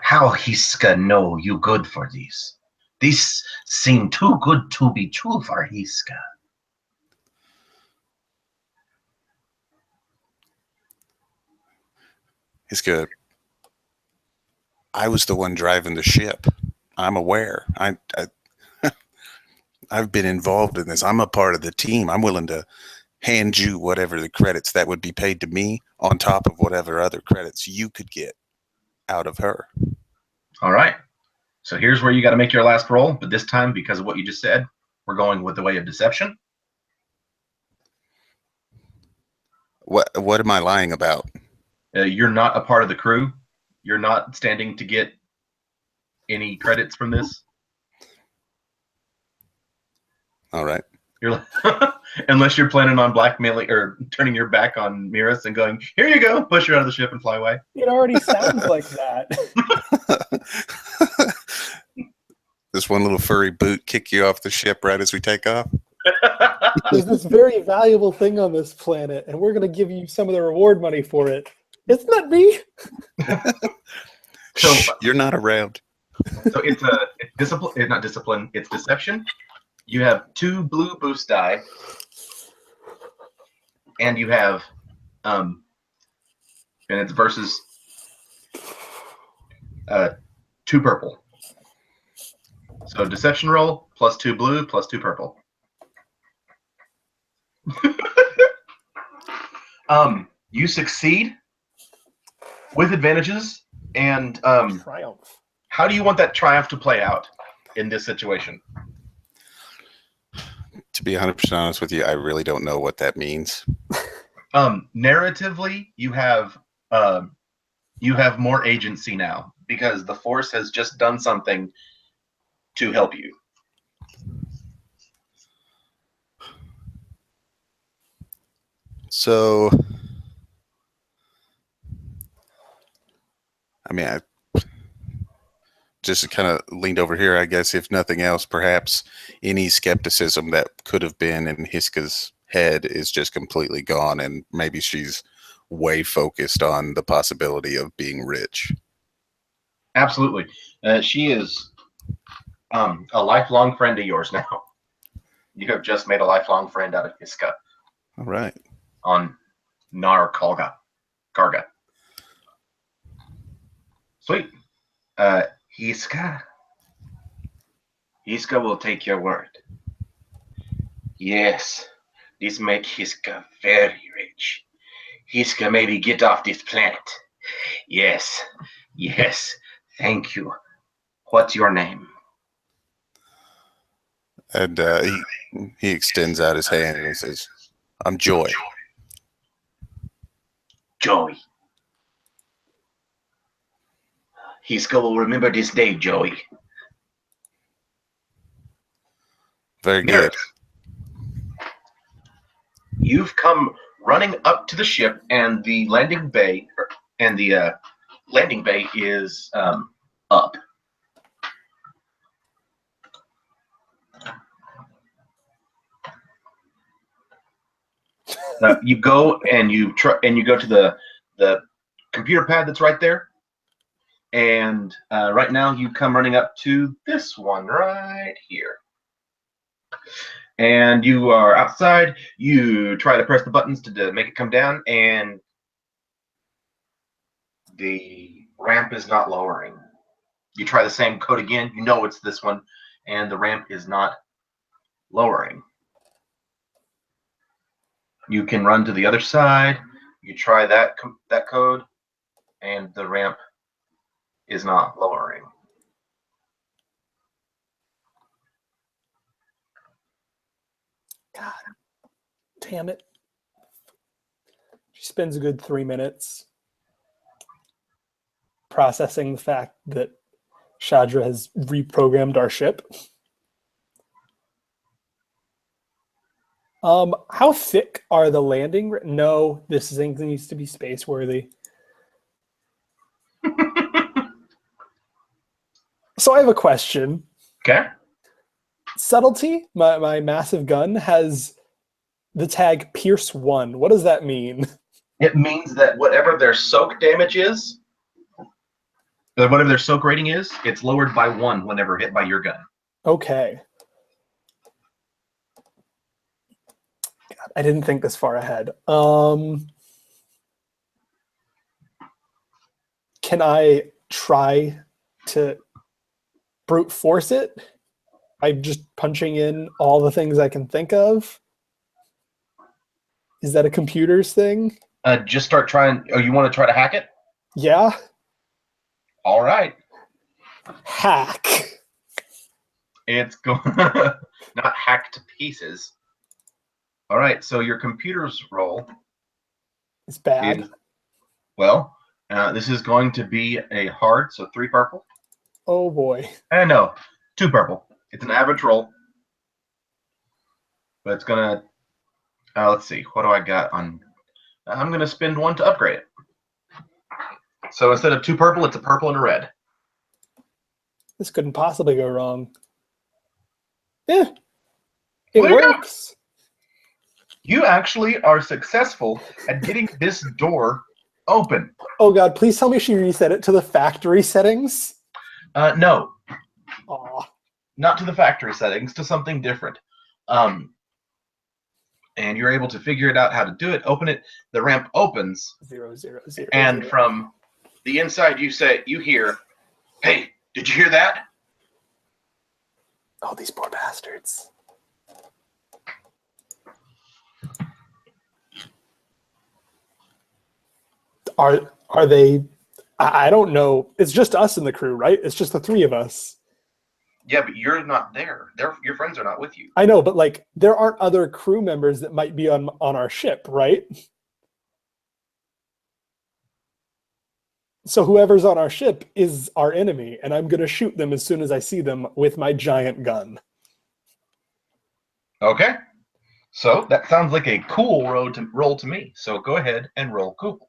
How Hiska know you good for this? This seem too good to be true for Hiska.
Hiska, I was the one driving the ship. I'm aware. I've been involved in this. I'm a part of the team. I'm willing to hand you whatever the credits that would be paid to me on top of whatever other credits you could get out of her.
All right. So here's where you got to make your last roll, but this time, because of what you just said, we're going with the way of deception.
What am I lying about?
You're not a part of the crew. You're not standing to get any credits from this.
All right.
You're unless you're planning on blackmailing or turning your back on Miras and going, here you go, push her out of the ship and fly away.
It already sounds like that.
This one little furry boot kick you off the ship right as we take off.
There's this very valuable thing on this planet, and we're going to give you some of the reward money for it. Isn't that me?
So
Shh, you're not around.
So it's discipline. It's not discipline. It's deception. You have 2 blue boost die, and you have and it's versus 2 purple. So deception roll plus 2 blue plus 2 purple. You succeed with advantages, and
Triumph.
how do you want that triumph to play out in this situation?
To be 100% honest with you, I really don't know what that means.
Narratively, you have more agency now because the Force has just done something to help you.
So, I mean, I just kind of leaned over here. I guess, if nothing else, perhaps any skepticism that could have been in Hiska's head is just completely gone, and maybe she's way focused on the possibility of being rich.
Absolutely. She is a lifelong friend of yours now. You have just made a lifelong friend out of Hiska
All right.
on Nar Karga. Sweet. Hiska will take your word. Yes, this make Hiska very rich. Hiska maybe get off this planet. Yes, thank you. What's your name?
And he extends out his hand and he says, "I'm Joy."
Joey. Hiska will remember this day, Joey.
Very good.
You've come running up to the ship, and the landing bay, is up. You go and you go to the computer pad that's right there, and right now you come running up to this one right here. And you are outside. You try to press the buttons to make it come down, and the ramp is not lowering. You try the same code again. You know it's this one, and the ramp is not lowering. You can run to the other side. You try that code, and the ramp is not lowering.
God damn it. She spends a good 3 minutes processing the fact that Shadra has reprogrammed our ship. How thick are the landing? No, this thing needs to be space worthy. So I have a question.
Okay.
Subtlety, my massive gun, has the tag Pierce 1. What does that mean?
It means that whatever their soak damage is, or whatever their soak rating is, it's lowered by 1 whenever hit by your gun.
Okay. God, I didn't think this far ahead. Can I try to brute force it? I'm just punching in all the things I can think of. Is that a computer's thing?
Just start trying. Oh, you want to try to hack it?
Yeah.
All right.
Hack.
It's going not hack to pieces. All right. So your computer's roll
It's bad.
is, well, this is going to be a hard, so 3 purple.
Oh boy.
I know. 2 purple. It's an average roll. But it's gonna let's see, what do I got on I'm gonna spend 1 to upgrade it. So instead of 2 purple, it's a purple and a red.
This couldn't possibly go wrong. Yeah. It
Well, there you go.
works.
You actually are successful at getting this door open.
Oh god, please tell me she reset it to the factory settings.
No,
Aw.
not to the factory settings, to something different. And you're able to figure it out how to do it, open it, the ramp opens,
0, 0, 0.
and
0.
from the inside you hear, hey, did you hear that?
Oh, these poor bastards. Are they I don't know. It's just us in the crew, right? It's just the 3 of us.
Yeah, but you're not there. Your friends are not with you.
I know, but like there aren't other crew members that might be on our ship, right? So whoever's on our ship is our enemy, and I'm gonna shoot them as soon as I see them with my giant gun.
Okay. So that sounds like a cool roll to me. So go ahead and roll cool.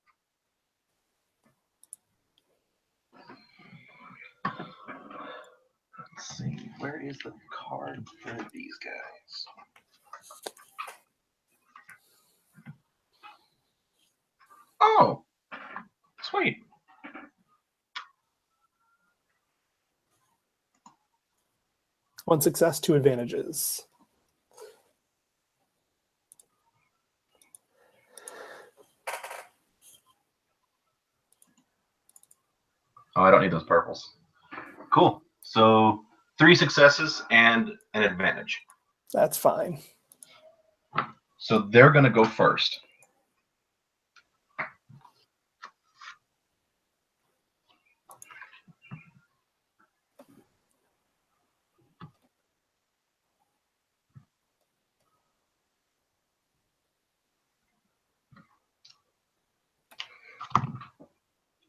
Let's see, where is the card for these guys? Oh, sweet.
One success, 2 advantages.
Oh, I don't need those purples. Cool. So 3 successes and an advantage.
That's fine.
So they're going to go first.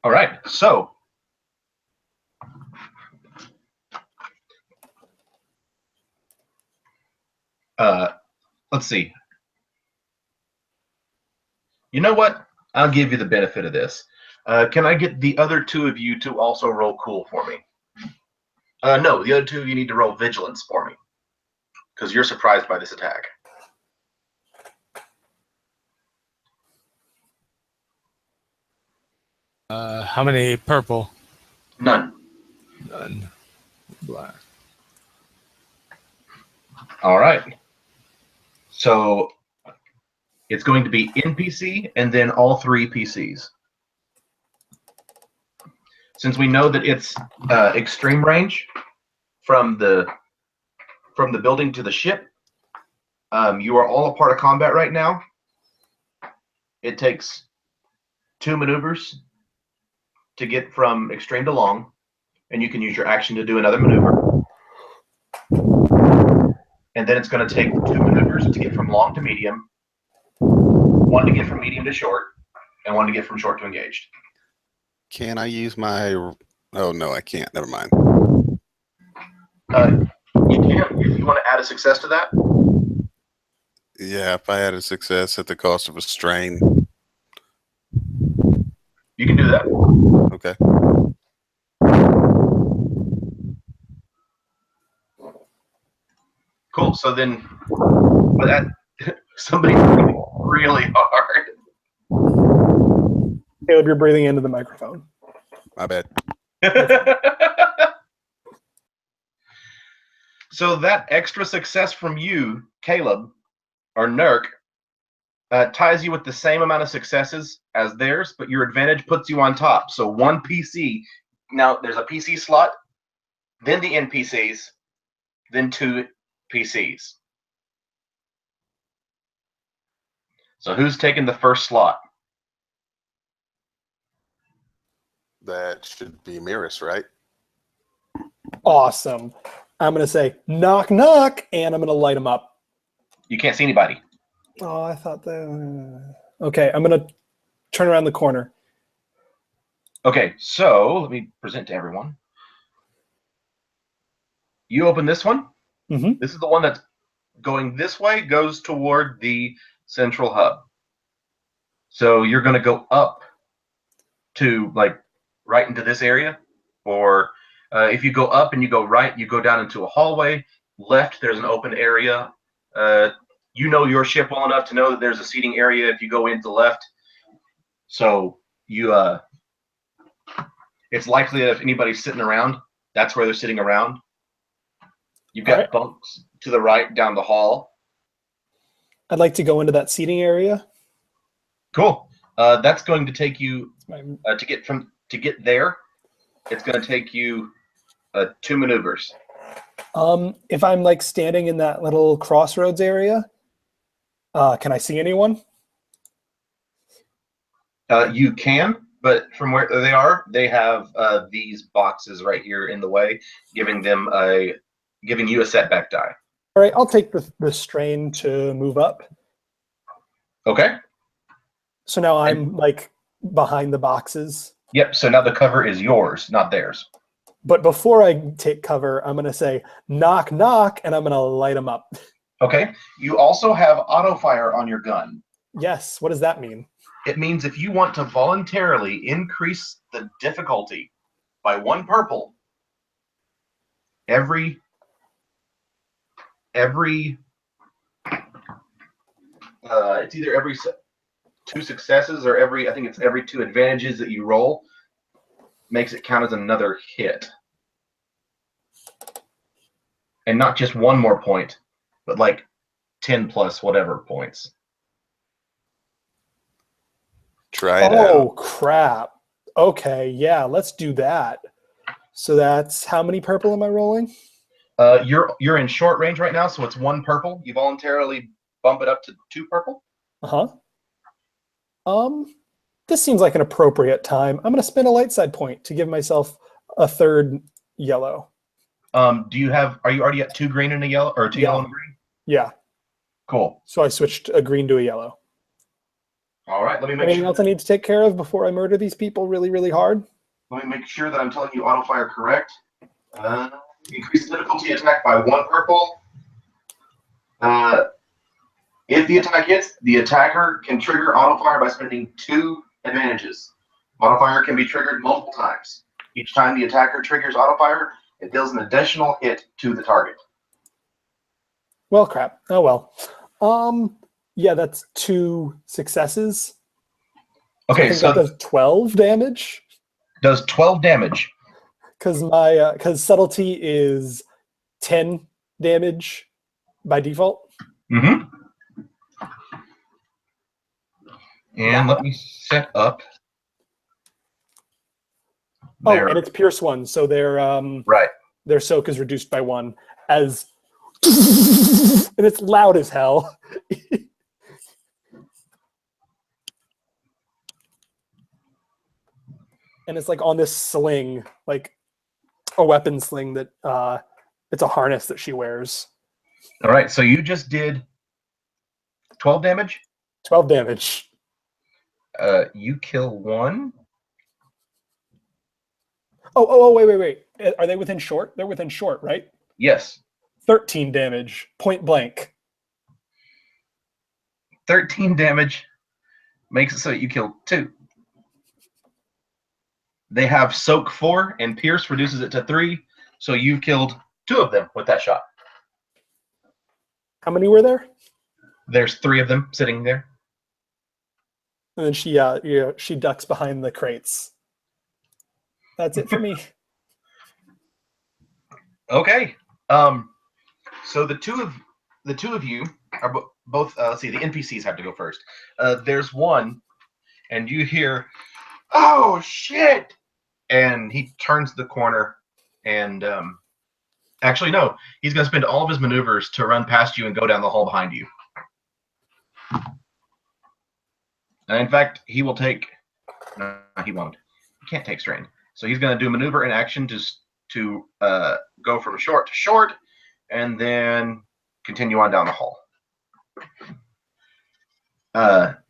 All right. So let's see. You know what? I'll give you the benefit of this. Can I get the other 2 of you to also roll cool for me? No, the other 2 you need to roll vigilance for me because you're surprised by this attack.
How many purple?
None.
None. Black.
All right. So it's going to be NPC and then all 3 PCs. Since we know that it's extreme range from the building to the ship, you are all a part of combat right now. It takes 2 maneuvers to get from extreme to long, and you can use your action to do another maneuver. And then it's going to take 2 maneuvers to get from long to medium, 1 to get from medium to short, and 1 to get from short to engaged.
Can I use my? Oh no, I can't. Never mind.
You can if you want to add a success to that.
Yeah, if I had a success at the cost of a strain.
You can do that.
Okay.
Cool. So then, but that somebody really hard.
Caleb, you're breathing into the microphone.
My bad.
So that extra success from you, Caleb, or Nurk, ties you with the same amount of successes as theirs, but your advantage puts you on top. So 1 PC. Now there's a PC slot, then the NPCs, then 2 PCs. So who's taking the first slot?
That should be Miris, right?
Awesome. I'm going to say knock, knock, and I'm going to light them up.
You can't see anybody.
Oh, I thought that. Okay, I'm going to turn around the corner.
Okay, so let me present to everyone. You open this one.
Mhm.
This is the one that's going this way, goes toward the central hub. So you're going to go up to like right into this area, or if you go up and you go right, you go down into a hallway. Left, there's an open area. You know your ship well enough to know that there's a seating area if you go into the left. So you, it's likely that if anybody's sitting around, that's where they're sitting around. You've got
All right.
bunks to the right down the hall.
I'd like to go into that seating area.
Cool. That's going to take you
My-
to get there. It's going to take you 2 maneuvers.
If I'm like standing in that little crossroads area, can I see anyone?
You can, but from where they are, they have these boxes right here in the way, giving you a setback die.
All right, I'll take the strain to move up.
Okay.
So now I'm like behind the boxes.
Yep. So now the cover is yours, not theirs.
But before I take cover, I'm going to say knock, knock, and I'm going to light them up.
Okay. You also have auto fire on your gun.
Yes. What does that mean?
It means if you want to voluntarily increase the difficulty by 1 purple, every it's either every 2 successes or I think it's every 2 advantages that you roll makes it count as another hit. And not just 1 more point, but like 10 plus whatever points.
Try it
Oh,
out.
crap. Okay, yeah, let's do that. So that's how many purple am I rolling?
You're in short range right now, so it's 1 purple. You voluntarily bump it up to 2 purple.
Uh-huh. This seems like an appropriate time. I'm going to spend a light side point to give myself a 3rd yellow.
Are you already at 2 green and a yellow, or 2
Yeah.
yellow and a green?
Yeah.
Cool.
So I switched a green to a yellow.
All right, let me make
Anything
sure.
else I need to take care of before I murder these people really, really hard?
Let me make sure that I'm telling you auto fire correct. Increase the difficulty attack by 1 purple. If the attack hits, the attacker can trigger auto fire by spending 2 advantages. Auto fire can be triggered multiple times. Each time the attacker triggers auto fire, it deals an additional hit to the target.
Well, crap. Oh, well. Yeah, that's 2 successes.
Okay,
I think
so
that does 12 damage.
does 12 damage.
Because subtlety is 10 damage by default.
Mm-hmm. And let me set up.
Oh, and it's Pierce 1, so
right.
their soak is reduced by 1 as and it's loud as hell. And it's like on this sling, like a weapon sling that it's a harness that she wears.
All right, so you just did 12 damage.
12 damage.
You kill 1.
Oh, wait. Are they within short? They're within short, right?
Yes.
13 damage, point blank.
13 damage makes it so you kill 2. They have soak 4, and Pierce reduces it to 3. So you've killed 2 of them with that shot.
How many were there?
There's 3 of them sitting there.
And then she ducks behind the crates. That's it for me.
Okay. So the two of you are both. Let's see. The NPCs have to go first. There's one, and you hear, "Oh shit!" And he turns the corner, and actually no, he's gonna spend all of his maneuvers to run past you and go down the hall behind you. And in fact, he will take. No, he won't. He can't take strain. So he's going to do maneuver and action to go from short to short, and then continue on down the hall.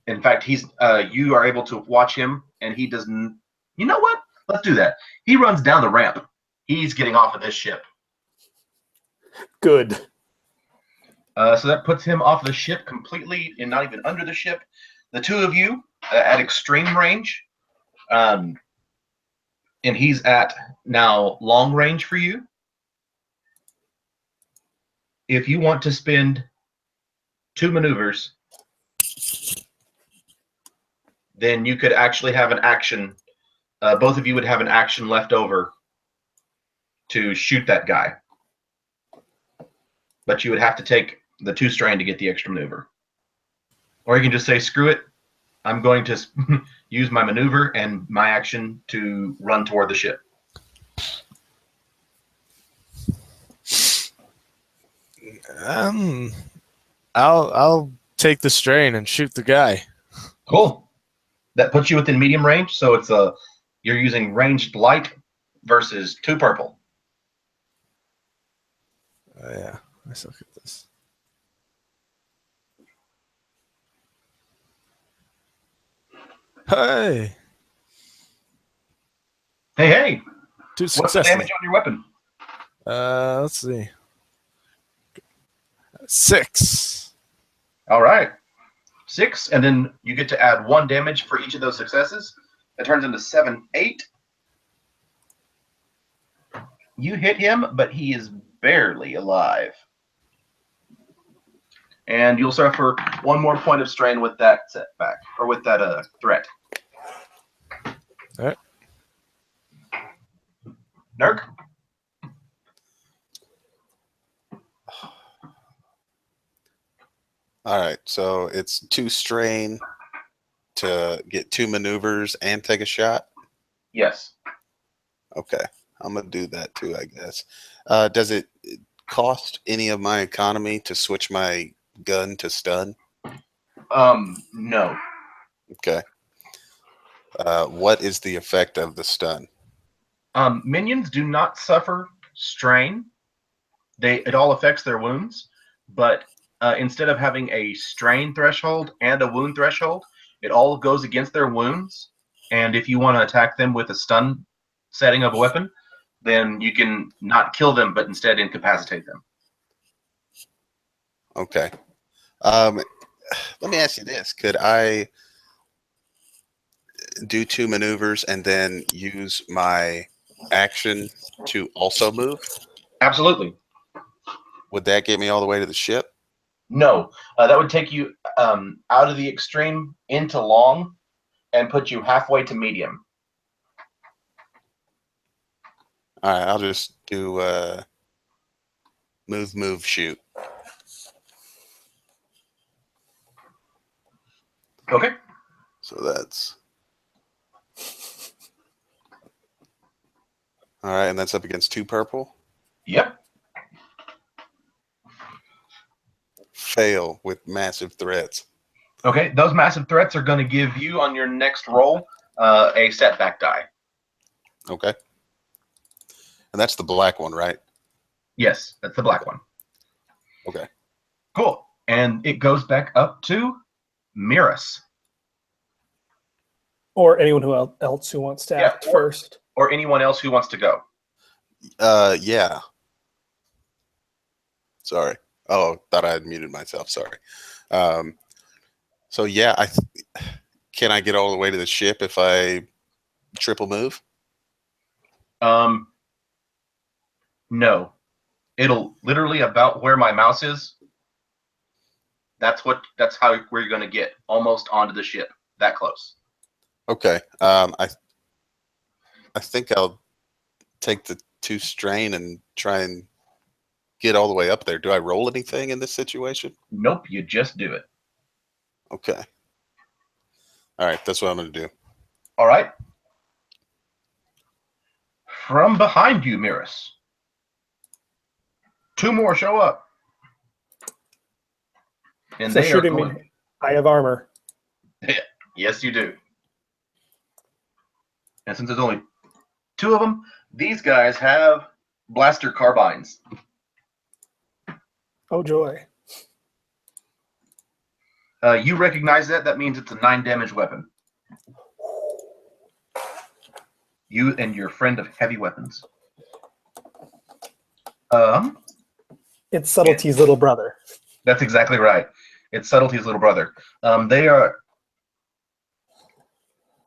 In fact, you are able to watch him, and he doesn't. You know what? Let's do that. He runs down the ramp. He's getting off of this ship.
Good.
So that puts him off the ship completely and not even under the ship. The two of you at extreme range, and he's at now long range for you. If you want to spend 2 maneuvers, then you could actually have an action. Both of you would have an action left over to shoot that guy. But you would have to take the 2 strain to get the extra maneuver. Or you can just say, screw it. I'm going to use my maneuver and my action to run toward the ship.
I'll take the strain and shoot the guy.
Cool. That puts you within medium range, so it's you're using ranged light versus 2 purple.
Oh yeah, let's look at this. Hey,
Hey!
2
What's the
successes.
damage on your weapon?
Let's see. 6.
All right. 6, and then you get to add 1 damage for each of those successes. That turns into 7, 8. You hit him, but he is barely alive. And you'll suffer 1 more point of strain with that setback, or with that threat.
All right.
Nurk?
All right, so it's 2 strain to get 2 maneuvers and take a shot.
Yes.
Okay, I'm gonna do that too, I guess. Does it cost any of my economy to switch my gun to stun?
No.
Okay. What is the effect of the stun?
Minions do not suffer strain. It all affects their wounds, but instead of having a strain threshold and a wound threshold, it all goes against their wounds. And if you want to attack them with a stun setting of a weapon, then you can not kill them, but instead incapacitate them.
Okay. Let me ask you this. Could I do 2 maneuvers and then use my action to also move?
Absolutely.
Would that get me all the way to the ship?
No, that would take you out of the extreme into long and put you halfway to medium.
All right, I'll just do move, shoot.
Okay.
So that's all right, and that's up against 2 purple.
Yep.
Fail with massive threats.
Okay, those massive threats are going to give you on your next roll a setback die.
Okay. And that's the black one, right?
Yes, that's the black one.
Okay.
Cool. And it goes back up to Miras.
Or anyone else who wants to act first.
Or anyone else who wants to go.
Yeah. Sorry. Oh, thought I had muted myself. Sorry. So yeah, can I get all the way to the ship if I triple move?
No. It'll literally about where my mouse is. That's where you're going to get almost onto the ship. That close.
Okay. I think I'll take the 2 strain and try and get all the way up there. Do I roll anything in this situation?
Nope, you just do it.
Okay. All right, that's what I'm going to do.
All right. From behind you, Miras. 2 more show up. And
So
they
shooting
are going.
me. I have armor.
Yes, you do. And since there's only 2 of them, these guys have blaster carbines.
Oh joy.
You recognize that? That means it's a 9 damage weapon. You and your friend of heavy weapons.
It's Subtlety's little brother.
That's exactly right. It's Subtlety's little brother. They are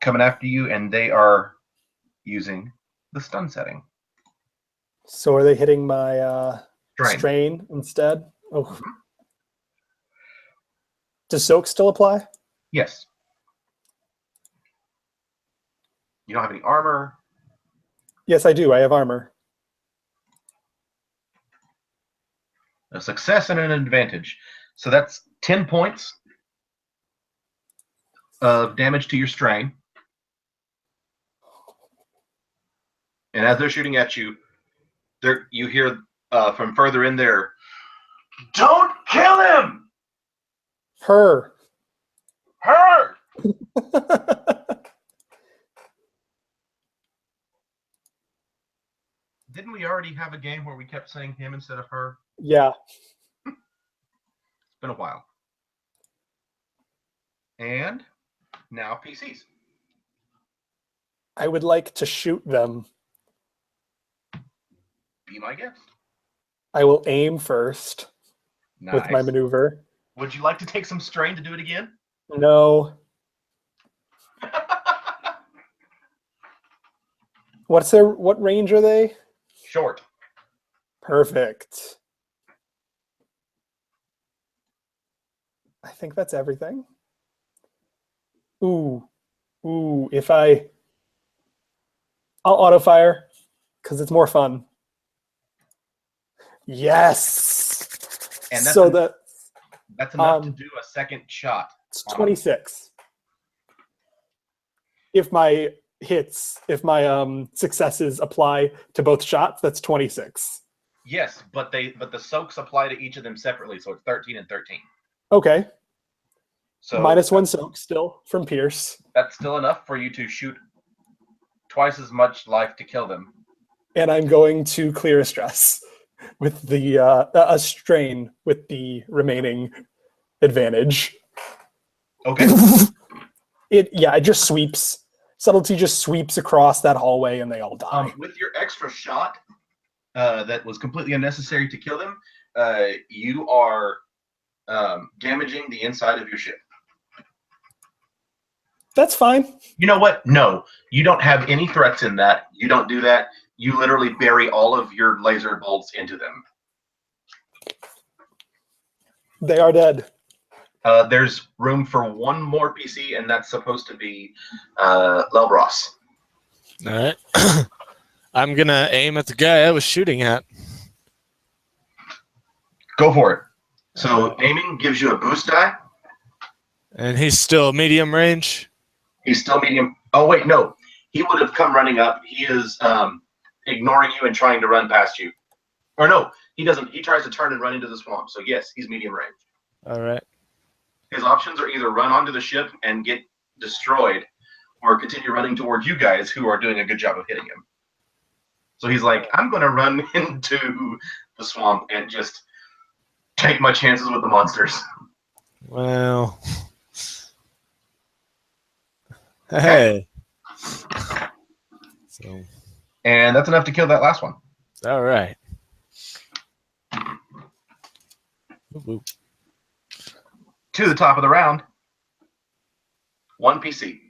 coming after you, and they are using the stun setting.
So are they hitting my
Strain.
strain instead? Oh. Does soak still apply?
Yes. You don't have any armor.
Yes, I do. I have armor.
A success and an advantage. So that's 10 points of damage to your strain. And as they're shooting at you, you hear from further in there, "Don't kill him!
Her.
Her!" Didn't we already have a game where we kept saying him instead of her?
Yeah.
It's been a while. And now PCs.
I would like to shoot them.
Be my guest.
I will aim first with my
Nice.
maneuver.
Would you like to take some strain to do it again?
No. What range are they?
Short.
Perfect. I think that's everything. Ooh, I'll auto fire because it's more fun. Yes.
And that's
so
that's enough to do a second shot.
It's 26. If my successes apply to both shots, that's 26.
Yes, but the soaks apply to each of them separately, so it's 13 and 13.
Okay.
So
-1 soak still from Pierce.
That's still enough for you to shoot twice as much life to kill them.
And I'm going to clear a stress with the a strain with the remaining advantage.
Okay.
It just sweeps. Subtlety just sweeps across that hallway and they all die.
With your extra shot that was completely unnecessary to kill them, you are damaging the inside of your ship.
That's fine.
You know what? No, you don't have any threats in that. You don't do that. You literally bury all of your laser bolts into them.
They are dead.
There's room for one more PC, and that's supposed to be Lelbros.
All right. I'm going to aim at the guy I was shooting at.
Go for it. So aiming gives you a boost die.
And he's still medium range.
He's still medium. Oh, wait, no. He would have come running up. He is ignoring you and trying to run past you. Or no, he doesn't. He tries to turn and run into the swamp. So yes, he's medium range.
All right.
His options are either run onto the ship and get destroyed, or continue running towards you guys who are doing a good job of hitting him. So he's like, I'm going to run into the swamp and just take my chances with the monsters.
Well. Hey. So.
And that's enough to kill that last one.
All right. Woo-woo.
To the top of the round. One PC.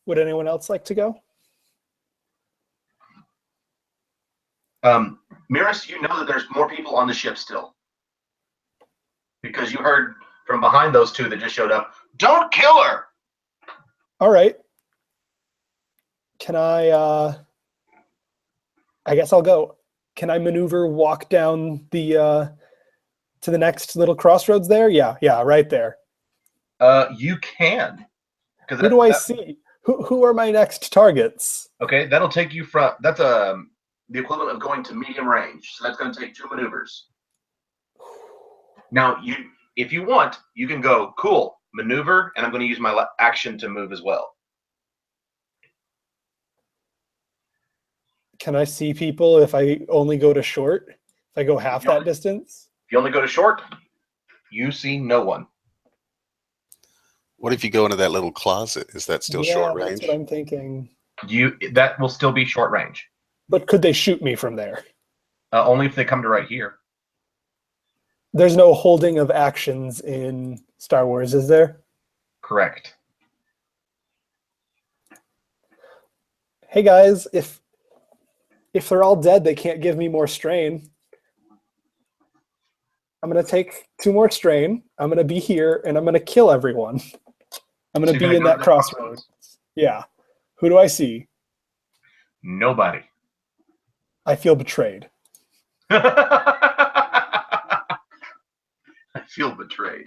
Would anyone else like to go?
Miris, you know that there's more people on the ship still. Because you heard from behind those two that just showed up, "Don't kill her!"
All right. Can I guess I'll go. Can I maneuver, walk down the to the next little crossroads there? Yeah, right there.
You can.
Who do I see? Who are my next targets?
Okay, that'll take you from, that's the equivalent of going to medium range. So that's going to take 2 maneuvers. Now, if you want, you can go, cool, maneuver, and I'm going to use my action to move as well.
Can I see people if I only go to short? If I go half that distance?
If you only go to short, you see no one.
What if you go into that little closet? Is that still short range?
That's what I'm thinking.
That will still be short range.
But could they shoot me from there?
Only if they come to right here.
There's no holding of actions in Star Wars, is there?
Correct.
Hey guys, if they're all dead, they can't give me more strain. I'm going to take 2 more strain. I'm going to be here, and I'm going to kill everyone. I'm going to be in that crossroad. Yeah. Who do I see?
Nobody.
I feel betrayed.
I feel betrayed.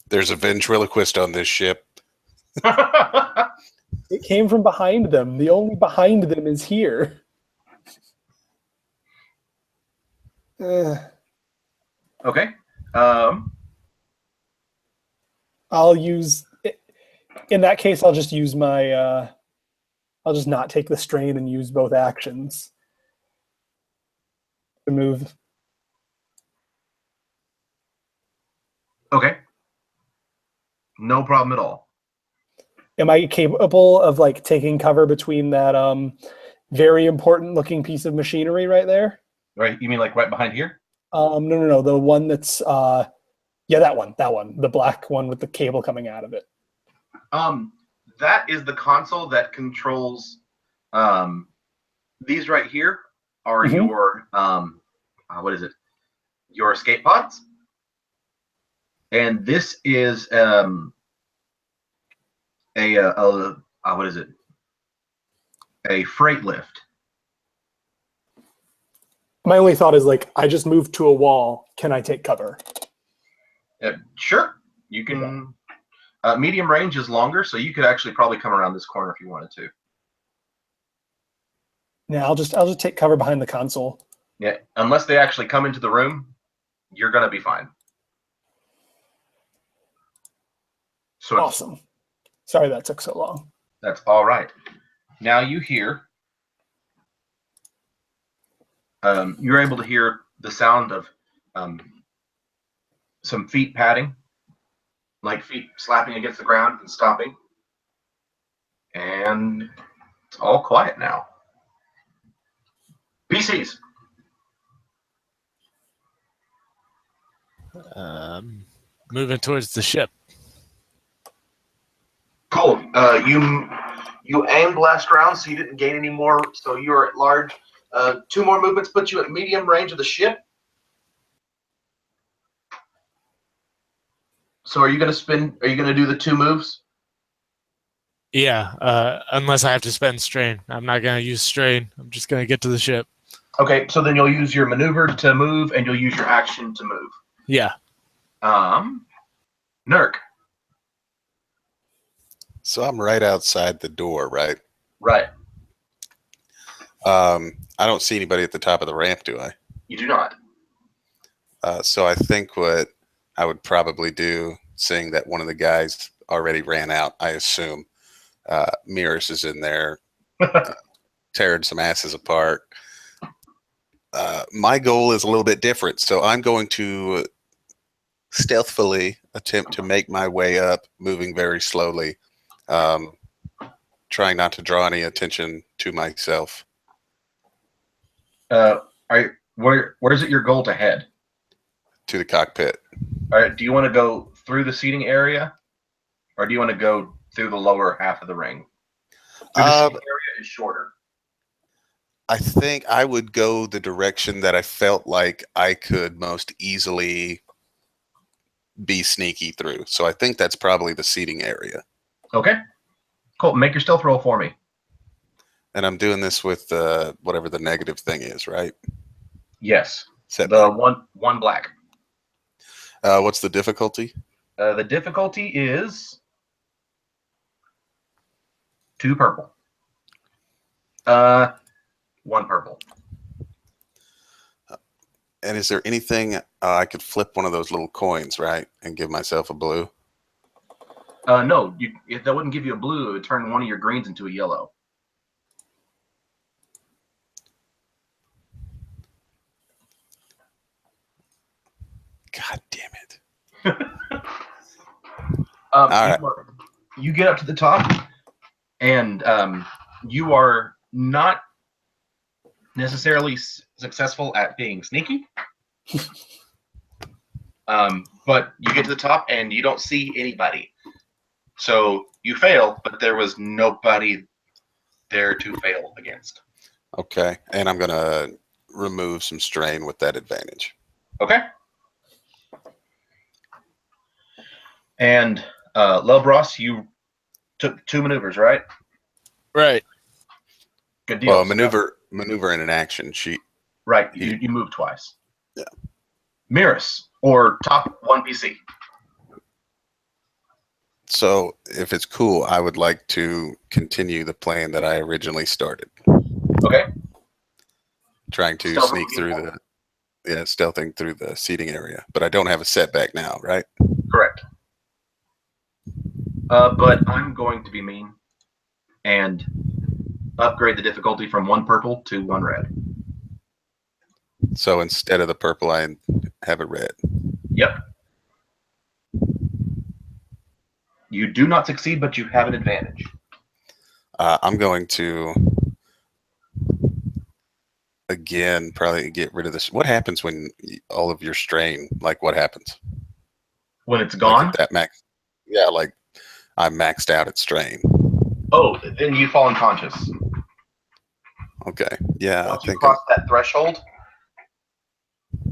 There's a ventriloquist on this ship.
It came from behind them. The only behind them is here.
Okay.
I'll use. In that case, I'll just use my. I'll just not take the strain and use both actions to move.
Okay. No problem at all.
Am I capable of like taking cover between that very important looking piece of machinery right there?
Right. You mean like right behind here?
No. The one that's that one. The black one with the cable coming out of it.
That is the console that controls these right here are your what is it? Your escape pods. And this is what is it? A freight lift.
My only thought is like I just moved to a wall. Can I take cover?
Sure, you can. Medium range is longer, so you could actually probably come around this corner if you wanted to.
Yeah, I'll just take cover behind the console.
Yeah, unless they actually come into the room, you're gonna be fine. So
awesome. Sorry that took so long.
That's all right. Now you hear. You're able to hear the sound of some feet padding, like feet slapping against the ground and stopping. And it's all quiet now. PCs.
Moving towards the ship.
Cool. You aim blast rounds, so you didn't gain any more. So you're at large. 2 more movements put you at medium range of the ship. So are you going to spin? Are you going to do the 2 moves?
Yeah, unless I have to spend strain. I'm not going to use strain. I'm just going to get to the ship.
Okay, so then you'll use your maneuver to move, and you'll use your action to move.
Yeah.
Nurk.
So I'm right outside the door, right?
Right.
I don't see anybody at the top of the ramp, do I?
You do not.
So I think what I would probably do, seeing that one of the guys already ran out, I assume Mirrors is in there tearing some asses apart. My goal is a little bit different, so I'm going to stealthily attempt to make my way up, moving very slowly, trying not to draw any attention to myself.
Where's it your goal to head?
To the cockpit.
All right. Do you want to go through the seating area, or do you want to go through the lower half of the ring? The seating area is shorter.
I think I would go the direction that I felt like I could most easily be sneaky through. So I think that's probably the seating area. Okay.
Cool. Make your stealth roll for me.
And I'm doing this with whatever the negative thing is, right?
Yes.
Set
the one black.
What's the difficulty?
The difficulty is 2 purple. 1 purple.
And is there anything I could flip one of those little coins, right, and give myself a blue?
No, that wouldn't give you a blue. It would turn one of your greens into a yellow.
God damn it.
All right. You get up to the top, and you are not necessarily successful at being sneaky. But you get to the top and you don't see anybody. So you fail, but there was nobody there to fail against.
Okay, and I'm gonna remove some strain with that advantage.
Okay. And Lobros, you took 2 maneuvers, right?
Right.
Good deal.
Well, maneuver in an action sheet.
Right. You moved twice.
Yeah.
Miras, or top 1 PC.
So, if it's cool, I would like to continue the plan that I originally started.
Okay.
Trying to
Stealthing
sneak through stealthing through the seating area. But I don't have a setback now, right?
Correct. But I'm going to be mean and upgrade the difficulty from 1 purple to 1 red.
So instead of the purple, I have a red.
Yep. You do not succeed, but you have an advantage.
I'm going to, again, probably get rid of this. What happens when all of your strain, like what happens?
When it's gone?
Like that max. Yeah, like I'm maxed out at strain.
Oh, then you fall unconscious.
Okay. Yeah,
Once
I
you
think
cross that threshold,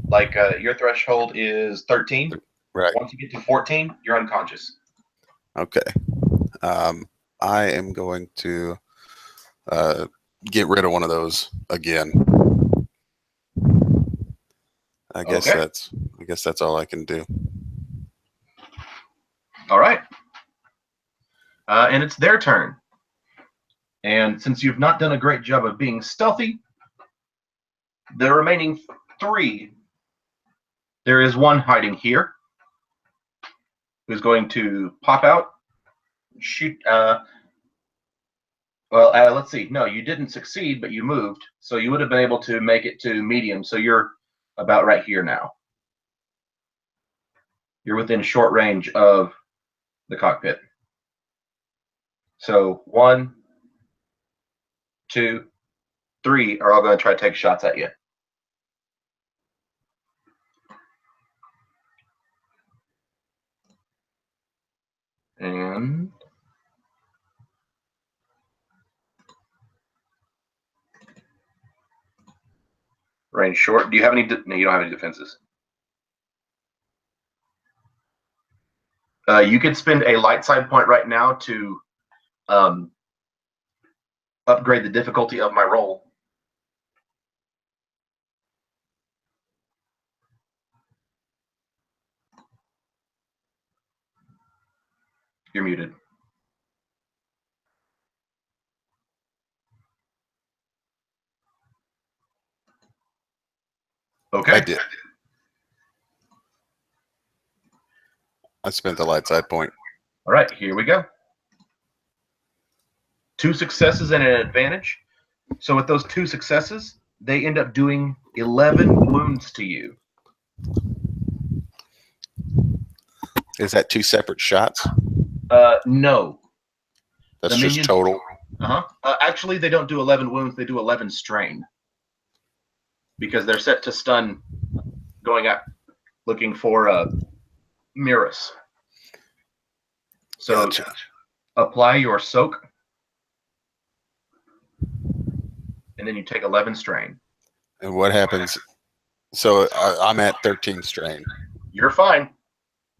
like your threshold is 13.
right.
Once you get to 14, you're unconscious.
Okay. I am going to get rid of one of those again. I guess
Okay.
that's all I can do.
All right. And it's their turn. And since you've not done a great job of being stealthy, the remaining 3, there is one hiding here who's going to pop out, shoot. Let's see. No, you didn't succeed, but you moved. So you would have been able to make it to medium. So you're about right here now. You're within short range of the cockpit. So 1, 2, 3 are all going to try to take shots at you. And range short. Do you have any? No, you don't have any defenses. You could spend a light side point right now to upgrade the difficulty of my roll. You're muted. Okay.
I did. I spent the light side point.
All right, here we go. 2 successes and an advantage. So with those 2 successes, they end up doing 11 wounds to you.
Is that 2 separate shots?
No.
That's
The
just
minions-
total.
Actually, they don't do 11 wounds. They do 11 strain. Because they're set to stun going up, looking for Miras. So
Gotcha.
apply your soak. And then you take 11 strain.
And what happens? So I'm at 13 strain.
You're fine.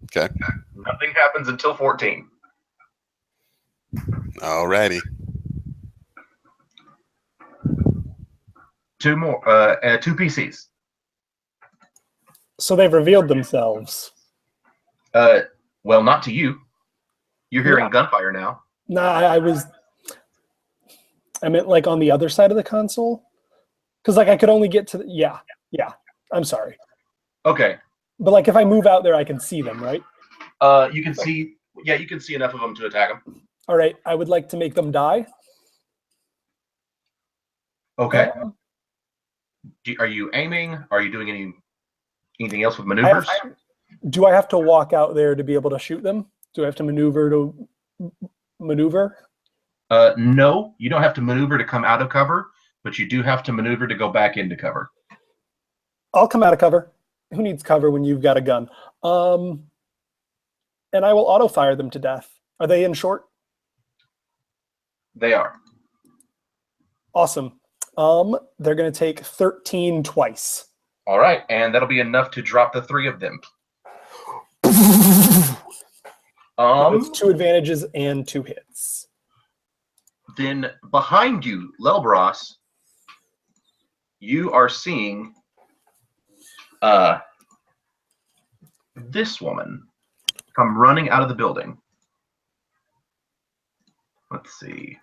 Okay.
Nothing happens until 14.
Alrighty.
2 more. 2 PCs.
So they've revealed themselves.
Well, not to you. You're hearing
Yeah.
gunfire now.
No, I meant like on the other side of the console. Because like I could only get to yeah. I'm sorry.
Okay.
But like if I move out there, I can see them, right?
You can see. Yeah, you can see enough of them to attack them.
All right. I would like to make them die.
Okay. Are you aiming? Are you doing anything else with maneuvers?
Do I have to walk out there to be able to shoot them? Do I have to maneuver to maneuver?
No, you don't have to maneuver to come out of cover, but you do have to maneuver to go back into cover.
I'll come out of cover. Who needs cover when you've got a gun? And I will auto-fire them to death. Are they in short?
They are.
Awesome. They're going to take 13 twice.
All right, and that'll be enough to drop the 3 of them.
With 2 advantages and 2 hits.
Then behind you, Lelbros, you are seeing this woman come running out of the building. Let's see.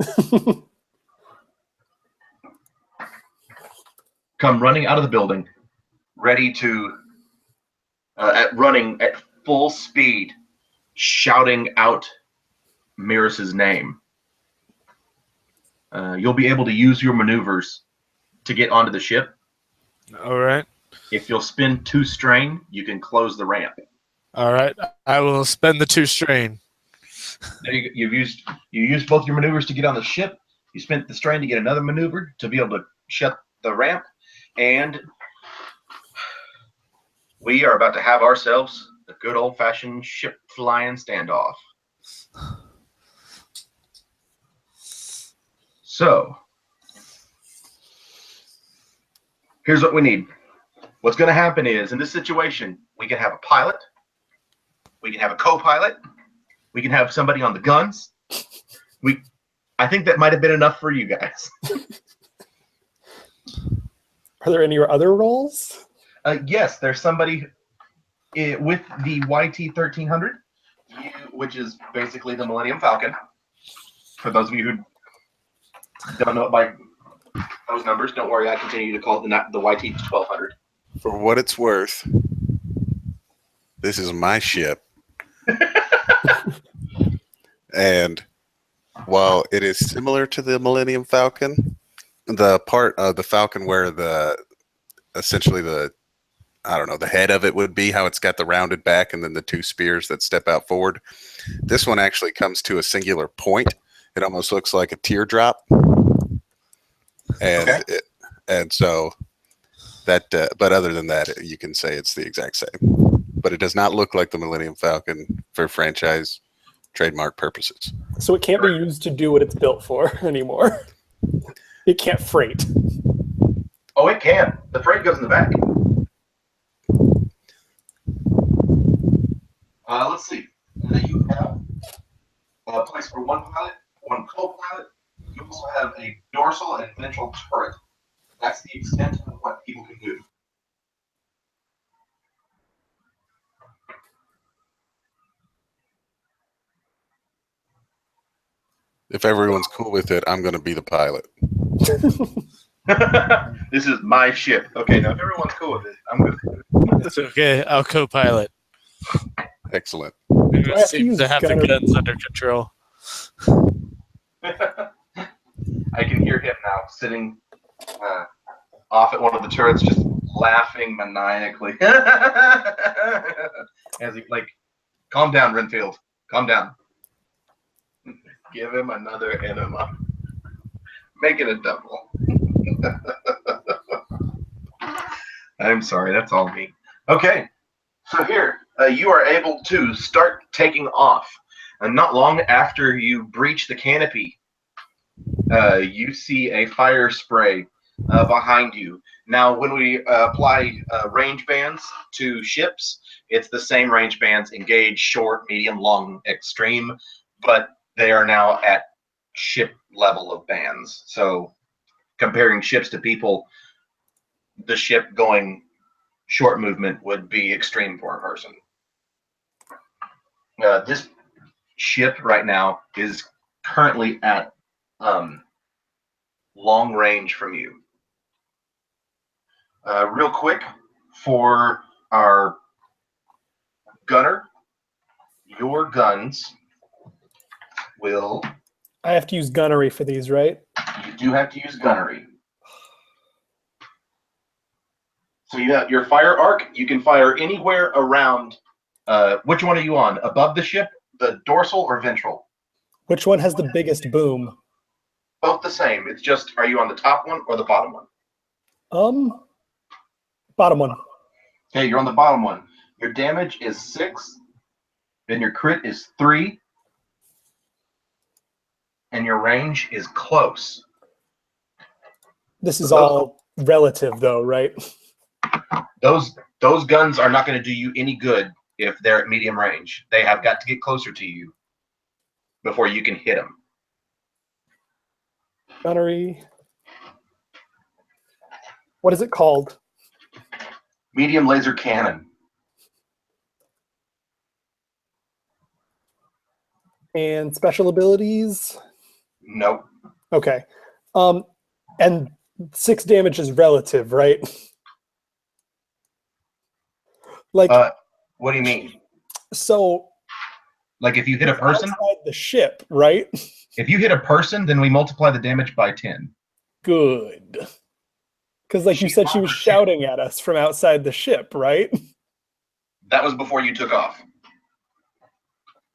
Come running out of the building, ready to, running at full speed, shouting out Miras's name. You'll be able to use your maneuvers to get onto the ship.
All right.
If you'll spend 2 strain, you can close the ramp.
All right. I will spend the 2 strain.
There you used both your maneuvers to get on the ship. You spent the strain to get another maneuver to be able to shut the ramp, and we are about to have ourselves a good old-fashioned ship flying standoff. So, here's what we need. What's going to happen is, in this situation, we can have a pilot, we can have a co-pilot, we can have somebody on the guns. I think that might have been enough for you guys.
Are there any other roles?
Yes, there's somebody with the YT 1300, which is basically the Millennium Falcon. For those of you who don't know it by those numbers, don't worry, I continue to call it the YT 1200.
For what it's worth, this is my ship. And while it is similar to the Millennium Falcon, the part of the Falcon where essentially the head of it would be, how it's got the rounded back and then the 2 spears that step out forward. This one actually comes to a singular point. It almost looks like a teardrop. And
okay.
And so that, but other than that, you can say it's the exact same. But it does not look like the Millennium Falcon for franchise trademark purposes.
So it can't be used to do what it's built for anymore. It can't freight.
Oh, it can. The freight goes in the back. Let's see. You have a place for 1 pilot, 1 co-pilot. You also have a dorsal and ventral turret. That's the extent of what people can do.
If everyone's cool with it, I'm going to be the pilot.
This is my ship. Okay, now if everyone's cool with it, I'm good.
It's okay. I'll co-pilot.
Excellent.
Who seems to have the guns under control.
I can hear him now, sitting off at one of the turrets, just laughing maniacally. As he, calm down, Renfield. Calm down. Give him another enema. Make it a double. I'm sorry, that's all me. Okay, so here, you are able to start taking off. And not long after you breach the canopy, you see a fire spray behind you. Now, when we apply range bands to ships, it's the same range bands: engage, short, medium, long, extreme, but they are now at ship level of bands. So comparing ships to people, the ship going short movement would be extreme for a person. This ship right now is currently at long range from you. Real quick, for our gunner, your guns will...
I have to use gunnery for these, right?
You do have to use gunnery. So you have your fire arc. You can fire anywhere around. Which one are you on? Above the ship, the dorsal or ventral?
Which one has the biggest boom?
Both the same. It's just, are you on the top one or the bottom one?
Bottom one.
Okay, you're on the bottom one. Your damage is 6, and your crit is 3, and your range is close.
This is all relative, though, right?
Those guns are not going to do you any good if they're at medium range. They have got to get closer to you before you can hit them.
Gunnery. What is it called?
Medium laser cannon.
And special abilities?
Nope.
Okay. And 6 damage is relative, right? Like,
what do you mean?
So,
like if you hit a person?
Outside the ship, right?
If you hit a person, then we multiply the damage by 10.
Good. Because like you said, she was shouting at us from outside the ship, right?
That was before you took off.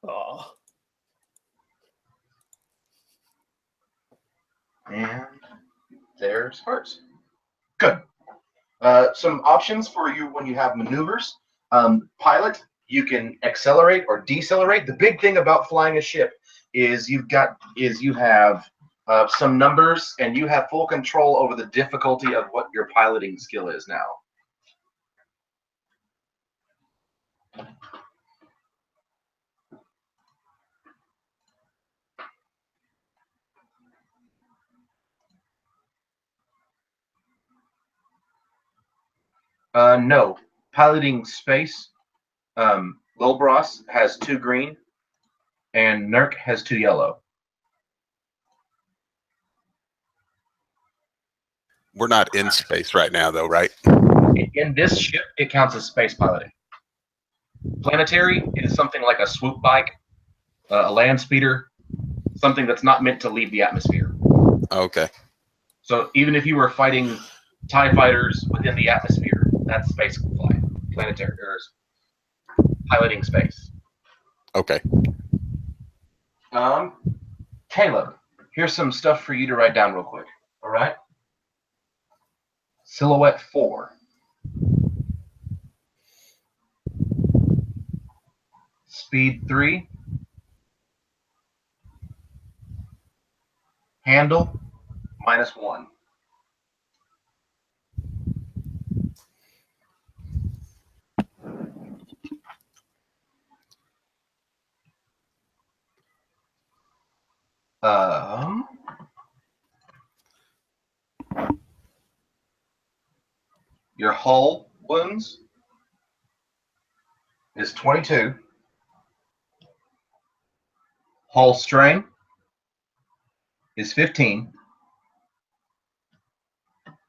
Oh.
And there's hearts. Good. Some options for you when you have maneuvers. Pilot, you can accelerate or decelerate. The big thing about flying a ship is you have some numbers, and you have full control over the difficulty of what your piloting skill is now. No. Piloting space, Lilbros has 2 green, and Nurk has 2 yellow.
We're not in space right now, though, right?
In this ship, it counts as space piloting. Planetary is something like a swoop bike, a land speeder, something that's not meant to leave the atmosphere.
Okay.
So even if you were fighting TIE fighters within the atmosphere, that's space flight, planetary, or piloting space.
Okay.
Caleb, here's some stuff for you to write down real quick. All right? Silhouette 4. Speed 3. Handle -1. Your hull wounds is 22. Hull strain is 15.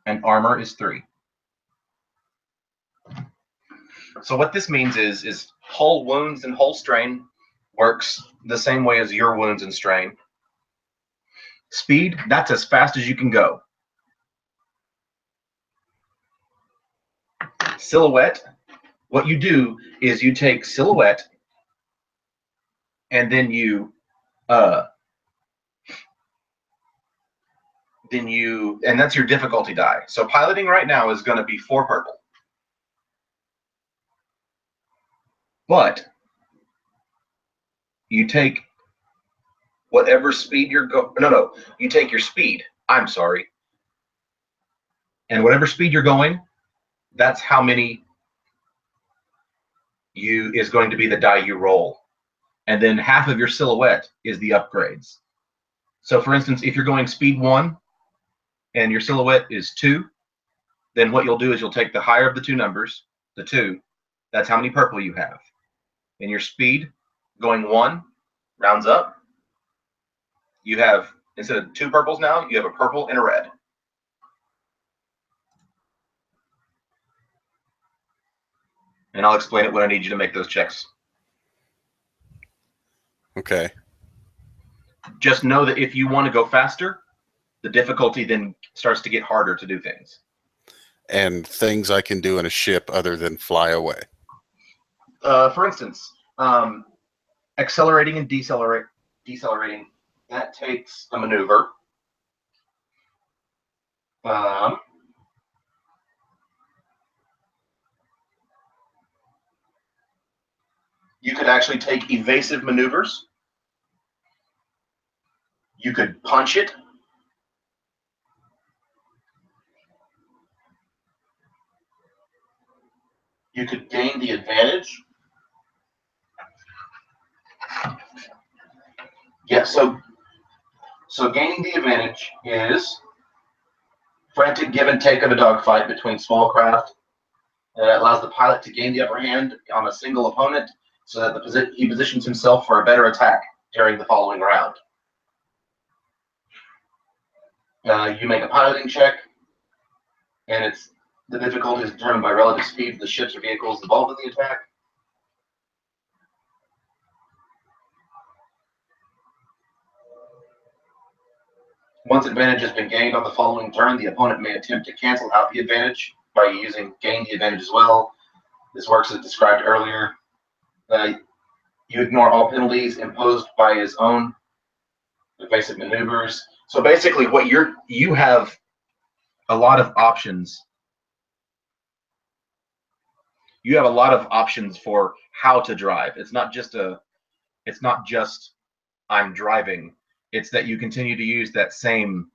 And armor is 3. So what this means is hull wounds and hull strain works the same way as your wounds and strain. Speed, that's as fast as you can go. Silhouette, what you do is you take silhouette and then you and that's your difficulty die. So piloting right now is going to be 4 purple. But you take whatever speed you're you take your speed. I'm sorry. And whatever speed you're going, that's how many is going to be the die you roll. And then half of your silhouette is the upgrades. So for instance, if you're going speed 1 and your silhouette is 2, then what you'll do is you'll take the higher of the 2 numbers, the 2, that's how many purple you have. And your speed going 1 rounds up. You have, instead of 2 purples now, you have a purple and a red. And I'll explain it when I need you to make those checks.
Okay.
Just know that if you want to go faster, the difficulty then starts to get harder to do things.
And things I can do in a ship other than fly away.
For instance, accelerating and decelerating, that takes a maneuver. Um, you could actually take evasive maneuvers. You could punch it. You could gain the advantage. Yeah, so gaining the advantage is frantic give and take of a dogfight between small craft. It allows the pilot to gain the upper hand on a single opponent so that he positions himself for a better attack during the following round. You make a piloting check, and the difficulty is determined by relative speed of the ships or vehicles involved in the attack. Once advantage has been gained on the following turn, the opponent may attempt to cancel out the advantage by using gain the advantage as well. This works as described earlier. You ignore all penalties imposed by his own evasive maneuvers. So basically, what you have a lot of options. You have a lot of options for how to drive. It's not just I'm driving. It's that you continue to use that same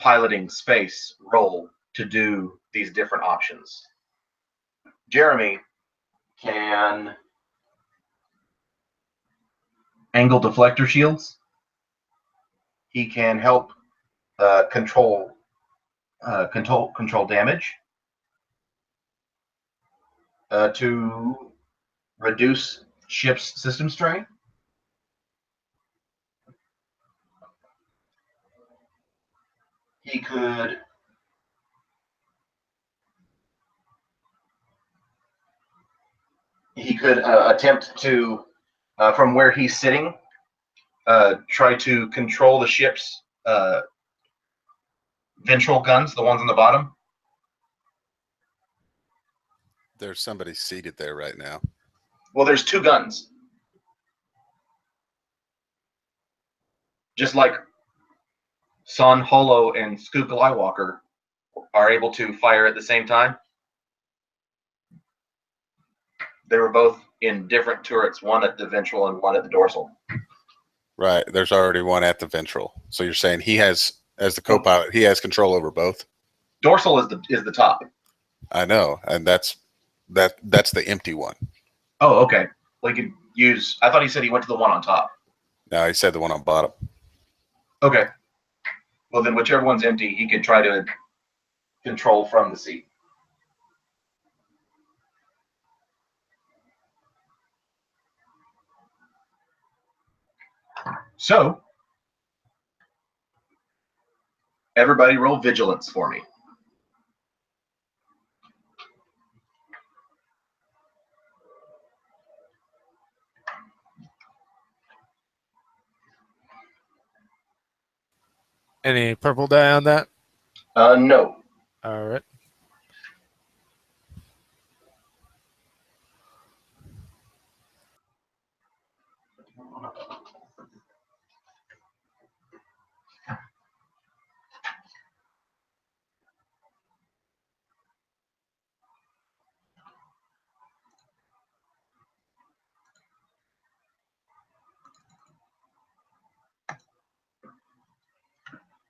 piloting space role to do these different options. Jeremy can angle deflector shields. He can help control damage to reduce ship's system strain. He could attempt to, from where he's sitting, try to control the ship's ventral guns, the ones on the bottom.
There's somebody seated there right now.
Well, there's two guns. Just like Son Holo and Skookle Eyewalker are able to fire at the same time. They were both in different turrets, one at the ventral and one at the dorsal.
Right. There's already one at the ventral. So you're saying he has, as the co-pilot, he has control over both?
Dorsal is the top.
I know, and that's the empty one.
Oh, okay. Well, he could use. I thought he said he went to the one on top.
No, he said the one on bottom.
Okay. Well, then whichever one's empty, he could try to control from the seat. So, everybody roll vigilance for me.
Any purple die on that?
No.
All right.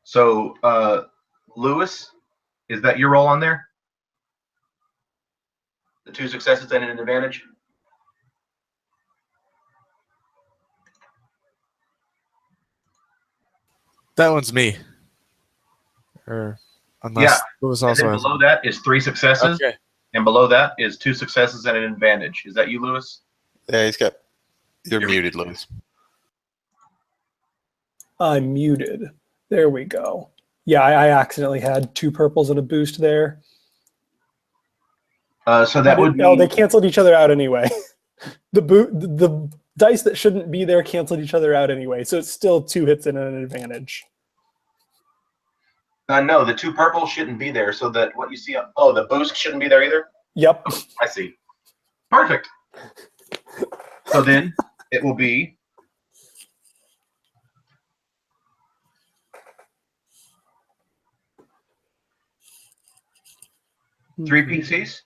So, Lewis, is that your roll on there? The two successes and an advantage?
That one's me. Or unless
Yeah.
Lewis
And
also
then
has.
below that is 3 successes,
Okay.
and below that is 2 successes and an advantage. Is that you, Lewis?
Yeah, you're muted, Lewis.
I'm muted. There we go. Yeah, I accidentally had 2 purples and a boost there.
So that would
No, they
mean
canceled each other out anyway. The dice that shouldn't be there canceled each other out anyway, so it's still 2 hits and an advantage.
no, the 2 purples shouldn't be there. So that what you see, the boost shouldn't be there either.
Yep.
I see. Perfect. So then it will be 3 PCs,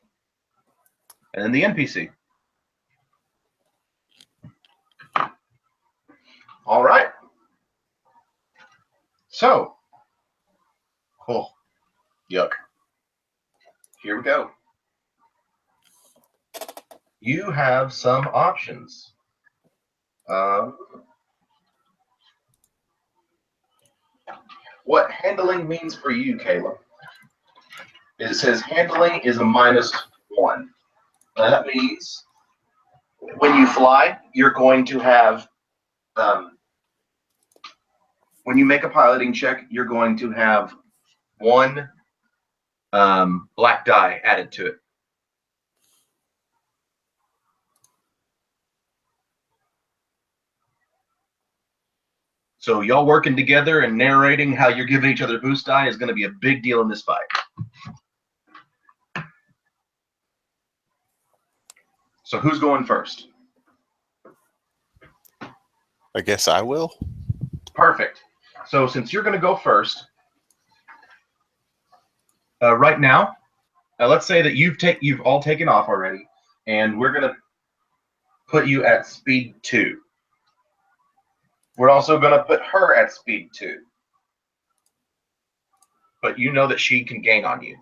and then the NPC. All right. So, oh, yuck. Here we go. You have some options. What handling means for you, Caleb? It says handling is a -1. That means when you fly, you're going to have, when you make a piloting check, you're going to have 1 black die added to it. So y'all working together and narrating how you're giving each other boost die is going to be a big deal in this fight. So who's going first?
I guess I will.
Perfect. So since you're going to go first, right now, let's say that you've all taken off already, and we're going to put you at speed 2. We're also going to put her at speed 2. But you know that she can gain on you.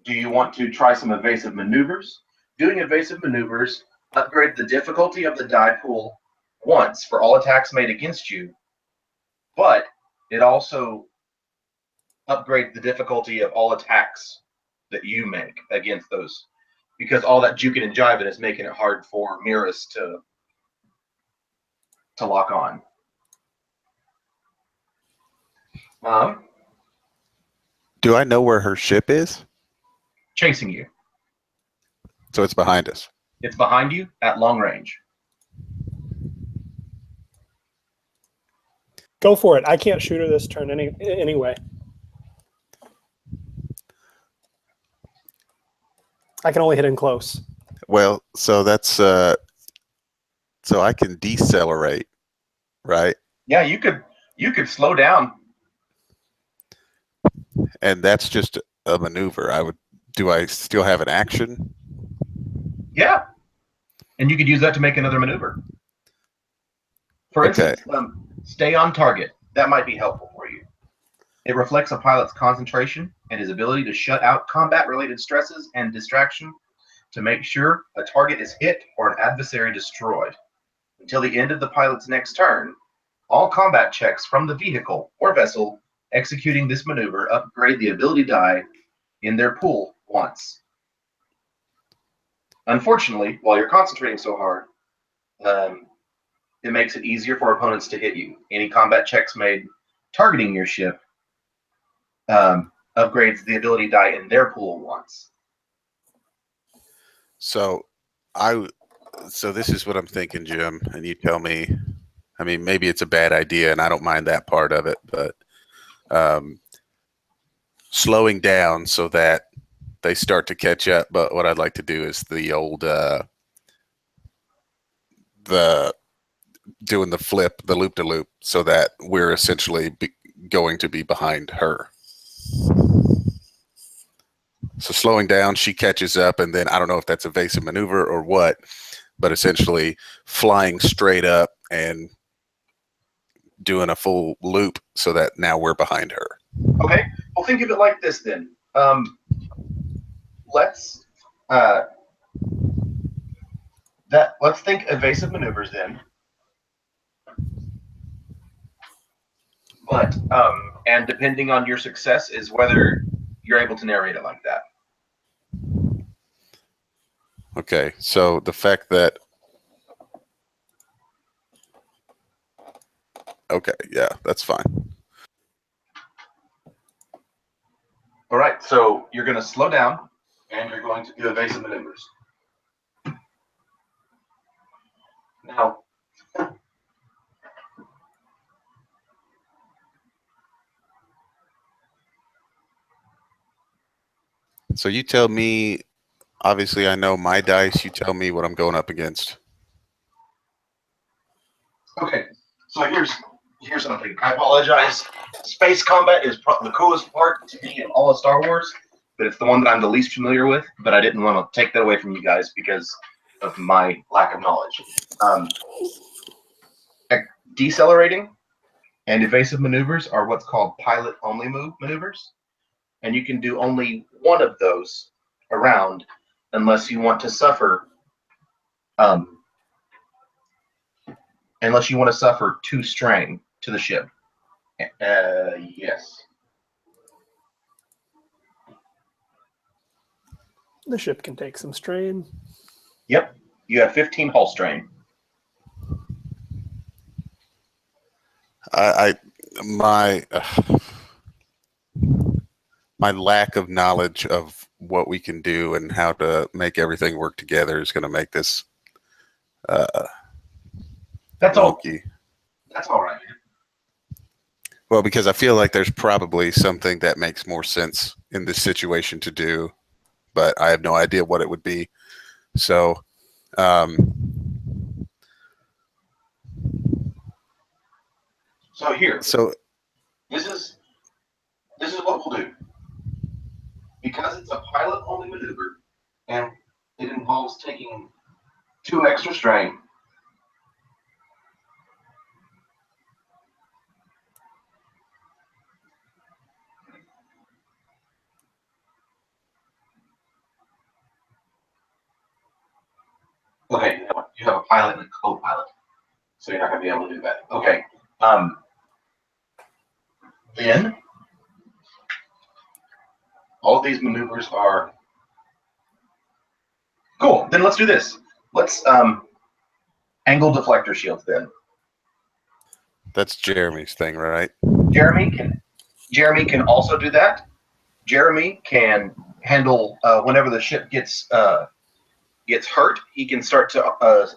Do you want to try some evasive maneuvers? Doing evasive maneuvers upgrade the difficulty of the die pool once for all attacks made against you, but it also upgrades the difficulty of all attacks that you make against those, because all that juking and jiving is making it hard for Miras to lock on.
Do I know where her ship is?
Chasing you.
So it's behind us.
It's behind you at long range.
Go for it. I can't shoot her this turn anyway. I can only hit in close.
Well, so that's so I can decelerate, right?
Yeah, you could slow down.
And that's just a maneuver. Do I still have an action?
Yeah. And you could use that to make another maneuver. For
Okay.
instance, stay on target. That might be helpful for you. It reflects a pilot's concentration and his ability to shut out combat-related stresses and distraction to make sure a target is hit or an adversary destroyed. Until the end of the pilot's next turn, all combat checks from the vehicle or vessel executing this maneuver upgrade the ability die in their pool once. Unfortunately, while you're concentrating so hard, it makes it easier for opponents to hit you. Any combat checks made targeting your ship upgrades the ability die in their pool once.
So this is what I'm thinking, Jim, and you tell me. I mean, maybe it's a bad idea, and I don't mind that part of it, but slowing down so that they start to catch up. But what I'd like to do is the old the doing the flip, the loop to loop, so that we're essentially going to be behind her. So slowing down, she catches up, and then I don't know if that's evasive maneuver or what, but essentially flying straight up and doing a full loop so that now we're behind her.
Okay, well, think of it like this then. Let's think evasive maneuvers then. But and depending on your success is whether you're able to narrate it like that.
Okay, so the fact that okay, yeah, that's fine.
All right, so you're going to slow down and you're going to do evasive maneuvers. Now,
So you tell me, obviously I know my dice, you tell me what I'm going up against.
okay, so here's something. I apologize. Space combat is the coolest part to me in all of Star Wars, but it's the one that I'm the least familiar with. But I didn't want to take that away from you guys because of my lack of knowledge. Decelerating and evasive maneuvers are what's called pilot-only maneuvers, and you can do only one of those around unless you want to suffer. Unless you want to suffer 2 strain to the ship. Yes.
The ship can take some strain.
Yep. You have 15 hull strain.
My lack of knowledge of what we can do and how to make everything work together is going to make this
That's all.
wonky.
That's all right.
Well, because I feel like there's probably something that makes more sense in this situation to do, but I have no idea what it would be. So,
So here,
so
this is what we'll do. Because it's a pilot-only maneuver, and it involves taking 2 extra strain. Okay, you have a pilot and a co-pilot, so you're not going to be able to do that. Okay. Then all of these maneuvers are cool. Then let's do this. Let's angle deflector shields. Then
that's Jeremy's thing, right?
Jeremy can also do that. Jeremy can handle whenever the ship gets hurt. He can start to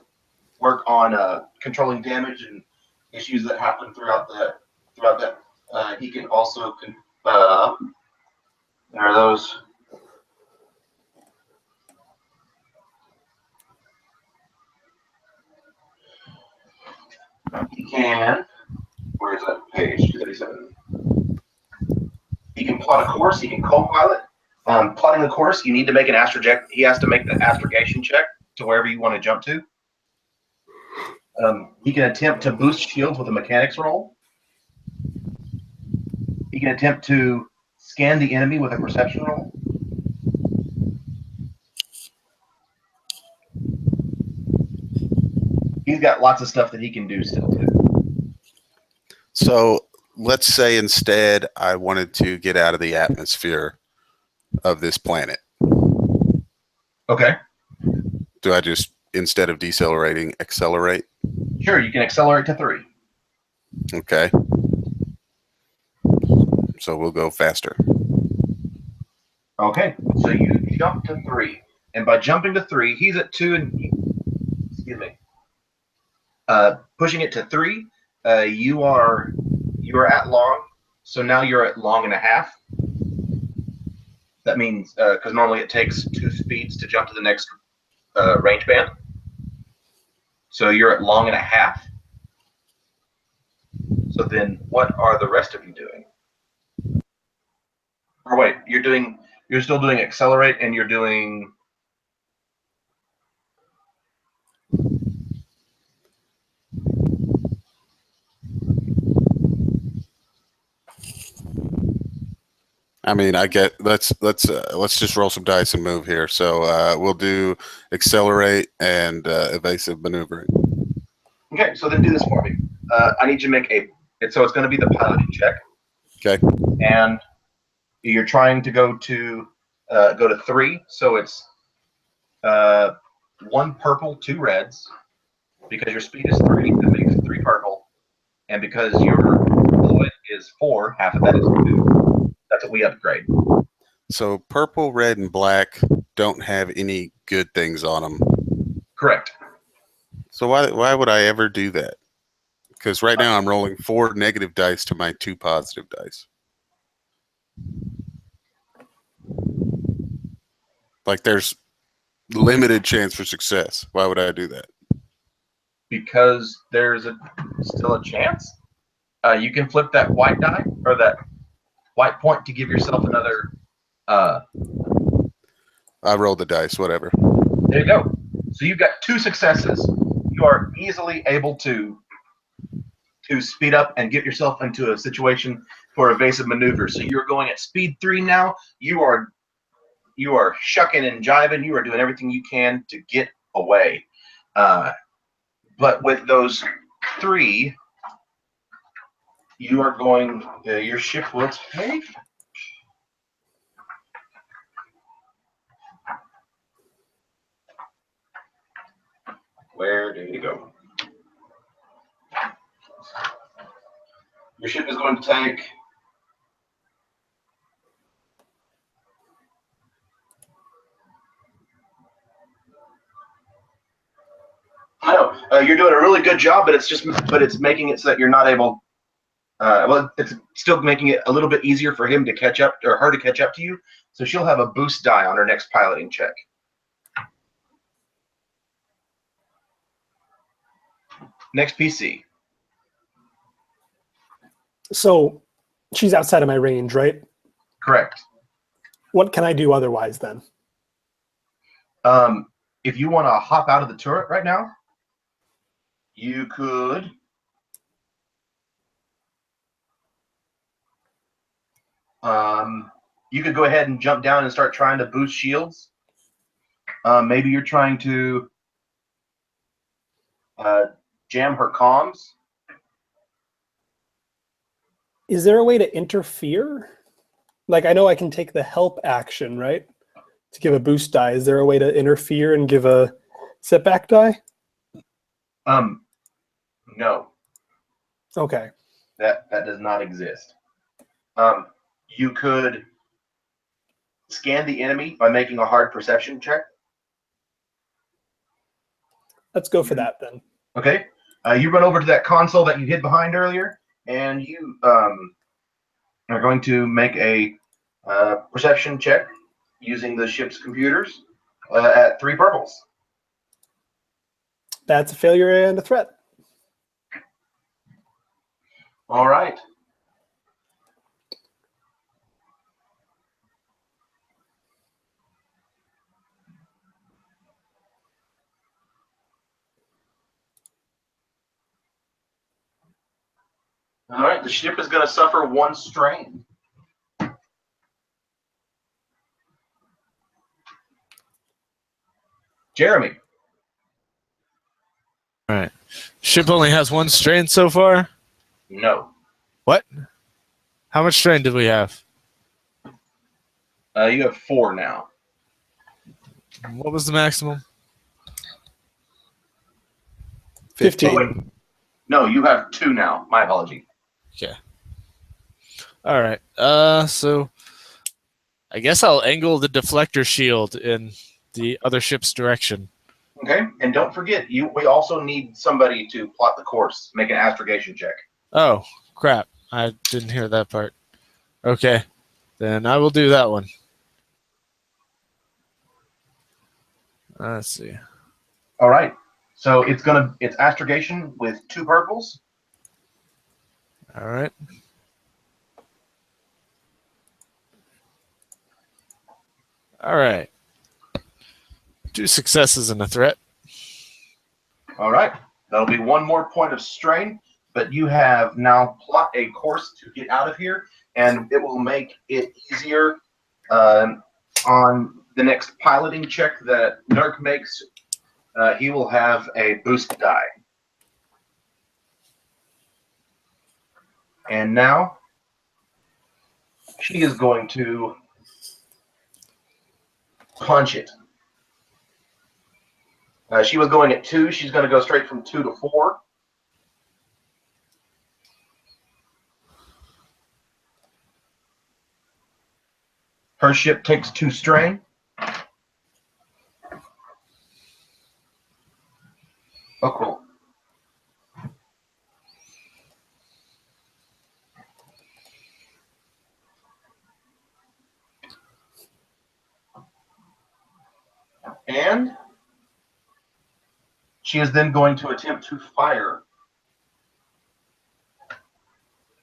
work on controlling damage and issues that happen throughout that. He can also there are those. He can. Where is that page? 237. He can plot a course. He can co-pilot. Plotting the course, you need to make an astroject. He has to make the astrogation check to wherever you want to jump to. He can attempt to boost shields with a mechanics roll. He can attempt to scan the enemy with a perception roll. He's got lots of stuff that he can do still too.
So let's say instead I wanted to get out of the atmosphere of this planet.
Okay.
Do I just, instead of decelerating, accelerate?
Sure, you can accelerate to 3.
Okay. So we'll go faster.
Okay, so you jump to 3, and by jumping to 3, he's at 2, and excuse me. Pushing it to 3, you are at long, so now you're at long and a half. That means because normally it takes 2 speeds to jump to the next range band, so you're at long and a half. So then, what are the rest of you doing? Or wait, you're still doing accelerate, and you're doing.
I mean, let's just roll some dice and move here. So we'll do accelerate and evasive maneuvering.
Okay, so then do this for me. I need you to make so it's going to be the piloting check.
Okay.
And you're trying to go to 3, so it's 1 purple, 2 reds, because your speed is 3, that makes 3 purple, and because your fluid is 4, half of that is 2. That's what we upgrade.
So purple, red, and black don't have any good things on them.
Correct.
So why would I ever do that? Because right now I'm rolling 4 negative dice to my 2 positive dice. Like there's limited chance for success. Why would I do that?
Because there's still a chance. You can flip that white die or that white point to give yourself another.
I rolled the dice, whatever.
There you go. So you've got 2 successes. You are easily able to speed up and get yourself into a situation for evasive maneuver. So you're going at speed 3 now. You are shucking and jiving. You are doing everything you can to get away. But with those 3, you are going. Your ship will take. Where did it go? Your ship is going to take. I know you're doing a really good job, but it's making it so that you're not able. Well, it's still making it a little bit easier for him to catch up or her to catch up to you. So she'll have a boost die on her next piloting check. Next PC.
So she's outside of my range, right?
Correct.
What can I do otherwise then?
If you want to hop out of the turret right now, you could. You could go ahead and jump down and start trying to boost shields. Maybe you're trying to jam her comms.
Is there a way to interfere? Like, I know I can take the help action, right? To give a boost die. Is there a way to interfere and give a setback die?
No.
Okay.
That does not exist. You could scan the enemy by making a hard perception check.
Let's go for that then.
Okay. You run over to that console that you hid behind earlier, and you are going to make a perception check using the ship's computers at 3 purples.
That's a failure and a threat.
All right. All right, the ship is going to suffer 1 strain. Jeremy.
All right. Ship only has 1 strain so far.
No.
What? How much strain did we have?
You have 4 now.
What was the maximum?
15.
Oh, wait. No, you have 2 now. My apology.
Okay. All right. So I guess I'll angle the deflector shield in the other ship's direction.
Okay, and don't forget, we also need somebody to plot the course, make an astrogation check.
Oh, crap. I didn't hear that part. Okay. Then I will do that one. Let's see.
All right, so it's astrogation with 2 purples.
All right. All right. 2 successes and a threat.
All right, that'll be 1 more point of strain, but you have now plot a course to get out of here, and it will make it easier on the next piloting check that Nurk makes. He will have a boost die. And now she is going to punch it. She was going at 2. She's going to go straight from 2 to 4. Her ship takes 2 strain. Oh, cool. And she is then going to attempt to fire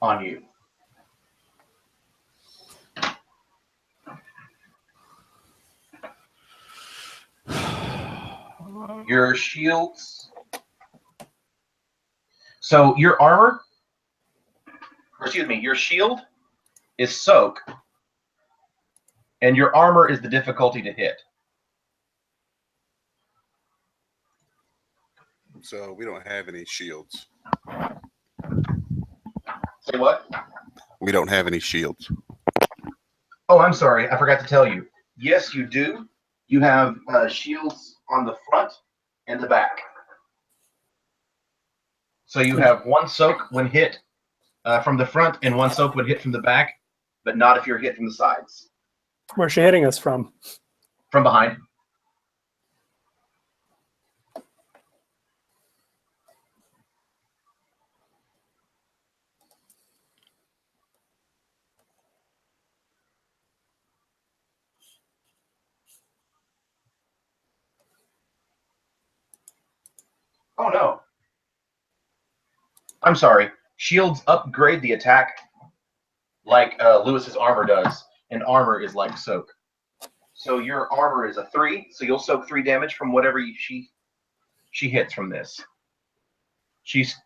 on you. Your shields. So your armor, or excuse me, your shield is soak, and your armor is the difficulty to hit.
So we don't have any shields.
Say what?
We don't have any shields.
Oh, I'm sorry. I forgot to tell you. Yes, you do. You have shields on the front and the back. So you have one soak when hit from the front and one soak when hit from the back, but not if you're hit from the sides.
Where's she hitting us from?
From behind. Oh, no. I'm sorry. Shields upgrade the attack like Lewis's armor does, and armor is like soak. So your armor is a 3, so you'll soak 3 damage from whatever she hits from this. She's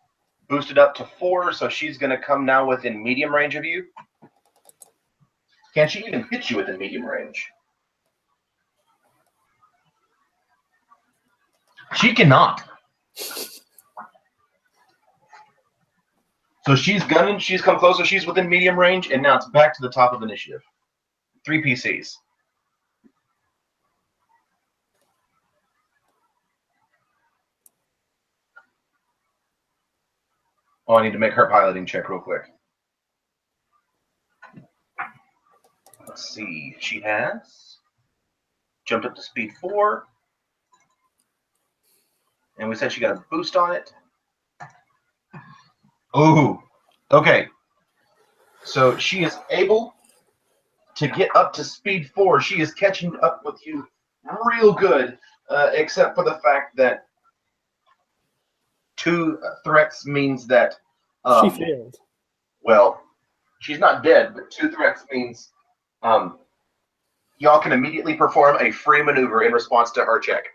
boosted up to 4, so she's going to come now within medium range of you. Can she even hit you within medium range? She cannot. So she's gunning, she's come closer, she's within medium range, and now it's back to the top of initiative. 3 PCs. Oh, I need to make her piloting check real quick. Let's see. She has jumped up to speed 4. And we said she got a boost on it. Ooh. Okay. So she is able to get up to speed 4. She is catching up with you real good, except for the fact that 2 threats means that
She failed.
well, she's not dead, but 2 threats means y'all can immediately perform a free maneuver in response to her check.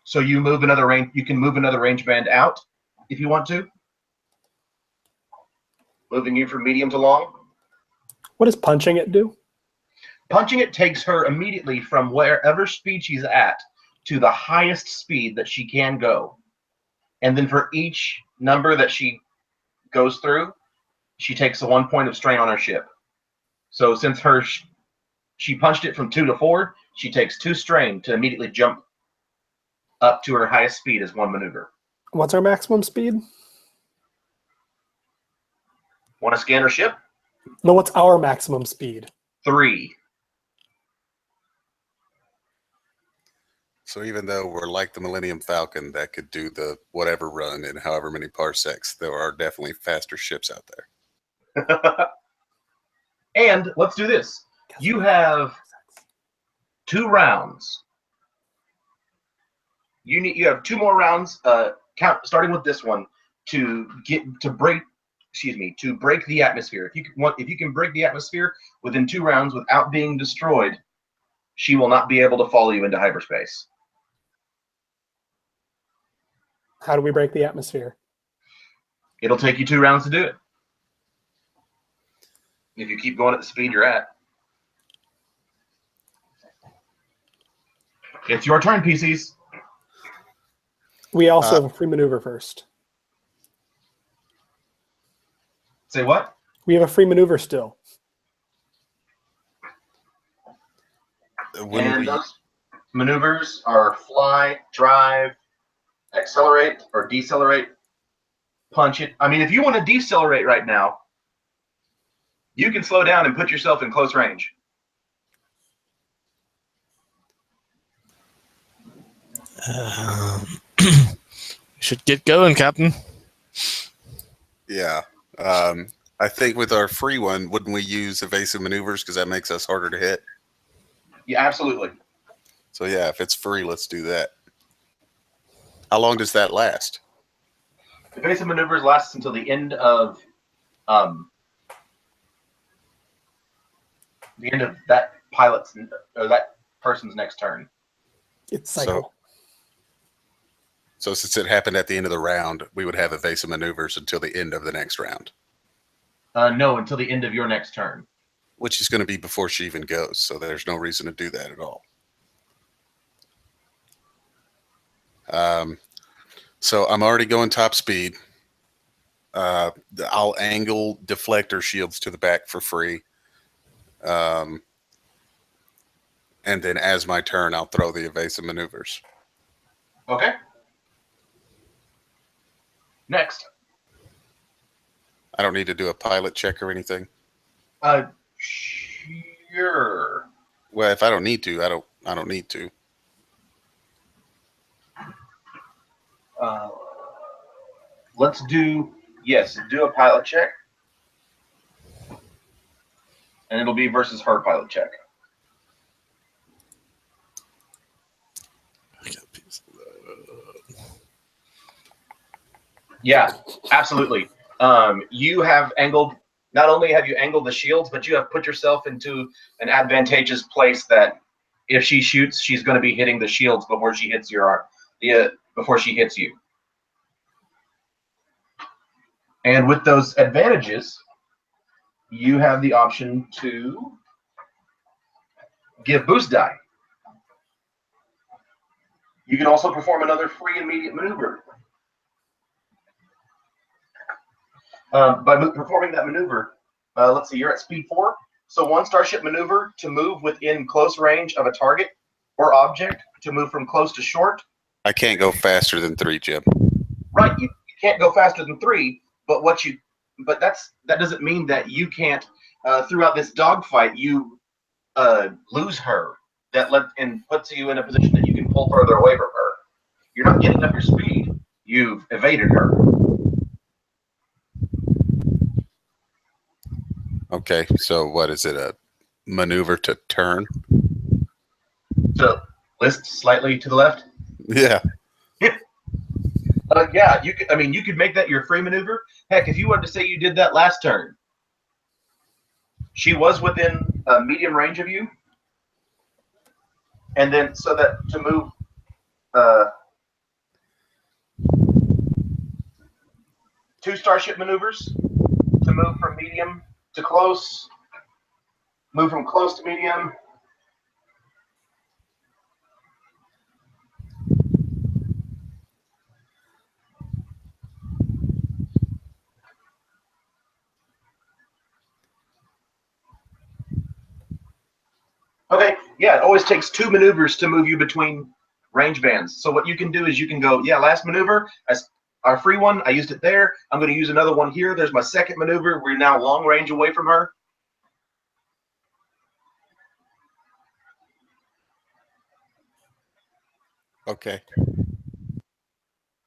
So you move another range. You can move another range band out if you want to, moving you from medium to long.
What does punching it do?
Punching it takes her immediately from wherever speed she's at to the highest speed that she can go. And then for each number that she goes through, she takes a 1 point of strain on her ship. So since she punched it from 2 to 4, she takes 2 strain to immediately jump up to her highest speed as 1 maneuver.
What's our maximum speed?
Want to scan her ship?
No, what's our maximum speed?
3.
So even though we're like the Millennium Falcon that could do the whatever run in however many parsecs, there are definitely faster ships out there.
And let's do this. You have 2 rounds. You have 2 more rounds. Starting with this one to break the atmosphere. If you can break the atmosphere within 2 rounds without being destroyed, she will not be able to follow you into hyperspace.
How do we break the atmosphere?
It'll take you 2 rounds to do it. If you keep going at the speed you're at. It's your turn, PCs.
We also have a free maneuver first.
Say what?
We have a free maneuver still.
And those maneuvers are fly, drive, accelerate, or decelerate, punch it. I mean, if you want to decelerate right now, you can slow down and put yourself in close range.
Should get going, Captain.
Yeah. I think with our free one, wouldn't we use evasive maneuvers because that makes us harder to hit?
Yeah, absolutely.
So yeah, if it's free, let's do that. How long does that last?
evasive maneuvers lasts until the end of that pilot's or that person's next turn.
It's cycle.
So since it happened at the end of the round, we would have evasive maneuvers until the end of the next round.
No, until the end of your next turn.
Which is going to be before she even goes, so there's no reason to do that at all. So I'm already going top speed. I'll angle deflector shields to the back for free. And then as my turn, I'll throw the evasive maneuvers.
Okay. Next.
I don't need to do a pilot check or anything.
Sure.
Well, if I don't need to, I don't need to.
Let's do a pilot check. And it'll be versus her pilot check. Yeah, absolutely. You have angled, not only have you angled the shields, but you have put yourself into an advantageous place that if she shoots, she's going to be hitting the shields before she hits before she hits you. And with those advantages, you have the option to give boost die. You can also perform another free immediate maneuver. By performing that maneuver, let's see, you're at speed 4. So one starship maneuver to move within close range of a target or object, to move from close to short.
I can't go faster than 3, Jim.
Right, you can't go faster than 3, but that doesn't mean that you can't throughout this dogfight you lose her. And puts you in a position that you can pull further away from her. You're not getting up your speed. You've evaded her.
Okay, so what is it? A maneuver to turn?
So list slightly to the left.
Yeah.
Yeah, you could. I mean, you could make that your free maneuver. Heck, if you wanted to say you did that last turn, she was within medium range of you, and then so that to move, two starship maneuvers to move from medium to close, move from close to medium. Okay, yeah, it always takes 2 maneuvers to move you between range bands. So what you can do is you can go, yeah, last maneuver, our free one, I used it there. I'm going to use another one here. There's my second maneuver. We're now long range away from her.
Okay.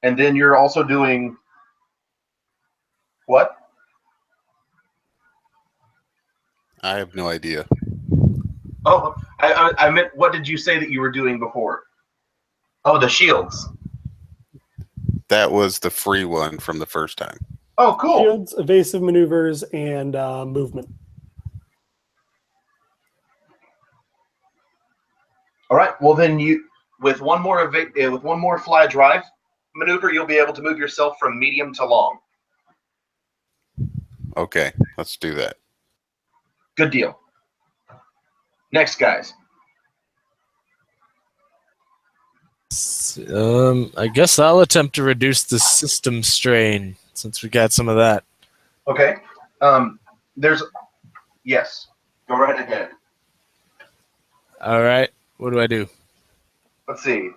And then you're also doing what?
I have no idea.
Oh, I meant, what did you say that you were doing before? Oh, the shields.
That was the free one from the first time.
Oh, cool.
Shields, evasive maneuvers, and movement.
All right. Well, then with one more fly drive maneuver, you'll be able to move yourself from medium to long.
Okay, let's do that.
Good deal. Next, guys.
I guess I'll attempt to reduce the system strain since we got some of that.
Okay. Yes. Go right ahead.
All right. What do I do?
Let's see.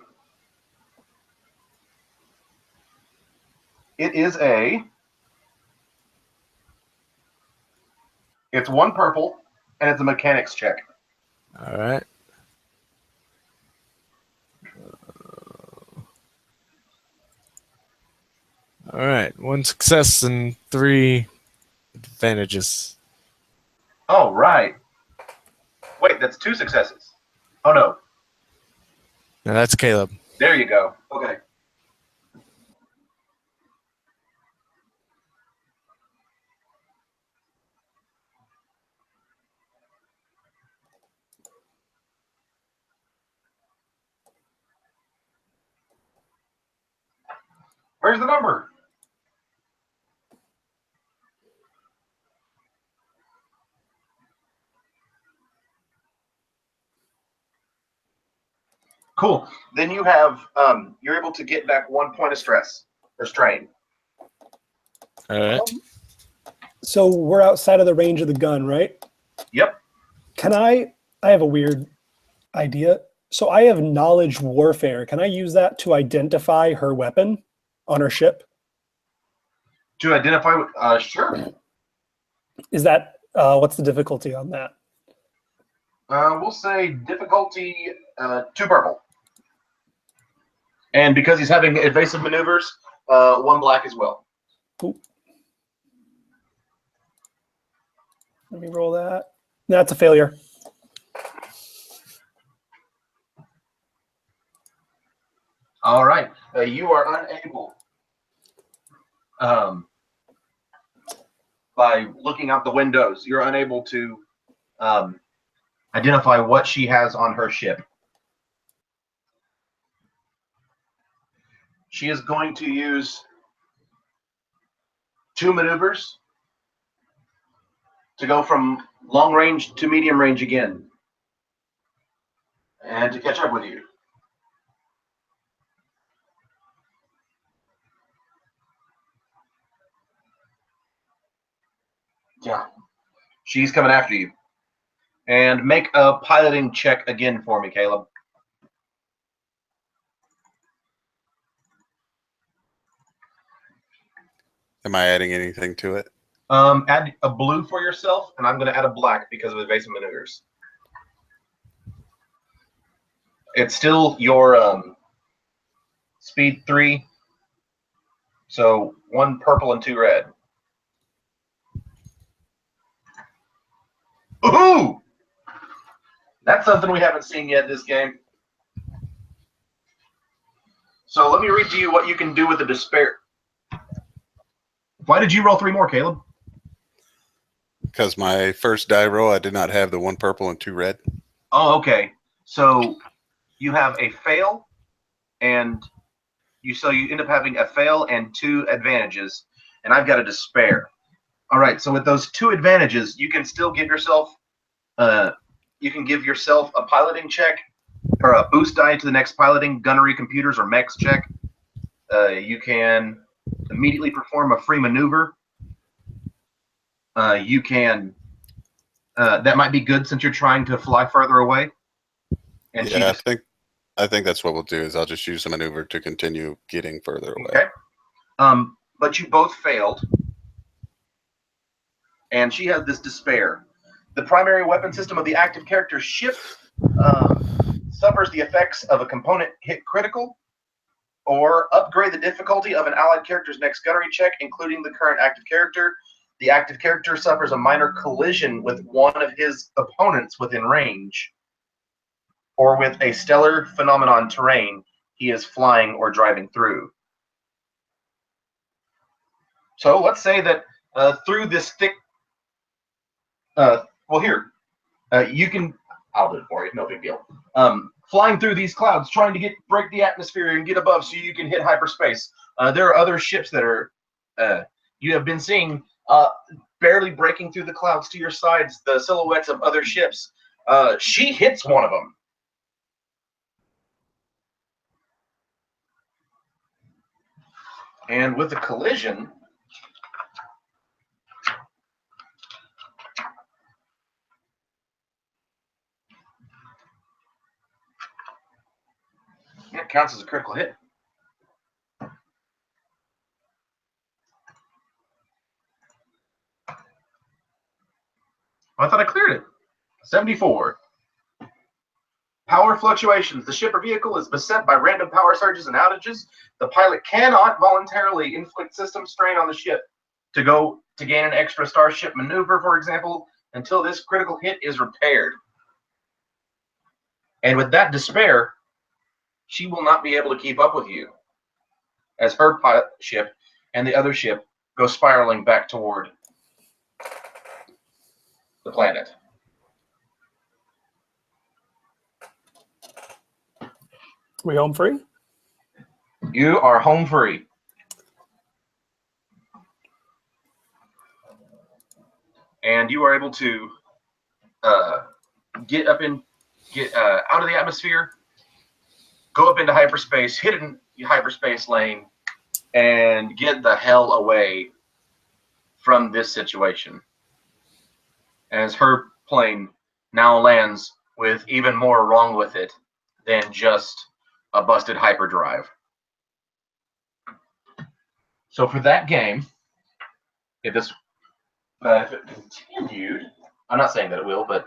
It's 1 purple, and it's a mechanics check.
All right. All right. 1 success and 3 advantages.
Oh, right. Wait, that's 2 successes. Oh, no.
Now that's Caleb.
There you go. Okay. Where's the number? Cool. Then you have you're able to get back 1 point of stress or strain.
All right.
So we're outside of the range of the gun, right?
Yep.
Can I have a weird idea. So I have knowledge warfare. Can I use that to identify her weapon on her ship?
To identify, sure.
Is that, what's the difficulty on that?
We'll say difficulty 2 purple. And because he's having evasive maneuvers, 1 black as well.
Ooh. Let me roll that. That's a failure.
All right. You are unable, by looking out the windows, you're unable to identify what she has on her ship. She is going to use 2 maneuvers to go from long range to medium range again, and to catch up with you. Yeah, she's coming after you. And make a piloting check again for me, Caleb.
Am I adding anything to it?
Add a blue for yourself, and I'm going to add a black because of evasive maneuvers. It's still your speed 3, so 1 purple and 2 red. Ooh! That's something we haven't seen yet this game. So let me read to you what you can do with the despair. Why did you roll 3 more, Caleb?
Because my first die roll, I did not have the 1 purple and 2 red.
Oh, okay. So you have a fail, and you end up having a fail and 2 advantages, and I've got a despair. All right. So with those 2 advantages, you can still give yourself a piloting check or a boost die to the next piloting, gunnery, computers, or mechs check. You can immediately perform a free maneuver. You can. That might be good since you're trying to fly further away. And
Yeah, I think that's what we'll do. Is I'll just use a maneuver to continue getting further away.
Okay. But you both failed, and she has this despair. The primary weapon system of the active character's ship suffers the effects of a component hit critical, or upgrade the difficulty of an allied character's next gunnery check, including the current active character. The active character suffers a minor collision with one of his opponents within range, or with a stellar phenomenon terrain he is flying or driving through. So let's say that through this thick, you can, I'll do it for you, no big deal. Flying through these clouds, trying to break the atmosphere and get above so you can hit hyperspace. There are other ships that are, you have been seeing barely breaking through the clouds to your sides, the silhouettes of other ships. She hits one of them. And with a collision, it counts as a critical hit. I thought I cleared it. 74. Power fluctuations. The ship or vehicle is beset by random power surges and outages. The pilot cannot voluntarily inflict system strain on the ship to gain an extra starship maneuver, for example, until this critical hit is repaired. And with that despair, she will not be able to keep up with you as her pilot ship and the other ship go spiraling back toward the planet.
We home free?
You are home free. and you are able to get out of the atmosphere, go up into hyperspace, hit a hyperspace lane, and get the hell away from this situation. As her plane now lands with even more wrong with it than just a busted hyperdrive. So for that game, if it continued, I'm not saying that it will, but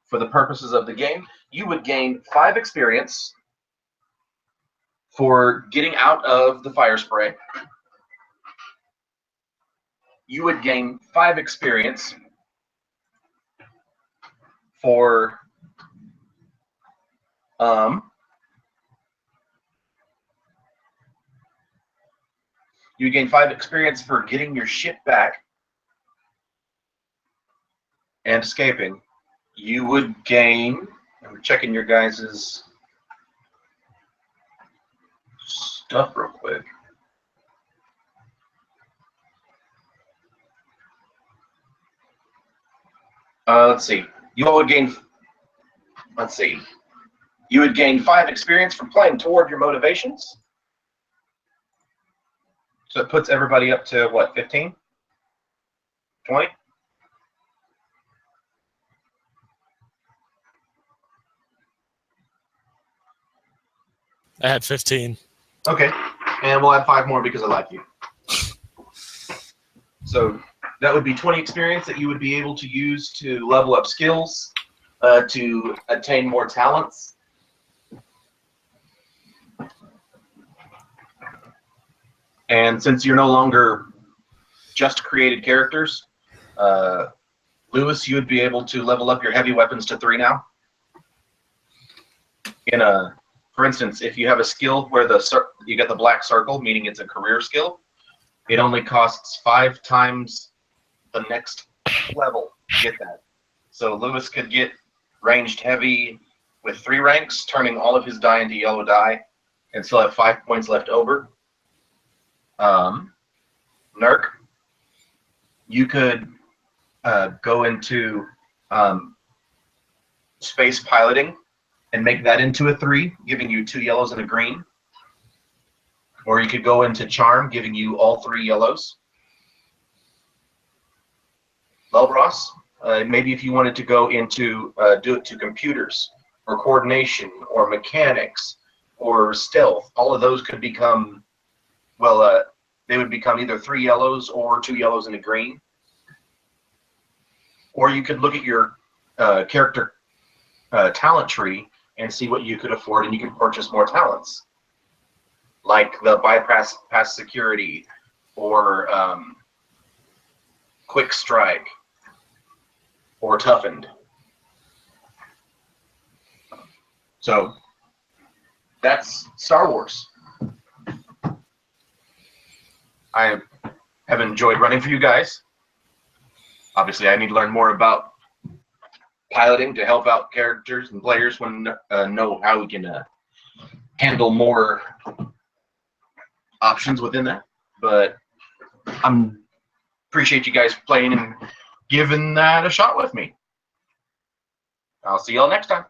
for the purposes of the game, you would gain 5 experience for getting out of the fire spray. You would gain 5 experience for you gain 5 experience for getting your ship back and escaping. You would gain, I'm checking your guys' stuff real quick. Let's see. You all would gain, let's see. You would gain 5 experience from playing toward your motivations. So it puts everybody up to what, 15? 20?
I had 15.
Okay. And we'll add 5 more because I like you. So that would be 20 experience that you would be able to use to level up skills, to attain more talents. And since you're no longer just created characters, Lewis, you would be able to level up your heavy weapons to 3 now. For instance, if you have a skill where you get the black circle, meaning it's a career skill, it only costs 5 times the next level to get that. So Lewis could get ranged heavy with 3 ranks, turning all of his die into yellow die, and still have 5 points left over. Nurk, you could go into space piloting and make that into a 3, giving you 2 yellows and a green. Or you could go into charm, giving you all 3 yellows. Lelbros, maybe if you wanted to go into do it to computers or coordination or mechanics or stealth, all of those could become, well, they would become either 3 yellows or 2 yellows and a green. Or you could look at your character talent tree and see what you could afford, and you can purchase more talents, like the bypass security or quick strike or toughened. So that's Star Wars. I have enjoyed running for you guys. Obviously, I need to learn more about piloting to help out characters and players when know how we can handle more options within that. But I'm appreciate you guys playing and giving that a shot with me. I'll see y'all next time.